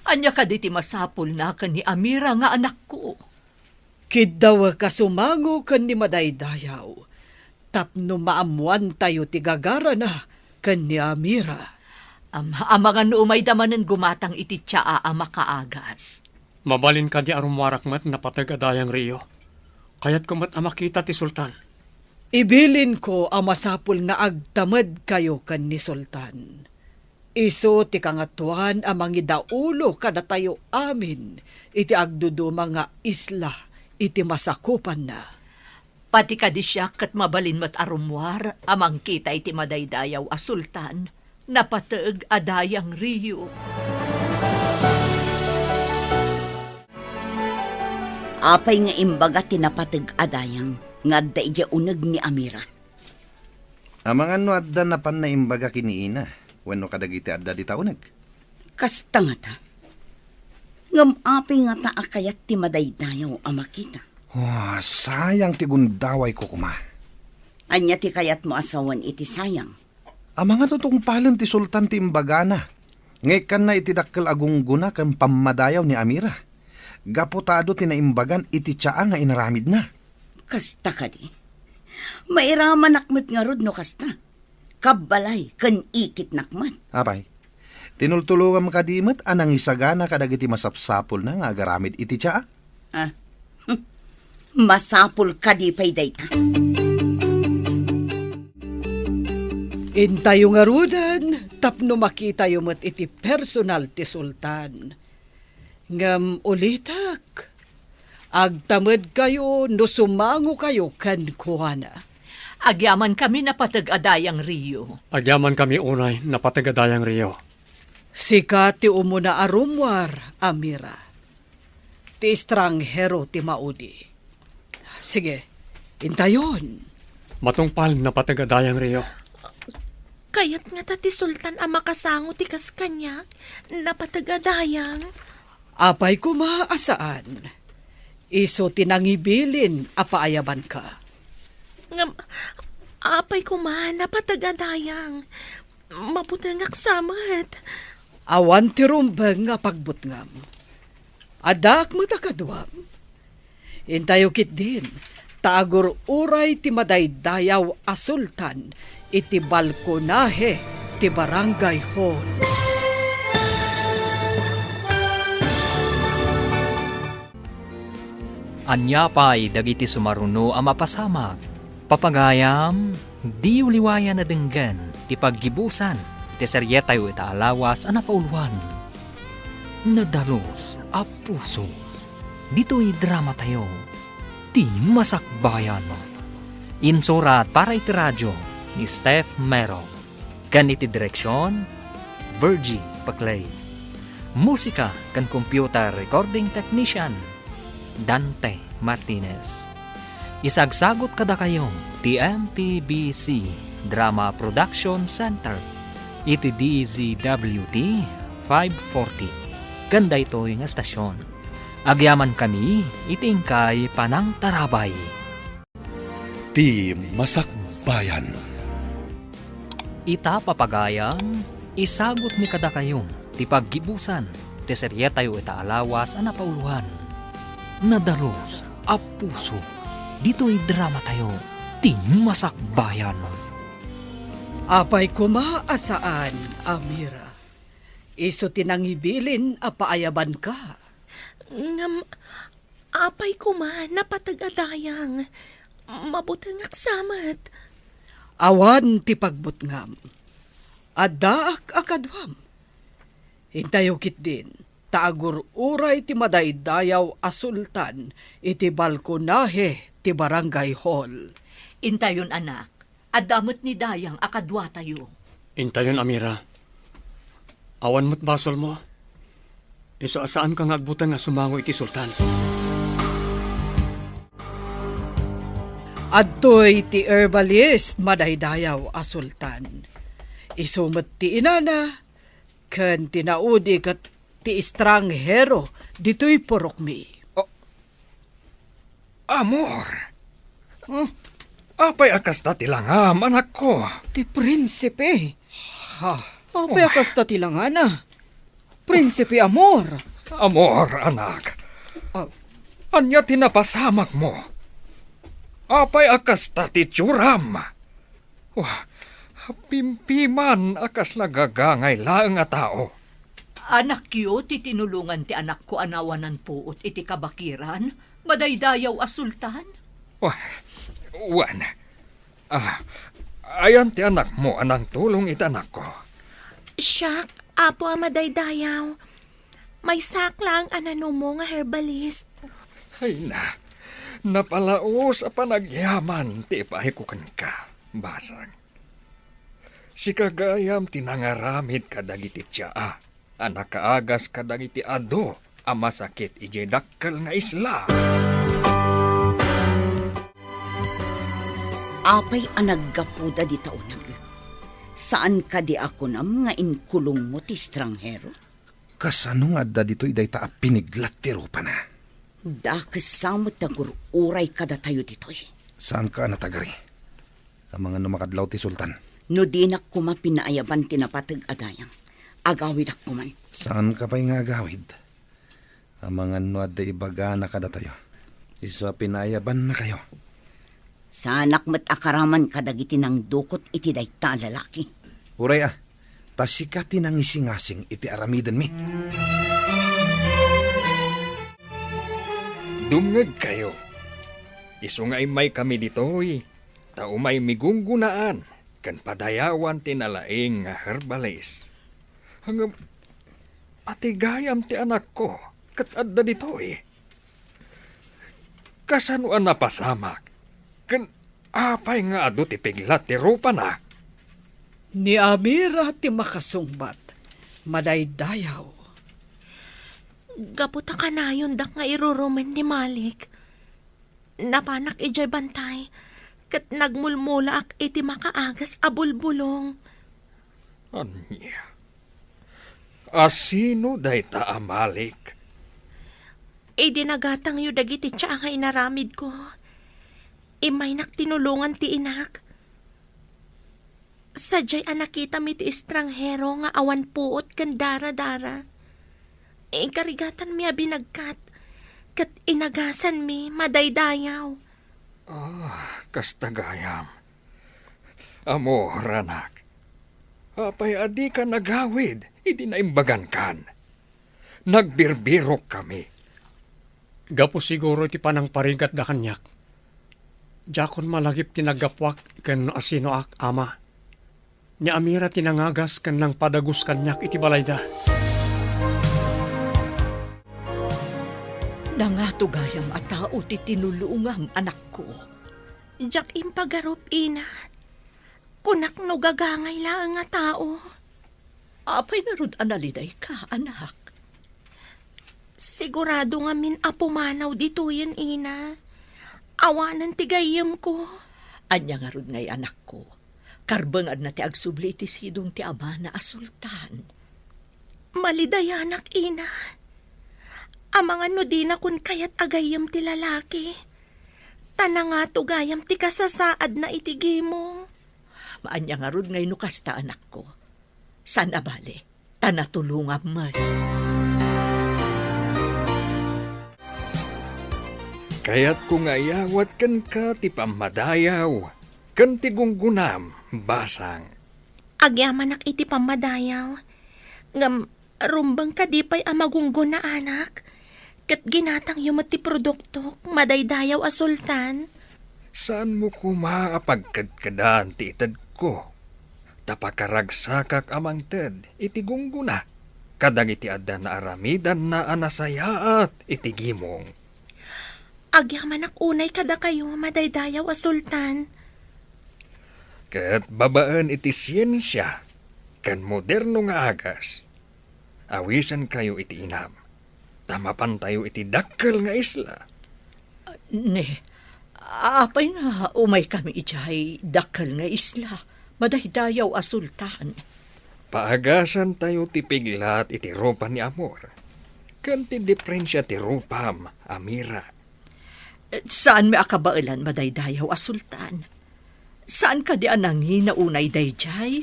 Anya ka diti masapul na kan ni Amira nga anak ko. Kidaw kasumango kan ni madaydayaw. Tapno maamuan tayo ti gagara na kan ni Amira. Mga nuumay damanan gumatang iti tsaa a makaagas. Mabalin ka di arumwarak mat napatagadayang Rio. Kaya't kumat amakita ti Sultan. Ibilin ko ang masapul nga agtamad kayo kan ni Sultan. Iso ti kangatuan amang idaulo kada tayo amin iti agdudu mga isla iti masakupan na. Pati ka di siya kat mabalin mat arumwar amang kita iti madaydayaw a sultan na patag adayang Rio. Apay nga imbaga tinapatag adayang nga da ija uneg ni Amira. Amang ano adda na pan na imbaga kiniina. Wano kadagiti adda di taunag. Kasta nga ta. Ngam apay nga ta akayat ti madaydayaw a makita. Sayang ti gundaway ko kuma. Anya ti kayat mo asawan iti sayang. Ang mga totong palan ti Sultan ti imbaga na. Ngayon na iti dakkel agungguna kan pamadayaw ni Amira. Gaputado ti naimbagan iti tsaa nga inaramid na. Kasta ka di. Mairaman nakmat nga rod no kasta. Kabalay kan ikit nakmat. Apay, tinultulungan ka di mat anang isagana kadagiti masapsapol na nga agaramid iti tsaa. Masapul ka di pay dayta. Intayo nga rudan, tapno makita yung mat iti personal ti Sultan. Ngam ulitak, agtamad kayo no sumango kayo kan kuwana. Agyaman kami na patag-adayang Rio. Agyaman kami unay napatagadayang Rio. Sika ti umuna arumwar, Amira. Ti estranghero ti maudi. Sige, intayon. Matungpal napatagadayang Rio. Kayat nga ti Sultan ang makasango ti kaskanya, napatagadayang. Apay kumaasaan. Iso tinangibilin apaayaban ka. Ngam, apay ko man, napatagadayang. Mabutang aksamat. Awan ti rumbeng nga pagbutngam. Adak matakadwam. Intayo kit din, tagur uray ti madaydayaw a sultan, iti balkonahe ti barangay hall. Anya pa'y dagiti sumaruno ang mapasamag. Papagayam, di uliwayan na denggan, ti paggibusan, ti seryetayo ita alawas ang napauluan. Nadalos a puso, dito'y drama tayo, ti masakbayan. Insurat para iti radyo ni Steph Mero. Ganiti direksyon, Virgie Paclay. Musika kan computer recording technician, Dante Martinez. Isagsagot kada kayong TMPBC Drama Production Center. Iti DZWT 540. Ganda ito'y nga stasyon. Agyaman kami, itingkay panang tarabay. Ti Masakbayan. Ita papagayam, isagot ni kada kayong ti paggibusan, ti seryetayo ita alawas ang napauluhan. Nadalos a puso, dito'y drama tayo, ti masakbayan. Apay kumaasaan, Amira. Iso tinangibilin apaayaban ka. Ngam, apay ko man, napatagadayang. Mabutang aksamat. Awan ti pagbutngam. Adaak akadwam. Intayo kit din, Taagur uray ti madaydayaw a sultan iti balkonahe ti barangay hall. Intayon anak, adamot ni Dayang akadwa tayo. Intayon, Amira. Awan mo't basol mo. Iso asaan kang agbutan nga sumango iti sultan. Adtoy ti herbalist madaydayaw a sultan. Isumet ti inana, ken tinaudi kat ti estranghero dito'y porokmi. Amor! Apay akas ta tilangam, anak ko. Ti prinsipe. Ha, Apay akas ta tilangana. Prinsipe Amor. Amor, anak. Anya tinapasamak mo. Apay akas ta ti tsuram. Wah, pimpiman akas nagagangay laeng nga tao. Anak yo, ti tinulungan ti anak ko anawanan puot iti kabakiran, madaydayaw a sultan. Wah, wan. Ayan ti anak mo, anang tulong iti anak ko. Siyak, apo amadaydayaw. May saklang anano mo nga herbalist. Ay na, napalaos a panagyaman ti ipahikukan ka, basag. Si kagayam tinangaramid kadagiti tsaa, anak kaagas kadagiti ado, ang masakit ije dakkel nga isla. Apay anaggapuda di taunag. Saan ka di ako nam nga inkulong mo ti estranghero? Kasano nga adda dito'y day ta piniglat ti rupa na. Dakasamot tagur uray kada tayo dito'y. Saan ka natagari? Ang mga numakadlaw ti sultan. No di na kuma pinaayaban tinapatag adayang. Agawid ako man. Saan ka pa'y nga agawid? Ang mga nuad da ibaga na kada tayo. Isa pinayaban na kayo. Sa anak mat akaraman kadagiti ng dukot iti dayta lalaki. Uray tasikati ng isingasing iti aramidan mi. Dungag kayo. Isungay may kami ditoy, tao may migunggunaan, kan padayawan tinalaing nga herbalist. Hanggang atigayam ti anak ko, kat adda ditoy. Kasanuan na pasamak, kan apay nga ado ti piglat ti rupa na. Ni Amira ti makasungbat, madaydayaw. Gaputa ka na yun dak nga irurumen ni Malik. Napanak ijay bantay. Kat nagmulmula ak iti makaagas abulbulong. Anya? Asino day ta amalik? Dinagatang yu dagiti tiya nga inaramid ko. Imay tinulungan ti inak. Sadyay anakita mi ti estranghero nga awan puot kan dara-dara. Karigatan mi binagkat. Kat inagasan mi madaydayaw. Kastagayam. Amor, anak. Apay adi ka nagawid, iti naimbagan kan. Nagbirbirok kami. Gapo siguro iti panang parigat da kanyak. Jakon malagip tinagapwak ken asino ak ama. Ni Amira tinangagas ken lang padagus kanyak iti balayda. Nangatugayam a tao ti tinulungam anak ko. Jak impagarup ina. Kunak no gagangay lang nga tao. Apay narud analiday ka, anak. Sigurado nga min apumanaw dito yan ina. Awanan tigayam ko. Anya nga rod ngay anak ko. Karbangad na ti agsubli ti sidong ti ama na asultan. Malidayanak ina. Amang ano di na kun kayat agayam ti lalaki. Tanang nga tugayam ti kasasaad na itigimong. Maanya nga rod ngay nukasta anak ko. San abali, tanatulungam man. Kaya't kung ayawat kan ka ti pamadayaw, kan ti gunggunam, basang. Agyaman iti pamadayaw. Ngam rumbang kadipay amagunggo na anak. Kat ginatang yung ti produkto, madaydayaw a sultan. Saan mo kumaapagkadkadaan ti itad ko? Tapakaragsakak amang ted, iti gungguna. kadagiti adda na aramidan na anasayaat itigimong. Agyaman unay kada kayo, madaydayaw a sultan. Kat babaan iti siyensya, kan moderno nga agas. Awisan kayo iti inam. Tamapan tayo iti dakkel nga isla. Ne, apay nga umay kami ijay dakkel nga isla. Madaydayaw a sultan. Paagasan tayo ti piglat iti rupa ni Amor. Kan ti diferensya ti rupam, Amira. Saan may akabailan madaydayaw a sultan? Saan ka di anangin na unay dayjay?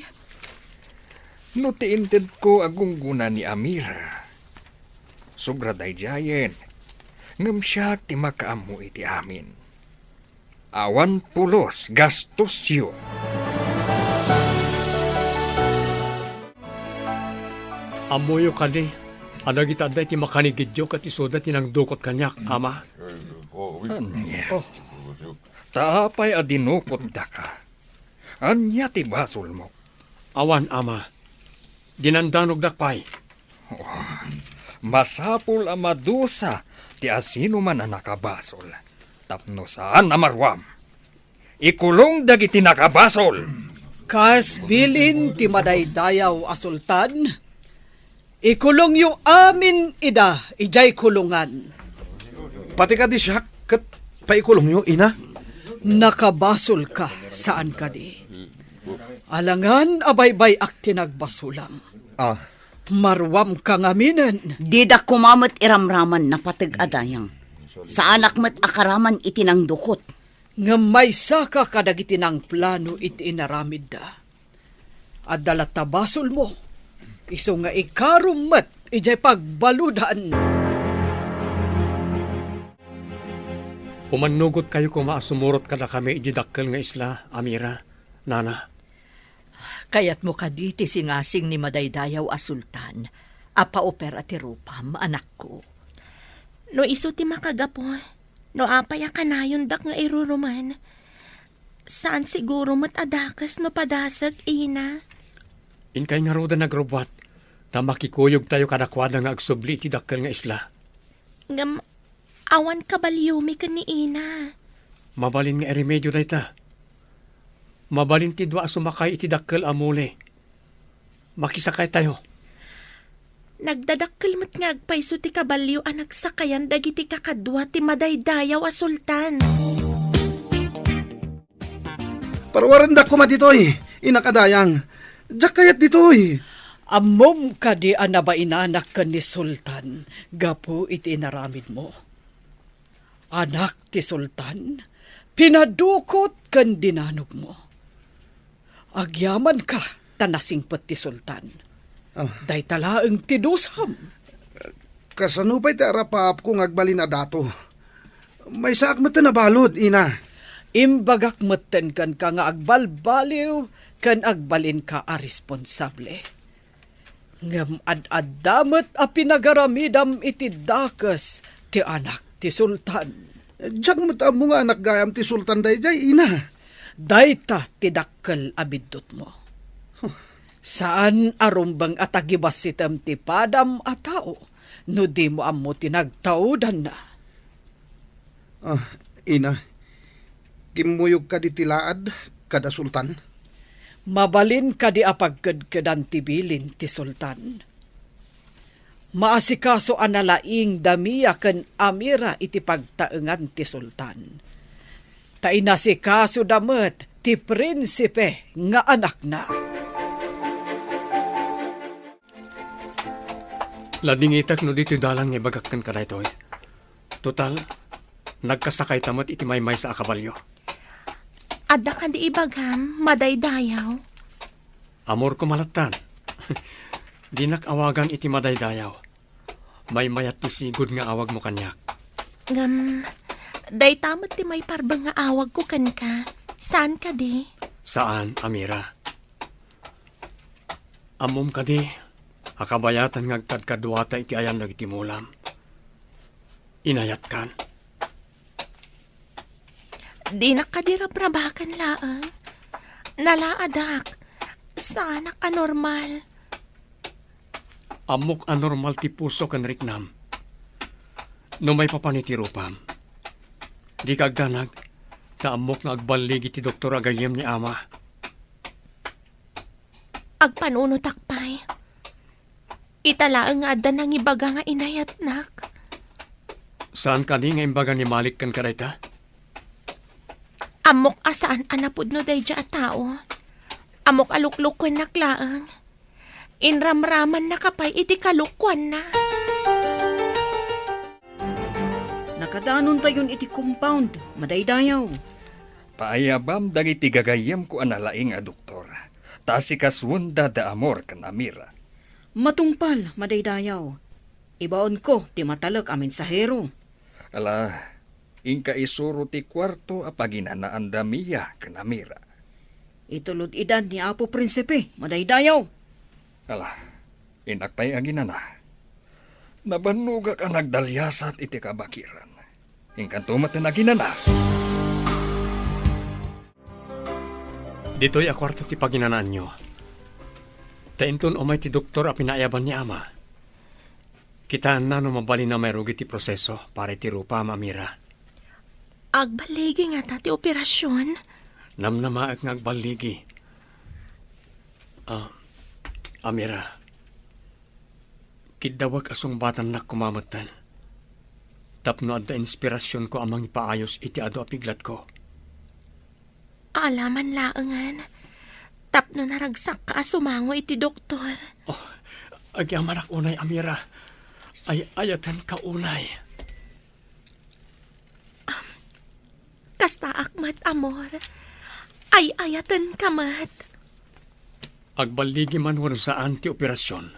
No tiinted ko agunggunan ni Amira. Sobra dayjayen. Ngam siya ti makaamu iti amin. Awan pulos gastos yun. Amoyo kani, adagita aday ti makanigidyo kat isoda tinang dukot kanyak, ama. Anya. Taapay adinukot da ka. Anya ti basol mo. Awan, ama. Dinandanog dakpay. Masapul ang madusa ti asino man ang nakabasol. Tapno saan amarwam. Ikulong dagiti nakabasol. Kas bilin ti madaydayaw a sultan, ikulong yung amin ida, ijay kulungan. Pati ka di siya, kat paikulong nyo, ina. Nakabasol ka, saan ka di? Alangan abaybay ak tinagbasulam. Ah, Marwam ka ngaminan. Di da kumamot iramraman na patag adayang. Sa anak mo't akaraman itinang dukot. Nga may saka kadagiti ng plano iti inaramid da. At dalatabasol mo, iso nga ikarumat, ijay pagbaludan. Umanugot kayo kung maasumurot kada kami ididakkel nga isla, Amira, Nana. Kayat mo ka di ti singasing ni madaydayaw a sultan. Apa-opera ti rupam, anak ko. No iso ti makagapo, no apaya kanayon dak nga iruruman. Saan siguro matadakas no padasag, ina? Inkay nga roda nagrobwat, na makikuyog tayo kadakwada nga agsubli ti dakkel nga isla. Ngam, awan kabalyumi ka ni ina. Mabalin nga remedyo na ita. Mabalin ti dwa sumakay iti dakkel amule. Makisakay tayo. Nagdadakkel mo't nga agpayso ti kabalyo anak sakayan dagiti kakadwa ti madaydayaw a sultan. Parwaran da kuma ditoy, inakadayang. Diyak kayat ditoy. Amom ka di anaba inanak ka ni sultan, gapu iti inaramid mo. Anak ti sultan, pinadukot kan dinanog mo. Agyaman ka, tanasingpet ti sultan. Ah. Day talaang tidusam. Kasanupay ti arapap kung agbalin na dato. May saak mo na balod, ina. Imbagak maten kan ka nga agbalbaliw, kan agbalin ka a responsable. Ngam ad-adamat a pinagaramidam iti dakas ti anak ti sultan. Diyak mo nga anak gayam ti sultan dayjay, ina. Dayta ti dakkel abidot mo. Saan arumbang atagibas sitam ti padam a tao, no di mo ammo tinagtaudan na. Ah, ina. Kimuyog ka di tilaad, kada sultan. Mabalin ka di apagkadkadan ti bilin ti sultan. Maasikaso analaing damiya ken Amira iti pagtaengan ti sultan. Tainasikaso damet ti prinsipe nga anak na. Ladingitak no dito dalang nga bagakkan ka na ito. Total, nagkasakay tamat iti maymay sa akabalyo. Adda ka di ibagam, madaydayaw. Amor ko malatan. Di nakawagan iti madaydayaw. May mayat ti sigod nga awag mo kanyak. Ngam, day tamot ti may parbang nga awag ko kan ka. Saan ka di? Saan, Amira? Amom ka di, akabayatan nga agtadkadwata iti ayan iti mulam. Inayat kan. Di nakadirabrabakan laang. Nalaadak. Sana ka normal. Amok anormal ti puso kan riknam. No may papanitiropam. Di kagdanag, ta amok nga agbaligi ti doktor agayem ni ama. Agpanuno takpay. Italaang nga da nang ibaga nga inayat nak. Saan ka di nga imbaga ni Malik kan karayta? Amok asaan anapod no day dya tao. Amok aluklukwan naklaang. Inramraman na kapay iti kalukwan na. Nakadanon tayon iti compound, madaydayaw. Paayabam dagiti gagayem ko analaing a doktor. Tasi kaswunda da amor kan Amira. Matungpal, madaydayaw. Ibaon ko, ti matalag amin sa hero. Ala, inka isuro ti kwarto a paginanaan damiya kan Amira. Itulod idan ni Apo Prinsipe, madaydayaw. Ala, inakpay aginana. Nabanuga ka nagdalyasat iti kabakiran. Ingkantumat na naginana. Dito'y akwarto ti paginanaan nyo. Tainton umay ti doktor a pinaayaban ni ama. Kitaan na no mabali na may rugi ti proseso para ti rupa mamira. Agbaligi nga ta ti operasyon. Namnamaak nga agbaligi. Amira, kidawag asong batan na kumamatan. Tapno adda inspirasyon ko amang ipaayos iti ado apiglat ko. Alaman laangan. Tapno naragsak ka sumango iti doktor. Agyamanak unay, Amira. Ay ayatan ka unay. Kasta akmat amor. Ay ayatan kamat. Agbaligi man wano saan ti operasyon.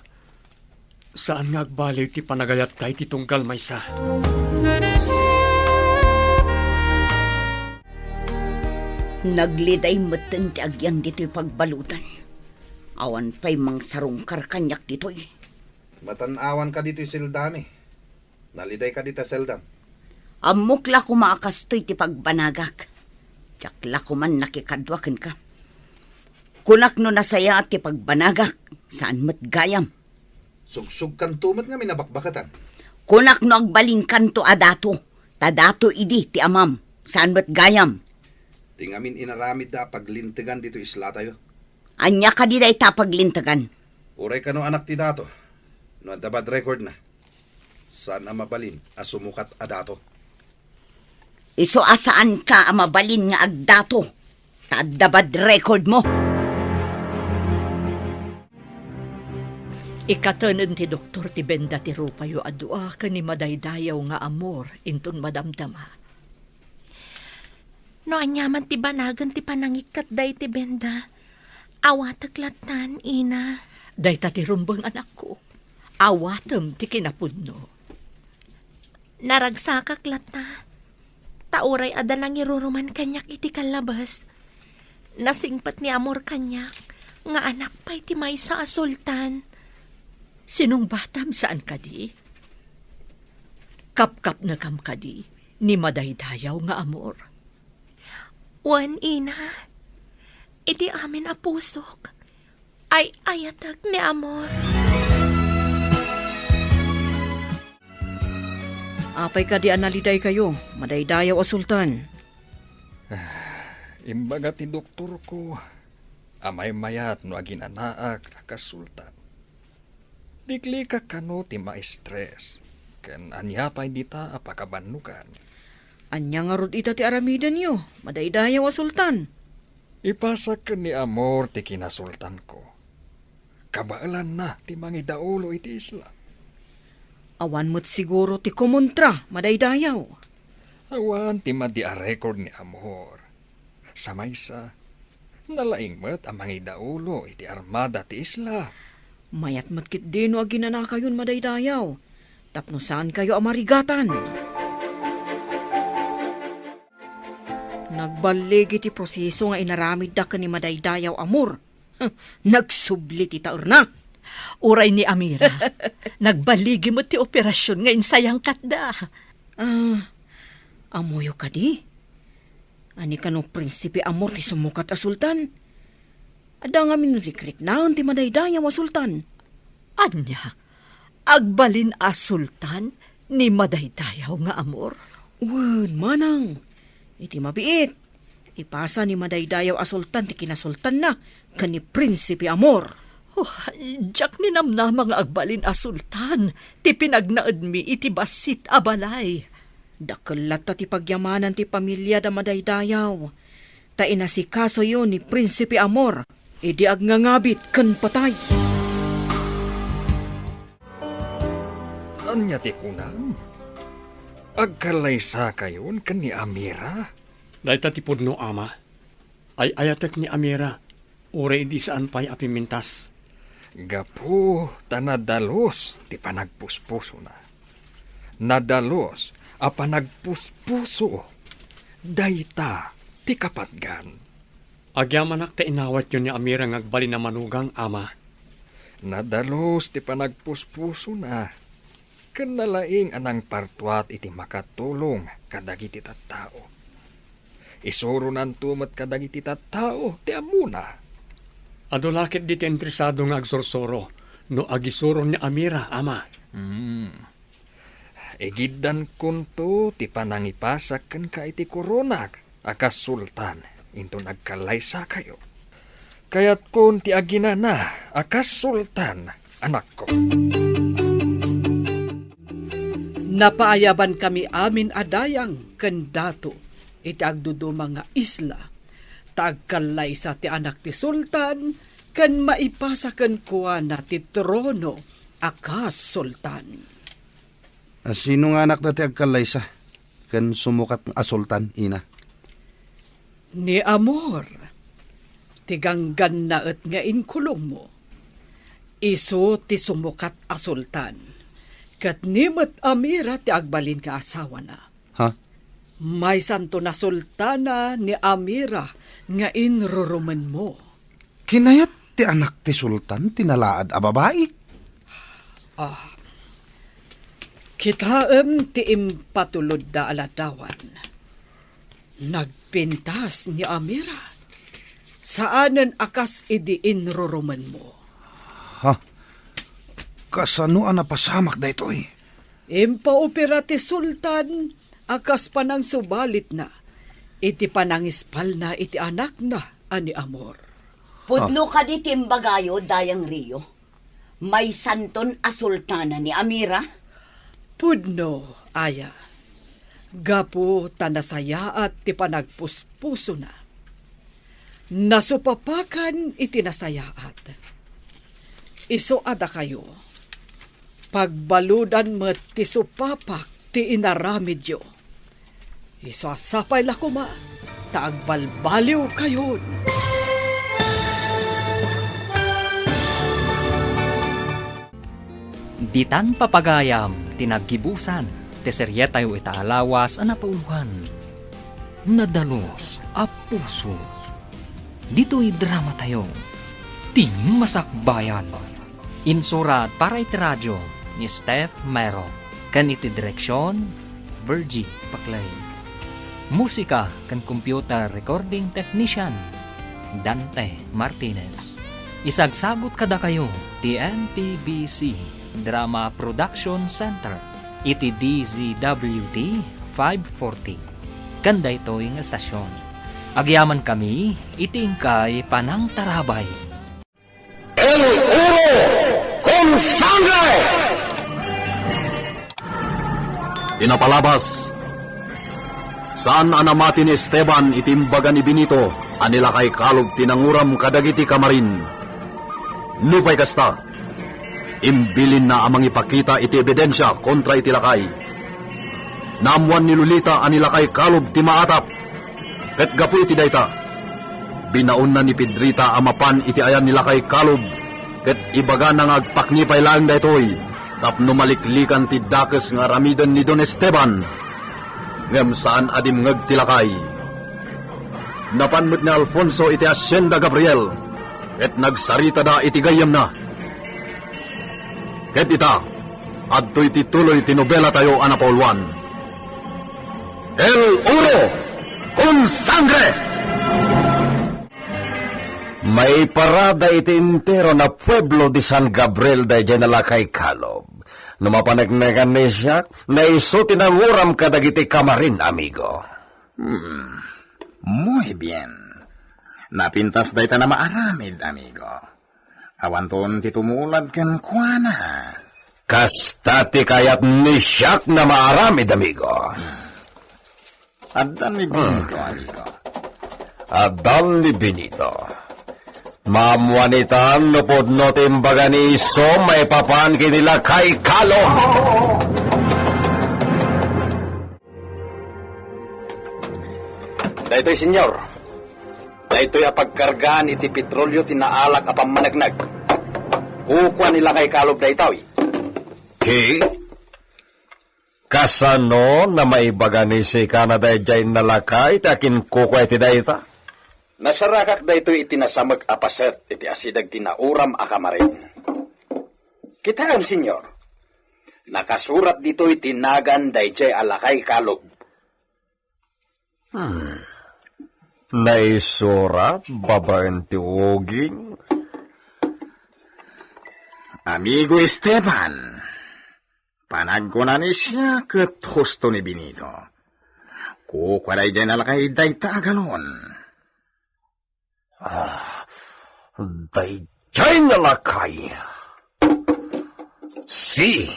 Saan nga agbaliw ti panagayat tayo ti tunggal maysa. Nagliday matan ti agyan dito'y pagbalutan. Awan pa'y mang sarungkar kanyak dito'y. Matanawan ka dito'y seldami. Naliday ka dito seldam. Amok la kumakastoy ti pagbanagak. Tsak la kuman nakikadwakan ka. Kunak no nasaya at ti pagbanagak. Saan mat gayam? Sugsug kan tumat nga minabakbakatan. Kunak no agbalin kanto adato. Tadato idi ti amam. Saan mat gayam? Tingamin inaramid da paglintigan dito isla tayo. Anya ka di da itapaglintagan. Uray ka no anak ti dato. No adda bad record na. Saan ang mabalin asumukat adato. Iso asaan ka ang mabalin nga agdato. Tadabad record mo. Ikatanan ti doktor ti benda ti rupayo adua ka ni madaydayaw nga amor inton madamdama. No anyaman ti banagan ti panangikat day ti benda. Awataklatan, ina. Day ta ti rumbang anak ko. Awatem ti kinapudno. Naragsakak lata. Tauray ada nang iruruman kanyak iti kalabas. Nasingpat ni amor kanyak. Nga anak pa'y ti may sa asultan. Sinong batam saan ka di? Kap-kap na kam ka di ni madaydayaw nga amor. Wan, ina. Iti amin a pusok. Ay ayatag ni amor. Apay ka di analiday kayo, madaydayaw a sultan. Imbaga ti doktor ko. Amay mayat no aginanaak akasultan. Dikli ka kano ti ma-stress. Ken anya pa'y dita apakabanukan. Anya nga rod ita ti aramidan yo, madaydayaw a sultan. Ipasak ka ni amor ti kinasultan ko. Kabaalan na ti mangidaulo iti isla. Awan mo't siguro ti kumontra, madaydayaw. Awan ti madi a record ni amor. Sa maysa, nalaing met ang mangidaulo iti armada ti isla. Mayat matkit din o aginana kayon madaydayaw. Tapno saan kayo amarigatan? Nagbaligi ti proseso nga inaramid da ka ni madaydayaw amor. Nagsubli ti taor na. Uray ni Amira. Nagbaligi mo ti operasyon nga insayang katda. Amoyo ka di? Ani ka no prinsipe amor ti sumukat a sultan? Ada nga minrikrik naon ti madaydayaw a sultan. Anya, Agbalin a sultan ni madaydayaw nga amor. Wen, manang. Iti mabiit. Ipasa ni madaydayaw a sultan ti kinasultan na kani Prinsipe Amor. Oh, jak ni namnama nga agbalin a sultan, ti pinagnaed mi iti basit a balay. Dakelat ta ti pagyamanan ti pamilya da madaydayaw. Ta inasikaso yun ni Prinsipe Amor. Idi agnangabit ken patay. Anya ti kunang? Agkalaysa kayon kan ni Amira? Dahil tatipod no ama, ay ayatek ni Amira, ure hindi saan pa'y apimintas. Gapu, tanadalos, ti panagpuspuso na. Nadalos, a panagpuspuso. Dayta, ti kapatgan. Agyamanak ta inawat yun ni Amira ngagbali na manugang ama. Nadalos, ti panagpuspuso na. Kanalaing anang partwat iti makatulong kadagiti tattao. Isuro nan tumat kadagiti tattao, ti amuna. Adulakit di ti interesado nga agsorsoro, no agisuro ni Amira, ama. Egiddan kunto ti panangipasak ken ka iti koronak akas sultan into nagkalaysa kayo. Kayat kun ti aginana akas sultan anak ko. Napaayaban kami amin adayang kandato iti agduduma nga isla. Tagkalay sa ti anak ti sultan kan maipasa ken kuana ti trono akas sultan. Sino nga anak na ti agkalaysa? Kan sumukat nga sultan, ina. Ni Amor, tiganggan na et nga inkulong mo. Iso ti sumukat a sultan. Kat nimet Amira ti agbalin ka asawa na. Ha? May santo na sultana ni Amira nga inruruman mo. Kinayat ti anak ti sultan tinalaad a babae. Kitaem ti impatulod da aladawan. Nagpintas ni Amira. Saanen akas idi inruruman mo. Ha? Kasano ang napasamak da ito eh? Impaopera ti sultan akas panang subalit na. Iti panangispal na iti anak na ani Amor. Pudno ka di timbagayo, dayang Rio. May santon a sultana ni Amira. Pudno, aya. Gapu tanasaya at ti panagpuspuso na. Nasupapakan iti nasayaat. Iso ada kayo. Pagbaludan mo ti supapak ti inaramidyo. Iso asapay lakuma, taagbalbaliw kayon. Ditan papagayam, tinaggibusan, ti seryetayo itaalawas ang napauluhan. Nadalos a puso. Dito'y drama tayo. Ting Masakbayan. Insurat para iti radyo ni Steph Mero. Kan iti direksyon, Virgie Paclay. Musika kan computer recording technician, Dante Martinez. Isagsagot kada kayo, ti MPBC Drama Production Center, iti DZWT 540. Kanda ito yung estasyon. Agyaman kami, itingkay panang tarabay. El Oro con Sangre! Pinapalabas. Saan anamati ni Esteban itimbaga ni Benito anila kay kalog tinanguram kadagiti kamarin. Nupay kasta, imbilin na amang ipakita iti ebidensya kontra iti lakay. Namuan ni Lolita anila kay kalog ti maatap. Ket gapu iti dayta, binaon na ni Pedrita amapan iti ayan nila kay kalog. Ket ibaga nang agpaknipay lang daytoy. Tapno maliklikan ti dakes nga ramiden ni Don Esteban. Ngem saan adim ngeg tilakay. Napanmet ni Alfonso iti Hacienda Gabriel. Et nagsarita da iti gayam na. Ket ita, adto'y tituloy tinobela tayo anapauluan. El Oro con Sangre! May parada iti entero na pueblo di San Gabriel da General kay Kalob. Numapanagnagan ni siya, na iso tinanguram kadagiti kamarin, amigo. Muy bien. Napintas day ta na maaramid, amigo. Awanton ti tumulad ken kuana. Kasta ti kayat ni siya na maaramid, amigo. Adan ni Benito, amigo. Adan ni Benito. Mamwanitan no pod no timbaga ni iso may papan kinila kay Kalo. Daytoy senyor. Daytoy apagkargaan iti petrolyo tinaalak apang managnag. Ukwa nila kay Kalob daytoy. Ki? Kasano na maibaga ni si Canada jay nalakay takin kukway ti dayta? Nasarakak daytoy iti nasamag apaset iti asidag tinauram akamarin. Kitaan, senyor. Nakasurat dito iti nagan dayjay alakay Kalob. Naisurat babaen ti uging? Amigo Esteban, panagkunan ni siya ket husto ni Benito. Kukwaday dyan alakay dayta agalon. Dayjay nalakay. Si,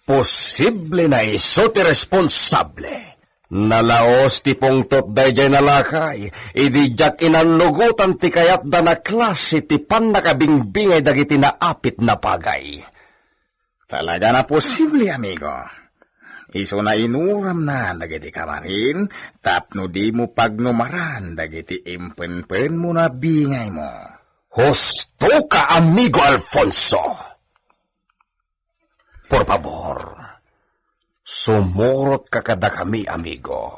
posible na iso ti responsable. Nalaos ti pungtot dayjay nalakay, idijak inanugutan ti kayat da na klase ti pan nakabingbingay dagiti naapit na pagay. Talaga na posible, amigo. Iso na inuram na dagiti kamarin, tapno di mo pagnumaran dagiti impen-pen mo na bingay mo. Husto ka, amigo Alfonso. Por favor, sumurot ka kada kami, amigo.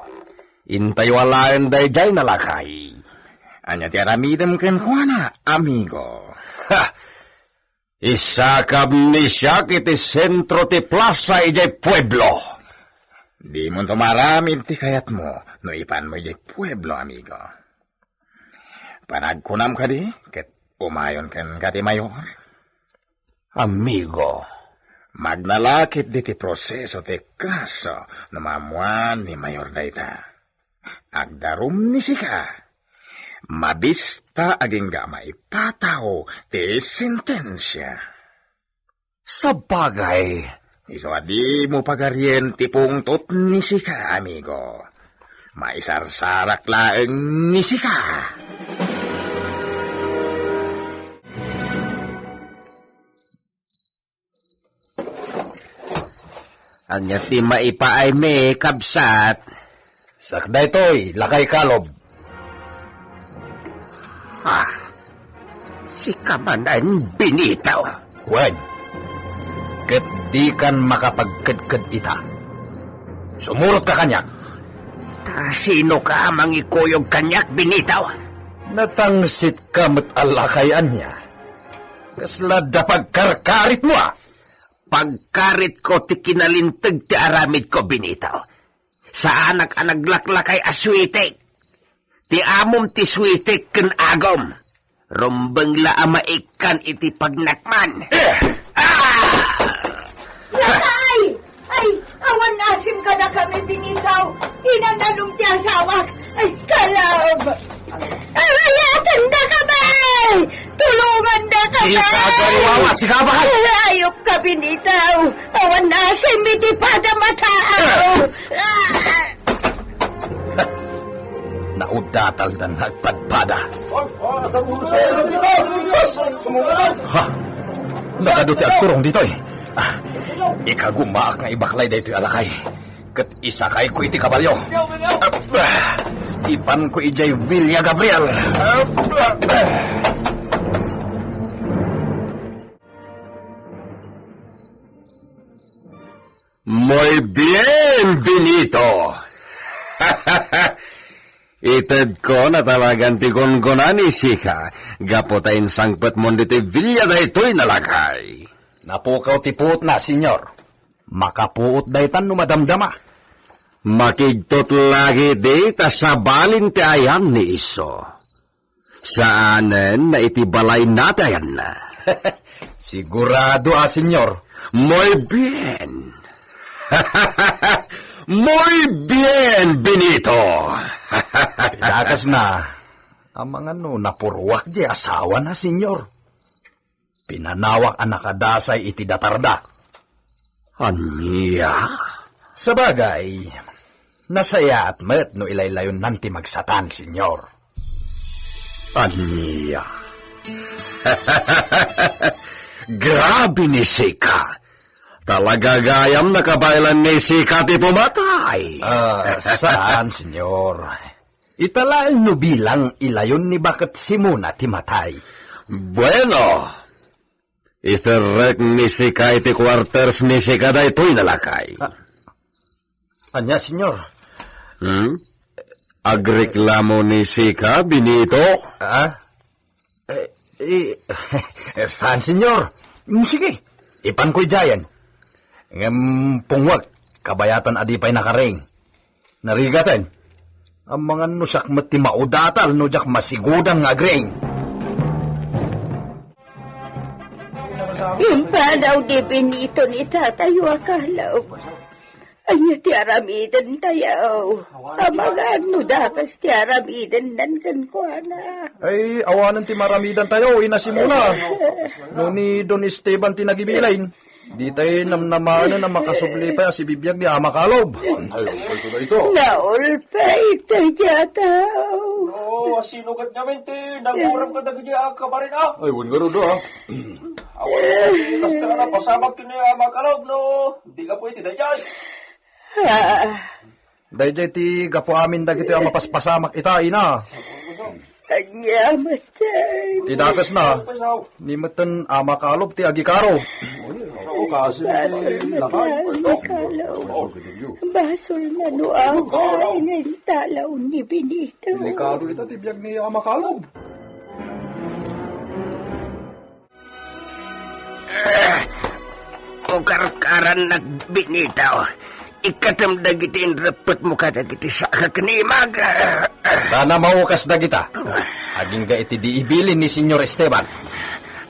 Intaywalaan dayjay nalakay. Anya ti aramidem ken kuana, amigo. Ha! Isakab ni siya kiti sentro ti plaza ijay pueblo. Di mo tumaramid ti kayat mo, no ipan mo ijay pueblo, amigo. Panagkunam ka di, ket umayon ken kati mayor. Amigo, Magnalakit di ti proseso ti kaso na mamuan ni Mayor dayta. Agdarum ni sika. Mabista aging gamay pataw ti sentensya. sa bagay, Iso adi mo pagaryen ti pungtot ni sika, amigo. Maisarsarak laeng ni sika. anya ti maipaay me kabsat. Sakday to'y lakay Kalob. Si Kamanan Benito. Wen, ket di kan makapagkadkad ita. Sumurot ka kanyak. Sino ka mangikuyog kanyak, Benito? Natangsit ka mat alakayan niya. Kasla da pagkarkarit mo Pagkarit ko ti kinalintag ti aramid ko, Benito. Sa anak anaglaklakay aswitik. Ti amom ti switik ken agom. Rumbang la amaikan iti pagnakman. Ay, awan asim ka na kami, Benitaw. Inananong ti asawa. Ay, Kalob. Ayatan da kami! Tulungan da kami! Ikagariwawa, sikabahan! Ayop ka, Benitaw. Awan asim iti pada mataaw. Naudatal na nagpadpada. Ha? Nakaduti at turong dito Ikagumaak nga ibaklay dito alakay. Kat isakay ko iti kabalyo. Ipan ko ijay Villa Gabriel. Muy bien, Benito. Ited ko na talagang tigon-gonan ni Sika. Gapotain sangpet mo dito Villa da ito'y nalakay. Napukaw ti puot na, senyor. Makapuot da itan no madamdama. Makigtot lagi di tasabalin ti ayan ni iso. Saanen na itibalay natayan na. Sigurado senyor. Muy bien. Muy bien, Benito. Tidakas na. Ang mga napurwak di asawa na, senyor. Pinanawak ang nakadasay iti datarda. Anya? Sabagay, nasaya at met no ilaylayon nanti magsatan, senyor. Anya? Grabe ni Sika. Talaga gayam nakabailan ni Sika ti pumatay. Saan, senyor? Italaan no bilang ilayon ni bakit simuna ti matay. Bueno, iserek ni Sika iti quarters ni Sika da ito'y nalakay. Anya, senyor? Agreklamo ni Sika, Benito? Saan, senyor? Sige, ipan ko'y jayan. Pungwag, kabayatan adipay nakaring. Narigatan, ang mga nusak mati maudatal no jak masigudang nga agring. Yung panaw di Benito ni tatayo akalaw. Anya ti aramidan tayaw. Amagan no dakas ti aramidan nan kan ko na. Ay, awanan ti maramidan tayo, inasimuna. No ni Don Esteban tinagibilain. Di tayo namnamana na makasubli pa si bibiyag ni Ama Kalob. Ay, ito na ito. Naulpay tayo jataw. Sinugat namin ti, nagurang ka dagiti ka pa rin Ay, wun garo do Awan kasta na pasabak ti ni Ama Kalob, no? Di ka po iti dayan. Dahil ti gapo amin dagiti ang mapaspasamak itain na. Anya matay. Ti dakas na, ni matan Ama Kalob ti agikaro. Basol makalaw. Basol manuaway ng talaw ni Benito. Delikado ito ti biyag ni Ama Kalob. Ukarkaran na Benito. Ikatam dagitin repot mo ka dagiti sa kakanimag. Sana maukas dagita. Aging ga iti diibilin ni Senyor Esteban.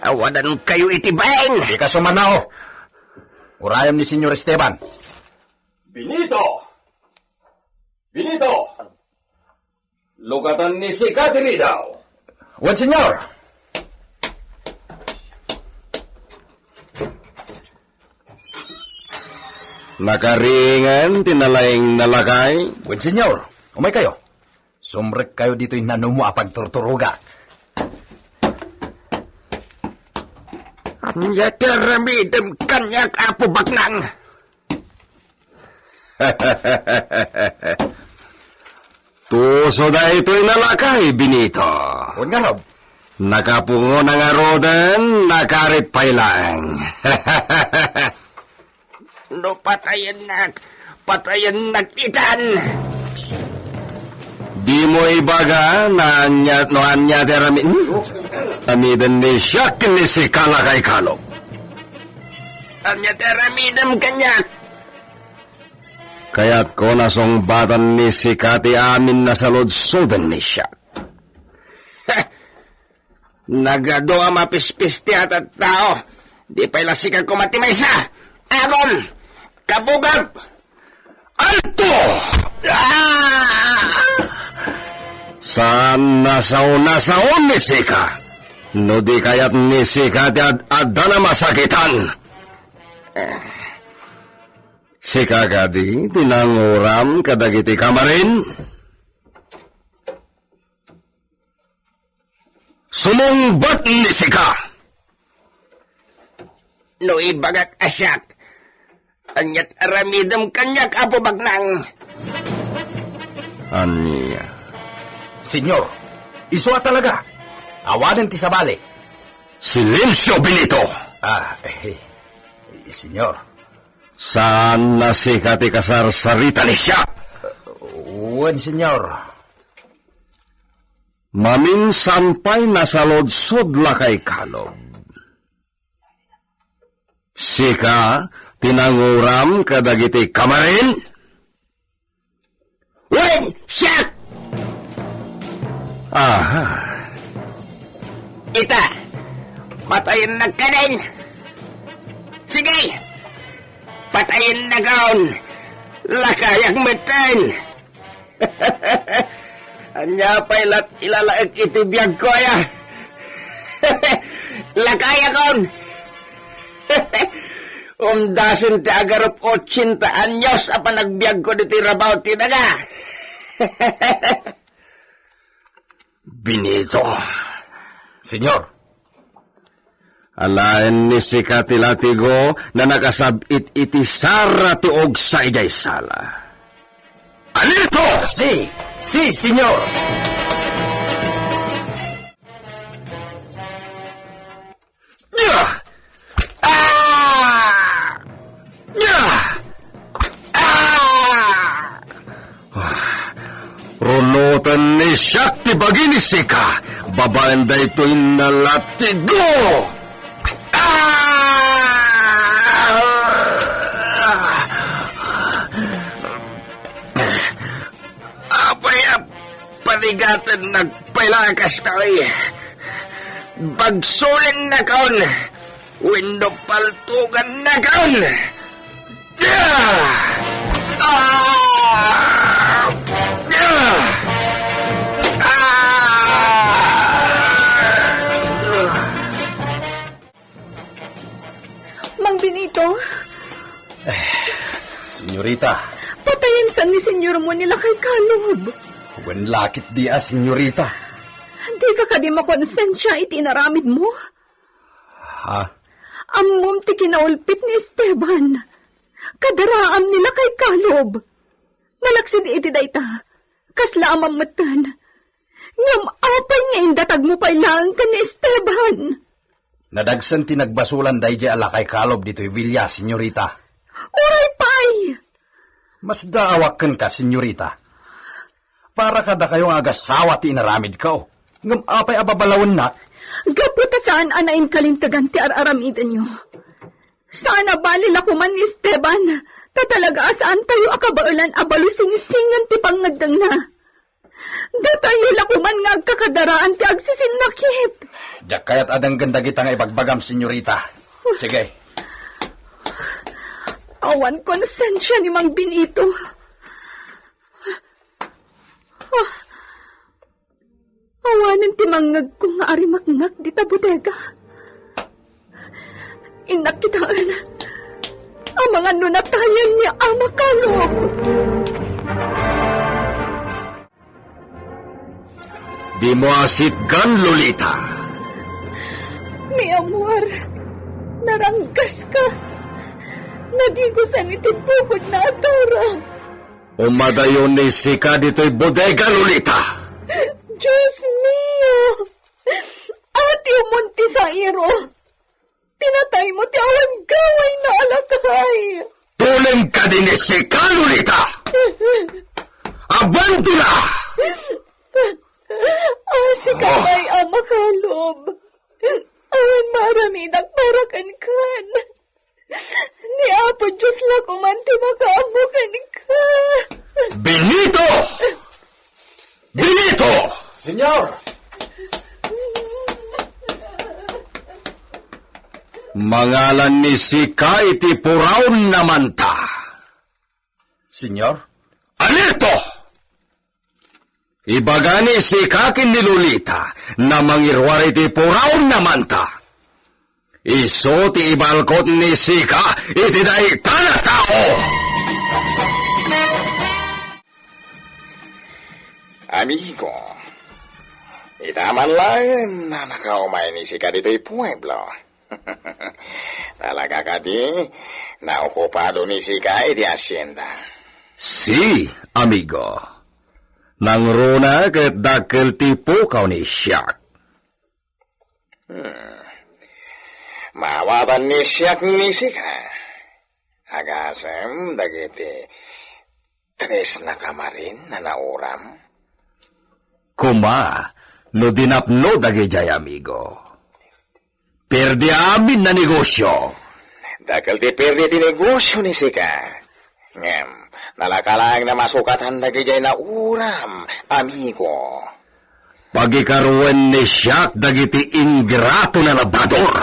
Awadan kayo itibain. Di ka sumanao. Urayam ni Senyor Esteban. Benito! Benito! Lugatan ni si Kateri daw. Wan, Senyor! Nakaringan, tinalaing nalakay. Wan, Senyor, umay kayo. Sumrek kayo dito'y nanumu apagturturuga. Ang yataramidam kanyak apo baknang. Tuso da ito'y nalakay, Benito. Wan nga, Rob. Nakapungo na nga rodan, nakarit pailang. No patayan nagtitan. Di mo ibaga na anya teramin. Amidan ni siya kinisi kalakay Kalob. Anya teramidam kanyak. Kaya't ko nasong batan ni si Kati amin na salod-sodan ni siya. Nagado ang mapispis ti at tao. Di pa ilasikan ko matimaysa. Agon! Kabugab! Alto! Saan nasaon ni Sika? No di kaya't ni Sika di adda na masakitan. Sika kadi tinanguram kadagiti kamarin. Sumungbat ni Sika. No ibagak asyak. Anyat aramidam kanyak apo bagnang. Anya. Senyor, iswa talaga. Awanan ti sabali. Silensyo, Benito! Senyor. Saan na si Kati kasarsarita ni siya? Wan, senyor. Maminsan pa'y nasalodsod lakay Kalob. Sika, tinanguram kadagiti kamarin? Wen! Siya! Aha. Ita! Patayin na ka din! Sige! Patayin na kaon! Lakayang metan! Anya pa'y ilalaag itibiyag ko ya! Lakaya kaon! Umdasin ti agarop 80 anyos apa nagbiag ko dito rabaw tinaga! Benito. Senyor. Alaen ni si Katilatigo na nakasabit iti sara tuog sa igay sala. Alito! Si, senyor! Nya! Ah! Nya! Ah! Runutan ni siya ti bagini sika. Babaen da ito'y nalatigo! Panigatan nagpailakas tayo. Bagsuling na kaon. Window paltugan na kaon. Mang Benito, Senyorita, patayin san ni senyor mo nila kay Kalob. wen lakit di senyorita. Di ka kadi makonsensya itinaramid mo. Ha? Ammom ti kinaulpit ni Esteban. Kadaraam nila kay Kalob. Malaksid iti dayta. Kasla amamatan. Ngam apay nga indatag mo pailang ka ni Esteban. Nadagsan tinagbasulan dahi di ala kay Kalob dito'y Villa, senyorita. Oray pay! Mas daawakan ka, senyorita. Para kada kayong agasawa ti inaramid ka. Ngam apay ababalawon na. Gaputa saan anain kalintagan ti araramidan nyo. Saan abalil ako man ni Esteban. Tatalaga saan tayo akabaulan abalusing-singan ti pangagdang na. Datayo lakuman nga agkakadaraan ti agsisinakit. Diyak kaya't adang ganda kita nga ibagbagam, senyorita. Sige. Awan konsensya ni Mang Benito. Awanan ti mangag ko nga arimakngak di ta bodega. Inakitaan ang mga nunatayan ni Ama Kalob. Di mo asitgan, Lolita. Mi amor, naranggas ka. Nadigusan iti bukod na atora. Umadayon ni sika dito'y bodega, Lolita. Diyos mio! Ati umunti sa iro. Tinatay mo ti awan gaway na alakay. Tuleng ka din ni sika, Lolita. Abanto na! Si Kabay Ama Kalob. Awan maramidak para kan. Ni Apo Diyos la kumanti makaamukan ka. Benito! Benito! Senyor! Mangalan ni sika iti puraon naman ta. Senyor? Alito! Ibagani si kakin ni Lolita na mangirwari ti puraon naman ta. Iso ti ibalkot ni sika iti dahi tanatao. Amigo, itaman lang na nakaumay ni sika dito'y pueblo. Talaga ka di, naokupado ni sika iti asyenda. Si, amigo. Nang runa ket dakkel ti pukaw ni Siak. Mawatan ni Siak ni sika. Agasem dagiti tres na kamarin na nauram. Kuma, no dinapno dagijay amigo. Perdi amin na negosyo. Dakkel ti perdi ti negosyo ni sika. Ngem, nalakalang na masukatan dagijay na uram, amigo. Pagikaruan ni Siak dagiti ingrato na labrador.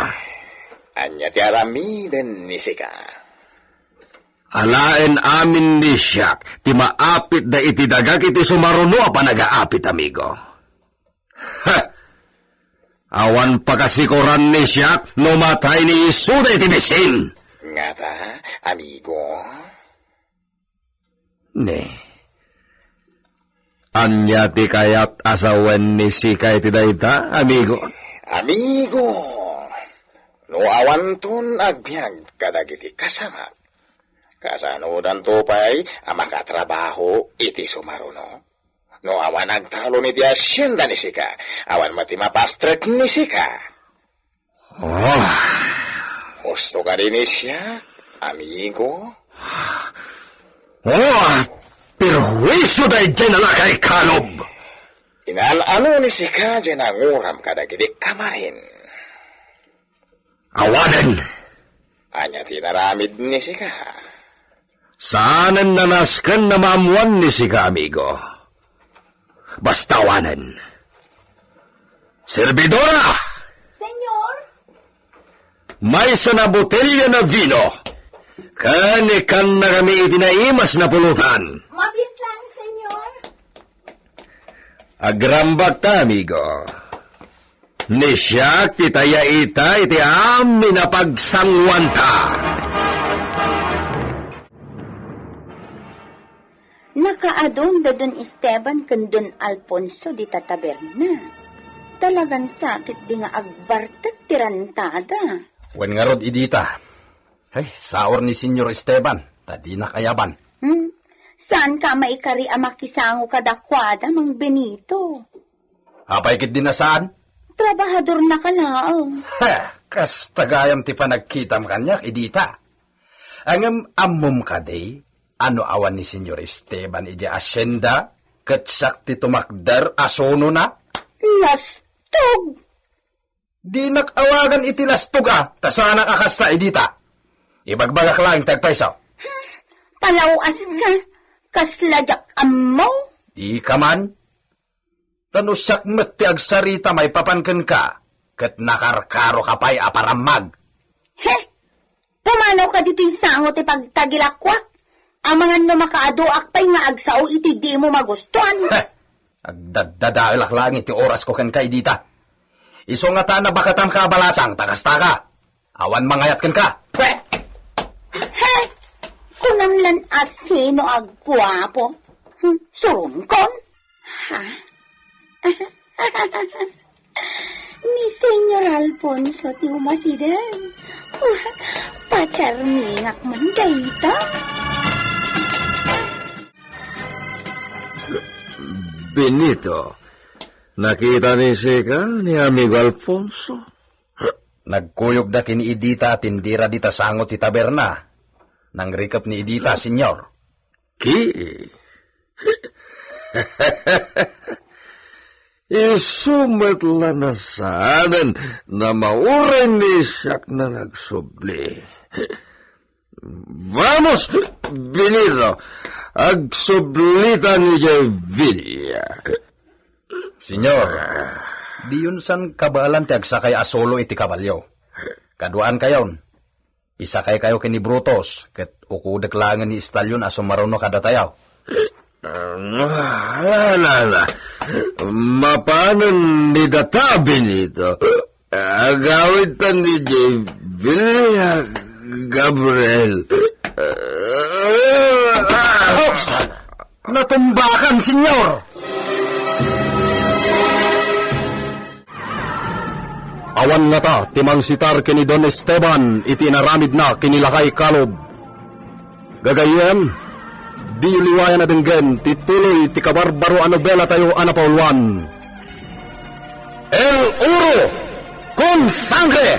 Anya ti aramiden ni sika. Alaen amin ni siyak, ti maapit da iti dagag iti sumaruno pa nagaapit, amigo. Ha! Awan pagkasikoran ni siyak, no matay ni Isuda iti bisin. Nga ta, amigo? Ne. Anya ti kayat asawen ni Sika iti dayta, amigo? Amigo! No awan ton agbyag kadagiti kasama. Kasanodan to pa'y makatrabaho iti sumaruno. No awan agtalo ni di asyenda ni Sika, awan mati mapastrek ni Sika. Oh, Gusto ka rin siya, amigo? oh, perwisyo dahil dyan na kay Kalob. Inalano ni Sika dyan ang uram kadagiti kamarin. Awanan, Anya tinaramid ni Sika. saanan nanaskan na maamuan ni Sika, amigo? Basta awanan. Servidora! Senyor? May sana botelya na vino. Kanikan na kami itinaimas na pulutan. Mabit lang, senyor. Agrambag ta, amigo. Ni siya titaya ita iti amin na pagsangwanta. Nakaadong da Don Esteban kan Don Alfonso di tataberna. Talagang sakit di nga agbartag tirantada. Wen nga rod idita. Ay, saor ni Senyor Esteban. Tadi nakayaban. Saan ka maikari ang makisango kadakwada, Mang Benito? Apay kit din na saan? Trabahador na ka lang. Ha, kas tagayam ti panagkitam kanyak idita. Angam amum kaday, ano awan ni Senyor Esteban iti asyenda, katsak ti tumakder asono na? Lastog! Di nakawagan iti lastog tasana kakasta idita. Ibagbagak lang tagpaisaw. Palawas ka, kasladyak amaw. Di ka man. Tanusyak met ti agsarita may papanken ka, kat nakarkaro ka pa'y aparamag. He! Pumanaw ka dito yung sango ti pagtagilakwak. Ang mga no makaaduak pa'y nga agsaw iti di mo magustuhan. Heh! Agdadadailak lang iti oras ko kan kay dita. Iso nga ta na bakatan ka balasang takasta ka. Awan mangayat kan ka. Pweh! He! Kunamlan asino agwapo. Surungkon? Ha? Ni Senyor Alfonso ti umasiden. Pacarmingak man dayta. Benito, nakita ni Sika ni amigo Alfonso? Nagkuyog da kini Idita tindira dita sango ti taberna. Nang rikap ni Idita, senyor. Isumat lang na saanan na mauray ni siyak na nagsubli. Vamos, Benito, agsublita ni Villa. Senyor, di yun san kabalan ti agsakay asolo iti kabalyo. Kaduaan kayon. Isakay kayo kini Brutos, ket ukudek langan ni istalyon aso maruno kadatayaw. Alala, mapanan ni data, Benito. Agawit tan ni Villa Gabriel. Natumbakan, senyor! Awan nga ta, timang sitar kini Don Esteban, iti inaramid na kinilakay Kalob. Gagayem, di uliwayan na denggen, tituloy ti kabarbaro a nobela tayo anapauluan. El Uro con Sangre!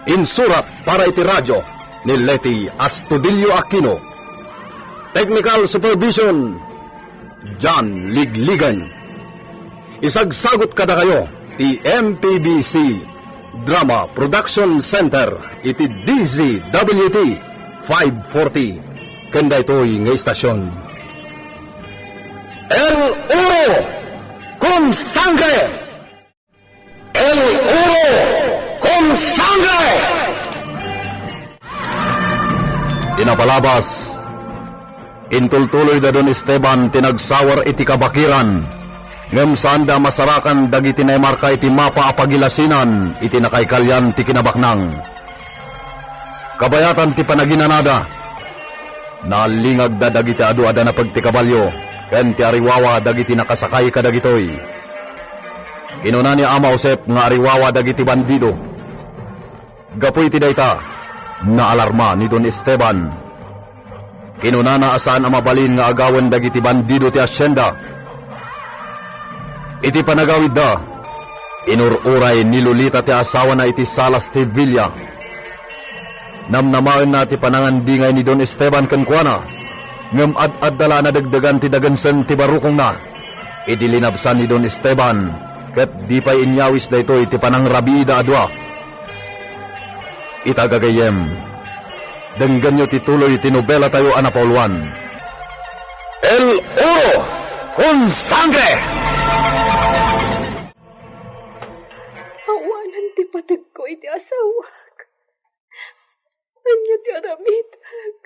Insurat para iti radyo ni Leti Astudillo Aquino. Technical Supervision, John Ligligan. Isagsagot kada kayo, ti MPBC Drama Production Center iti DZWT 540 kanda ito'y nga istasyon. El Uro con Sangre! El Uro con sangre! Pinapalabas. Intultuloy da Don Esteban tinagsawar iti kabakiran. Ngem saan da masarakan dagiti naimarka iti mapa apagilasinan iti nakaikalyan ti kinabaknang. Kabayatan ti panaginanada. Nalingag da dagiti adu-ada na pagtikabalyo ken ti ariwawa dagiti nakasakay kadagitoy. Kinuna ni Ama Josep nga ariwawa dagiti bandido. Gapoy ti dayta na alarma ni Don Esteban. Kinuna na asaan ang mabalin nga agawan dagiti bandido ti asyenda. Iti panagawid da, inururay ni Lolita ti asawa na iti Salas ti Villa. Namnamain na ti panangandingay ni Don Esteban kenkwana, ngem ad-addala na dagdagan ti dagansen ti barukong na. Idilinabsan ni Don Esteban, ket di pa'y inyawis da ito iti panangrabida adwa. Itagagayem, denggan nyo tituloy tinobela tayo anapauluan. El Oro con Sangre! Awanan ti patag ko iti asawak. Anya ti aramitag.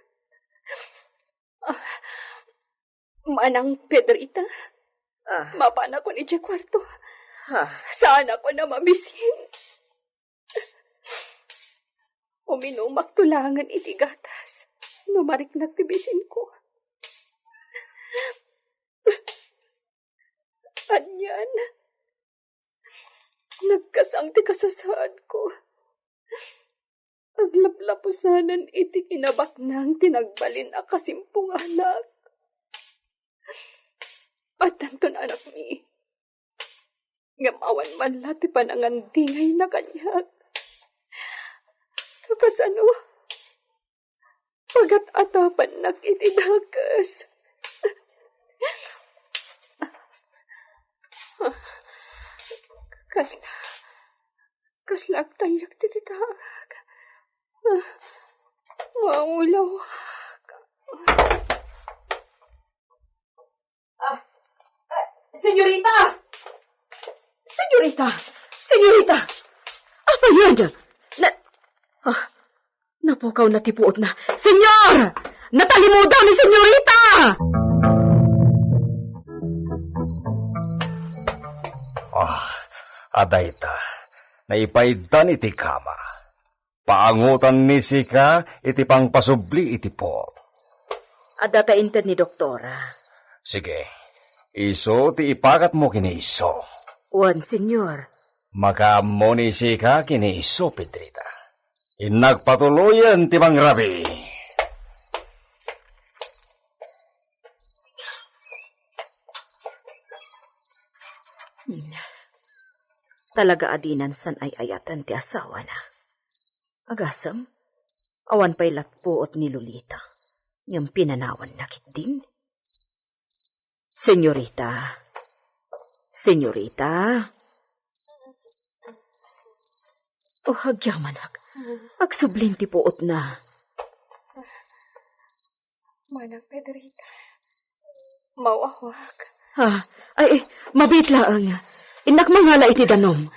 Manang Pedrita, mapana ko ni kwarto. Saan ako na mabisin? Uminumak tulangan iti gatas. Numarik na tibisin ko. Anyan, nagkasang ti kasasaan ko. Aglaplapusanan iti kinabaknang tinagbalin a kasimpung anak. At tanton anak mi, ngamawan man lati panangandingay na kanyak. Kakasano, pagat atapan nak iti dakas. Kaslak tayak tititag. Maulaw. Senyorita! Senyorita! Senyorita! Apa yan? Napukaw na tipuot na. Senyor! Natalimudaw ni Senyorita! Adayta, naipaidan iti kama. Paangutan ni Sika, iti pangpasubli iti pot. Adata inter ni Doktora. Sige, iso ti ipakat mo kini iso. Wan, senyor. Makaammo ni Sika kini iso, Pedrita. Inagpatuloyan ti mangrabi. Talaga adinan san ay ayatan ti asawa na. Agasam, awan pa'y latpuot ni Lolita. Yung pinanawan nakit din. Senyorita. Senyorita. Oh, hagyamanak. Agsublin ti puot na. Manang Pedrita, mawawak. Ay, mabitlaang. Inak mangala iti danom.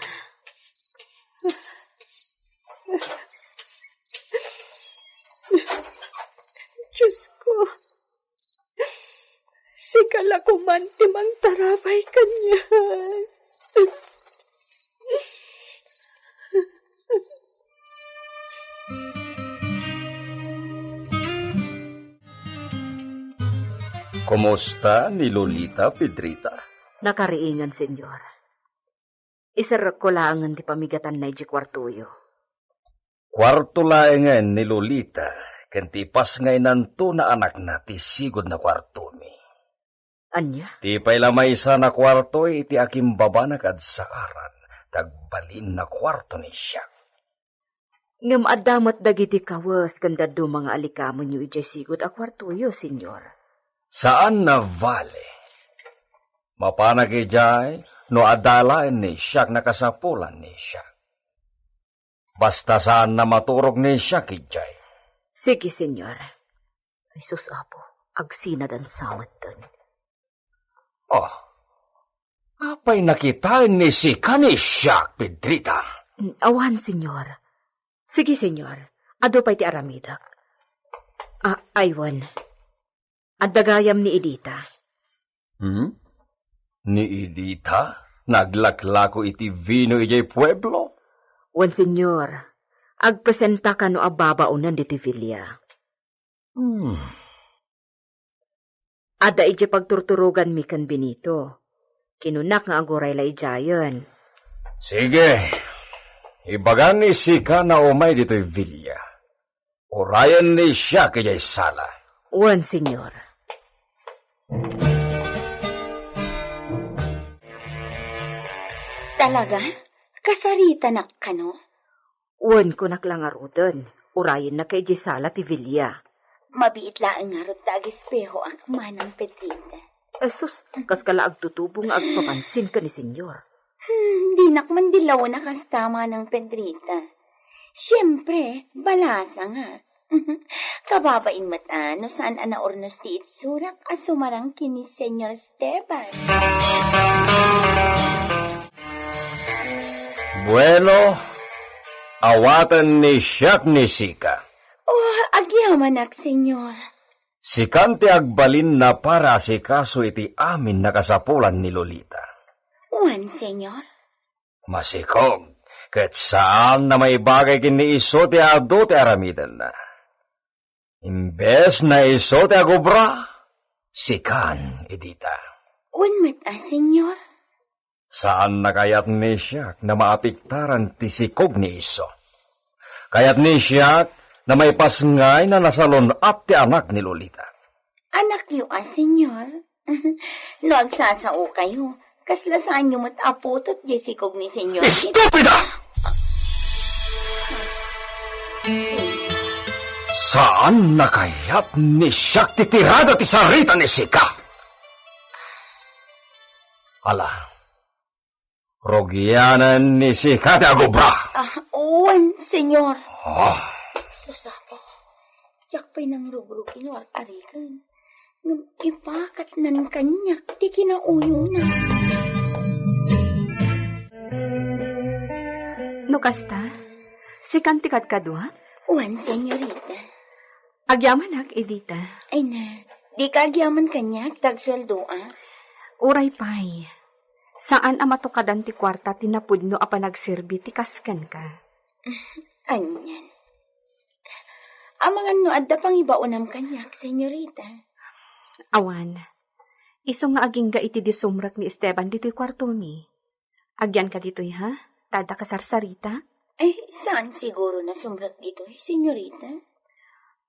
Diyos ko, sikala ko man timang tarapay kanya. Kumusta ni Lolita, Pedrita? Nakariingan, senyor. Isarak ko laangan ti pamigatan na iti kwartuyo. Kwarto laengan ni Lolita, kantipas ngay nanto na anak na ti sigod na kwarto mi. Anya? Ti pay lamay isa na kwarto iti aking baba na kadsaaran, tagbalin na kwarto ni siya. Ngam adamat dagiti kawas kanda do mga alikamon yu iti sigod a kwartuyo, senyor. Saan na vale? Mapanagijay, no adalain ni siya nakasapulan ni siya. Basta saan na maturog ni siya kijay. Sige, senyor. Ay sus apo, agsinad ang sawat dun. Oh, apay nakitain ni si Kanisyak, Pedrita. Awan, senyor. Sige, senyor. Ado pa'y ti aramidak. Aywan. At dagayam ni Edita. Ni Edita? Naglaklako iti vino ijay pueblo? Wan, senyor. Agpresenta ka no ababaunan dito Villa. Ada ije pagturturugan mi kan Benito. Kinunak nga aguray la ijayan. Sige. Ibagan ni Sika na umay dito'y Villa. Urayan ni siya kaya'y sala. Wan, senyor. Talaga? Kasarita na ka, no? Wan ko naklangarudan. Urayan na kay Gisala ti Villa. Mabiit laang nga rot tag espeho ang manang Pedrita. Esus, kas kala agtutubong agpapansin ka ni senyor. Di nakman dilaw na kastama ng Pedrita. Siyempre, balasa nga. Kababain mata no saan anaornos ti itsurak asumarang kini Senyor Esteban. Bueno, awatan ni siyak ni Sika. Oh, agyaman Senyor. Si Kante agbalin na para si kaso iti amin nakasapulan ni Lolita. Wan, Senyor. Masikog, kat saan na may bagay kini iso ti ado ti aramidan na. Imbes na iso ti agubra, si Kan, Edita. Wan mata, Senyor. Saan na kayat ni siyak na maapiktaran ti sikog ni iso? Kayat ni siyak na may pasngay na nasalon at ti anak ni Lolita. Anak yu, Senyor. No agsasao kayo, kaslasaan nyo mataputot jesikog ni Senyor. Estupida! Saan na kayat ni siyak titirada ti sarita ni Sika? Hala, rogyanan ni Sika ti agubra. Wan, Senyor. Oh, Susapo. Tiyak pa'y nang rugrugin o arikan. Ngam ipakat nan kanyak ti kinauyo na. No kasta? Si kantikat kadwa? Wan, Senyorita. Agyaman Edita. Ay na, di ka agyaman kanyak, tagsweldo Uray pay. Saan amatukadan ti kwarta tinapudno a panagserbi ti kaskan ka? Anyan. Amangan no adda pang ibaonam kanyak, Senyorita. Awan. Iso nga aging ga iti disumrak ni Esteban dito'y kwarto ni. Agyan ka dito'y ha? Tada kasarsarita? Ay, saan siguro na sumrak dito, Senyorita?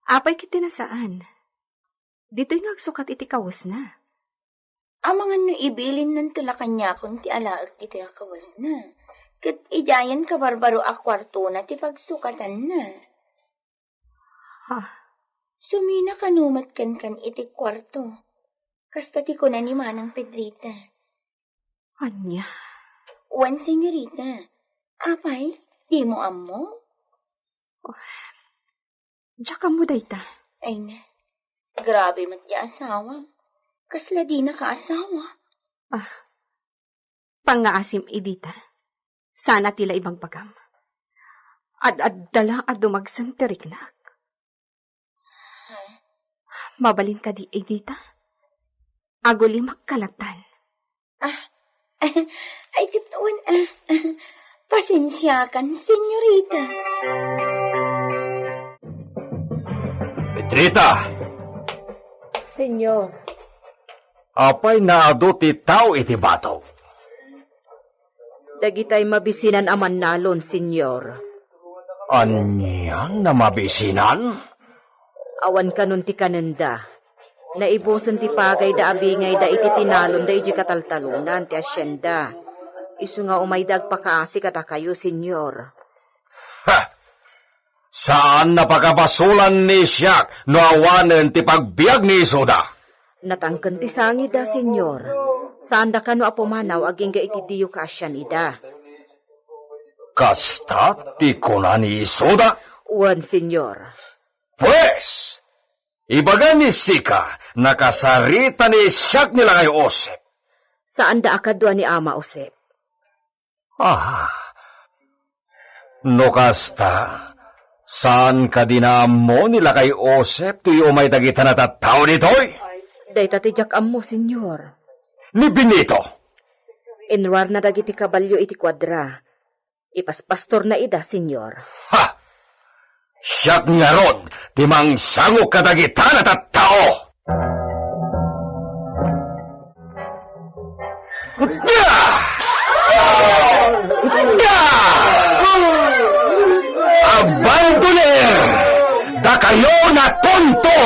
Apay kiti na saan? Dito'y nga agsukat iti kawas na. Amangan no ibilin ng tulakanyakon ti alaag iti akawas na. Kat ijayan ka barbaro a kwarto na ti pagsukatan na. Sumina kanumat kan iti kwarto. Kasta ti ko na ni Manang Pedrita. Anya? Wan, Senyorita. Apay, di mo ammo? Diyak ka mo dayta. Ay na, grabe mat di asawa. Kasla di nakaasawa. Pangaasim Edita. Sana tila ibang pagam. Ad-dala at dumagsanterik na. Mabalin ka di, Edita? Aguli magkalatan. Ay katawan, pasensya kan, Senyorita. Petrita! Senyor. Apay naado ti tao iti bato. Dagitay mabisinan aman nalon, senyor. Anyang na mabisinan? Awan kanon ti kanenda. Naibusan ti pagay da abingay da iti tinalon da iti kataltalunan ti asyenda. Isu nga umaydag pakaasi kata kayo, senyor. Ha! Saan napakabasulan ni siyak no awanen ti pagbiag ni Isoda? Natangkan ti sangid da, senyor. Saan da kano apumanaw aging ga iti diyo ka asyan ida. Kasta ti kuna ni Isoda? Uwan, senyor. Pues, ibaga ni Sika, nakasarita ni siyak nila kay Osep. Saan da akadwa ni Ama Osep? No kasta, Saan ka dinaam mo nila kay Osep tuyo may dagita na tattao nito'y? Day tatijak mo, senyor. Ni Benito. Inwar na dagiti kabalyo iti kwadra. Ipaspastor na ida, senyor. Ha! Siyak nga rod, timang sango ka dagita na tattao! Yeah! Abandoner! Da kayo na tonto!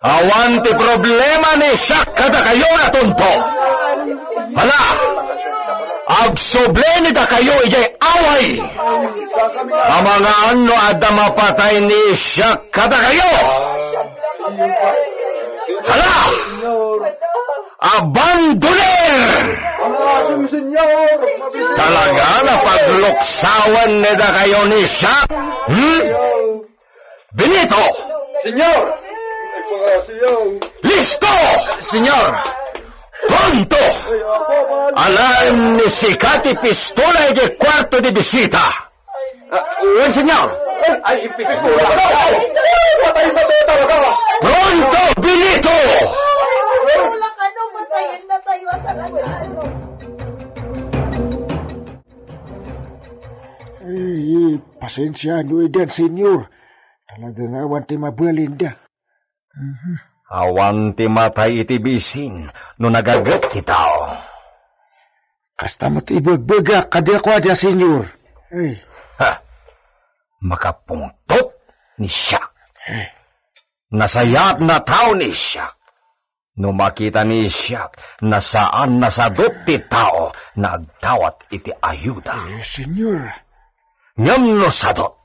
Awanti problema ni siyak kada kayo na tonto! Hala! Agsoble ni da kayo ijay away! Ang mga ano ada mapatay ni siyak kada kayo! Hala! Abandoner! Talaga na pagluksawan na da kayo ni siyak? Benito! Senyor! Listo! Senyor! Pronto! Alam ni Sikati pistola de kwarto de bisita. Un senyor! Ay, pistola! Patay ba ito talaga? Pronto, Benito! Ay, pasensya nyo idan, senyor. Talagang awan ti mabalinda. Awan ti matay iti bisin no nagagat ti tao. Kasta mo ti bagbagak kadi ako adya, senyor. Ay, Ha! Makapungtot ni Siak. Nasayat na tao ni Siak. No makita ni Siak na saan nasadot ti tao na agtawat iti ayuda. senyor. Ngam no sadot.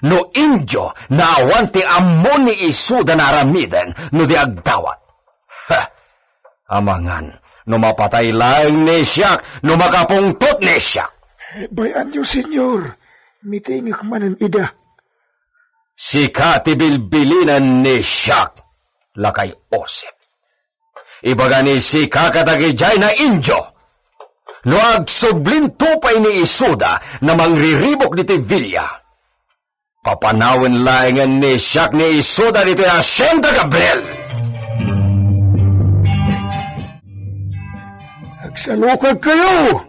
No injo na awan ti ammo ni isuda na aramiden no di agdawat. Ha! Amangan, no mapatay lang ni Siak, no makapungtot ni Siak. Bayan nyo, senyor. Mitingak manan ida. Sika ti bilbilinan ni Siak, lakay Osep. Ibaga ni Sika katagijay na injo. No agsublin tupay ni isuda na mangriribok ni Villa. Papanawin laingan ni Siak ni isuda dito na Hacienda Gabriel. Agsalukag kayo!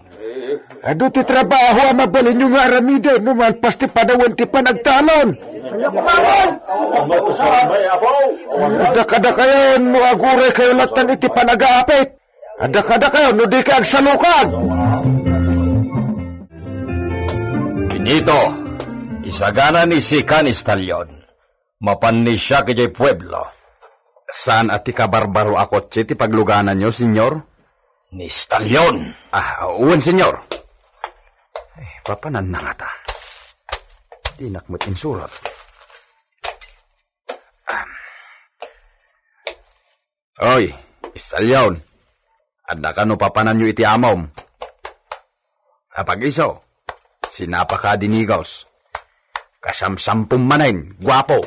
Ado ti trabaho ang mabalin nyo nga aramide no malpas ti panawan ti panagtalon. Ada kada kayo no aguray kayo latan iti panag-aapit. Ada kada kayo no di ka agsalukag. Benito, isagana ni Sika ni Stalyon. Mapan ni siya kajay pueblo. Saan at ikabarbaro akot ti pagluganan nyo, senyor? Ni Stalyon. Uwan, senyor. Papanan na nga ta. Di nakmat insurat. Oy, Stalyon. Adda ka no papanan nyo iti amom. Kapag iso, sinapa ka dinigos. Kasamsampung manain, guwapo.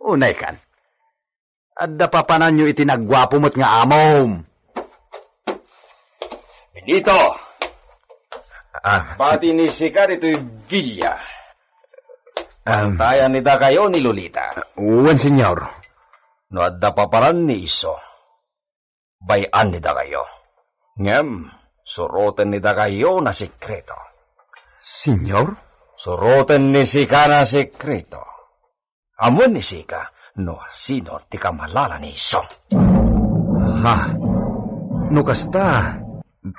Unay kan. Adda papanan nyo iti nagwapo mo't nga amom. Benito! Pati ni Sika ito'y Villa. Tayan nita kayo ni Lolita. Uwan, senyor. No adda paparan ni Iso. Bayan nita kayo. Ngem, suroten nita kayo na sekreto. Senyor? Suroten ni Sika na sekreto. Amon ni Sika, no sino ti kamalala ni Iso. Ha? No kasta,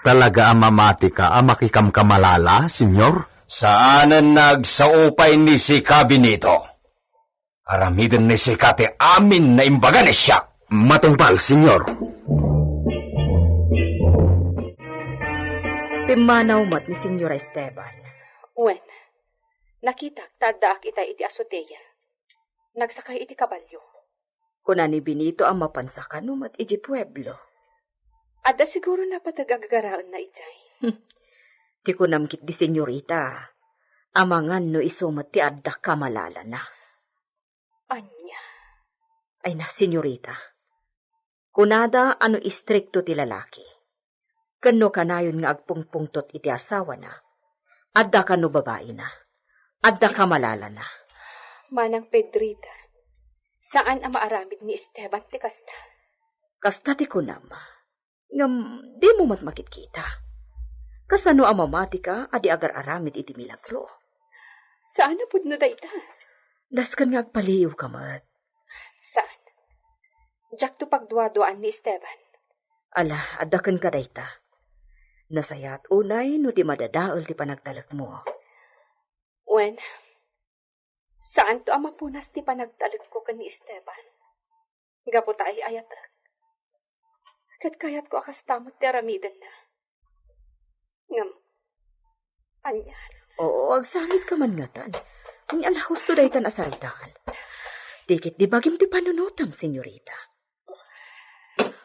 talaga amamati ka amakikam kamalala, senyor? Saanan nagsaupay ni Sika Benito? Aramiden ni Sika ti amin na imbaga ni siya. Matungpal, senyor. Pimanaw mat ni Senyor Esteban. Wen, nakita tagdaak ita iti asoteya. Nagsakay iti kabalyo. Kuna ni Benito ang mapansakan mat iti pueblo. Adda siguro na patagagagaraan na ijay. Ti kunamkit di senyorita. Amangan no isumat ti adda kamalala na. Anya, Ay na, senyorita. Kunada ano istrikto ti lalaki. Kano kanayon nga agpungpungtot iti asawa na. Adda kano babae na. Adda ka malala na. Manang Pedrita, saan ang maaramid ni Esteban ti kasta? Kasta ti kunama. Ngam, di mo mat makikita. Kasano ang mamati ka, adi agar aramid iti milagro. Saan na pud na dayta? Daskan nga agpaliw ka mat. Saan? Diyak to pagduwa-duaan ni Esteban. Ala, adakan ka dayta. Nasayat unay no di madadaol ti panagtalak mo. Wen, saan to ang mapunas ti panagtalag ko kan ni Esteban? Gapo ta ay ayatak. Kat kayat ko akastamot ti aramidan na. Ngam, anyar. Oo, agsangit ka man ngatan. Ang alahos to daytan asaritaan. Dikit di bagim ti panunutam, senyorita.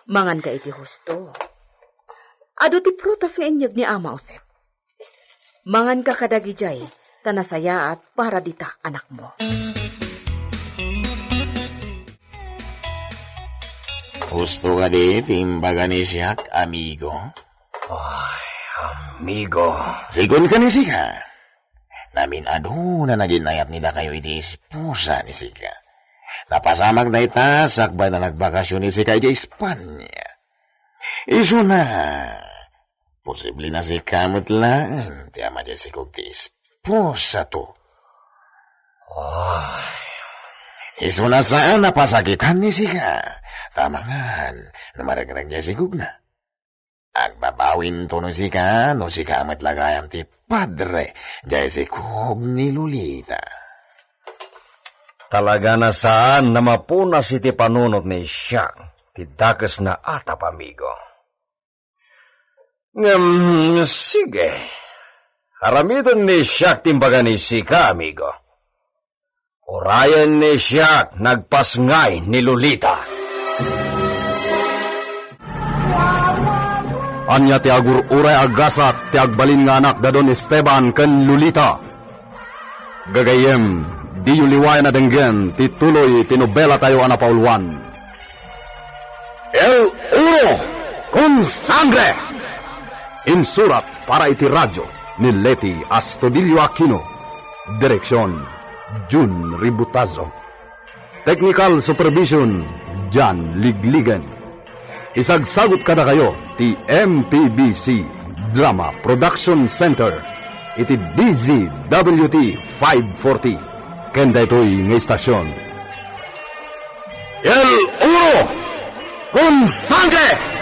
Mangan ka iti husto. Ado ti prutas nga inyag ni Ama Osep. Mangan ka kadagijay, tanasaya at para dita anak mo. Gusto ka di, timbaga ni siyak, amigo? Ay, amigo. Sigun ka ni Sika. Namin ado na naginayat nila kayo iti esposa ni Sika. Napasamag na ita, sakbay na nagbakasyon ni Sika iti Espanya. Iso na, posible na si kamot lang, ti ama di sikog ti esposa to. Iso na saan napasakitan ni Sika. Tamangan, namaragrag niya sikog na. Agbabawin to no Sika, no si kamot lagayam ti padre, jay sikog ni Lolita. Talaga na saan na mapunas iti panunot ni Siak, ti dakas na atap, amigo. Sige. Haramidan ni Siak timbaga ni Sika, amigo. Urayan ni Siak nagpasngay ni Lolita. Anya ti agur uray agasat ti agbalin nga anak dadon Esteban ken Lolita. Gagayem, di yu liwayan na denggen ti tuloy tinobela tayo anapauluan. El Uro con Sangre! Insurat para iti radyo ni Leti Astudillo Aquino. Direksyon, Jun Ributazo. Technical Supervision, Jan Ligligan. Isagsagot kada kayo ti MPBC Drama Production Center iti DZWT 540 kenda ito'y nga istasyon. El Uro con Sangre!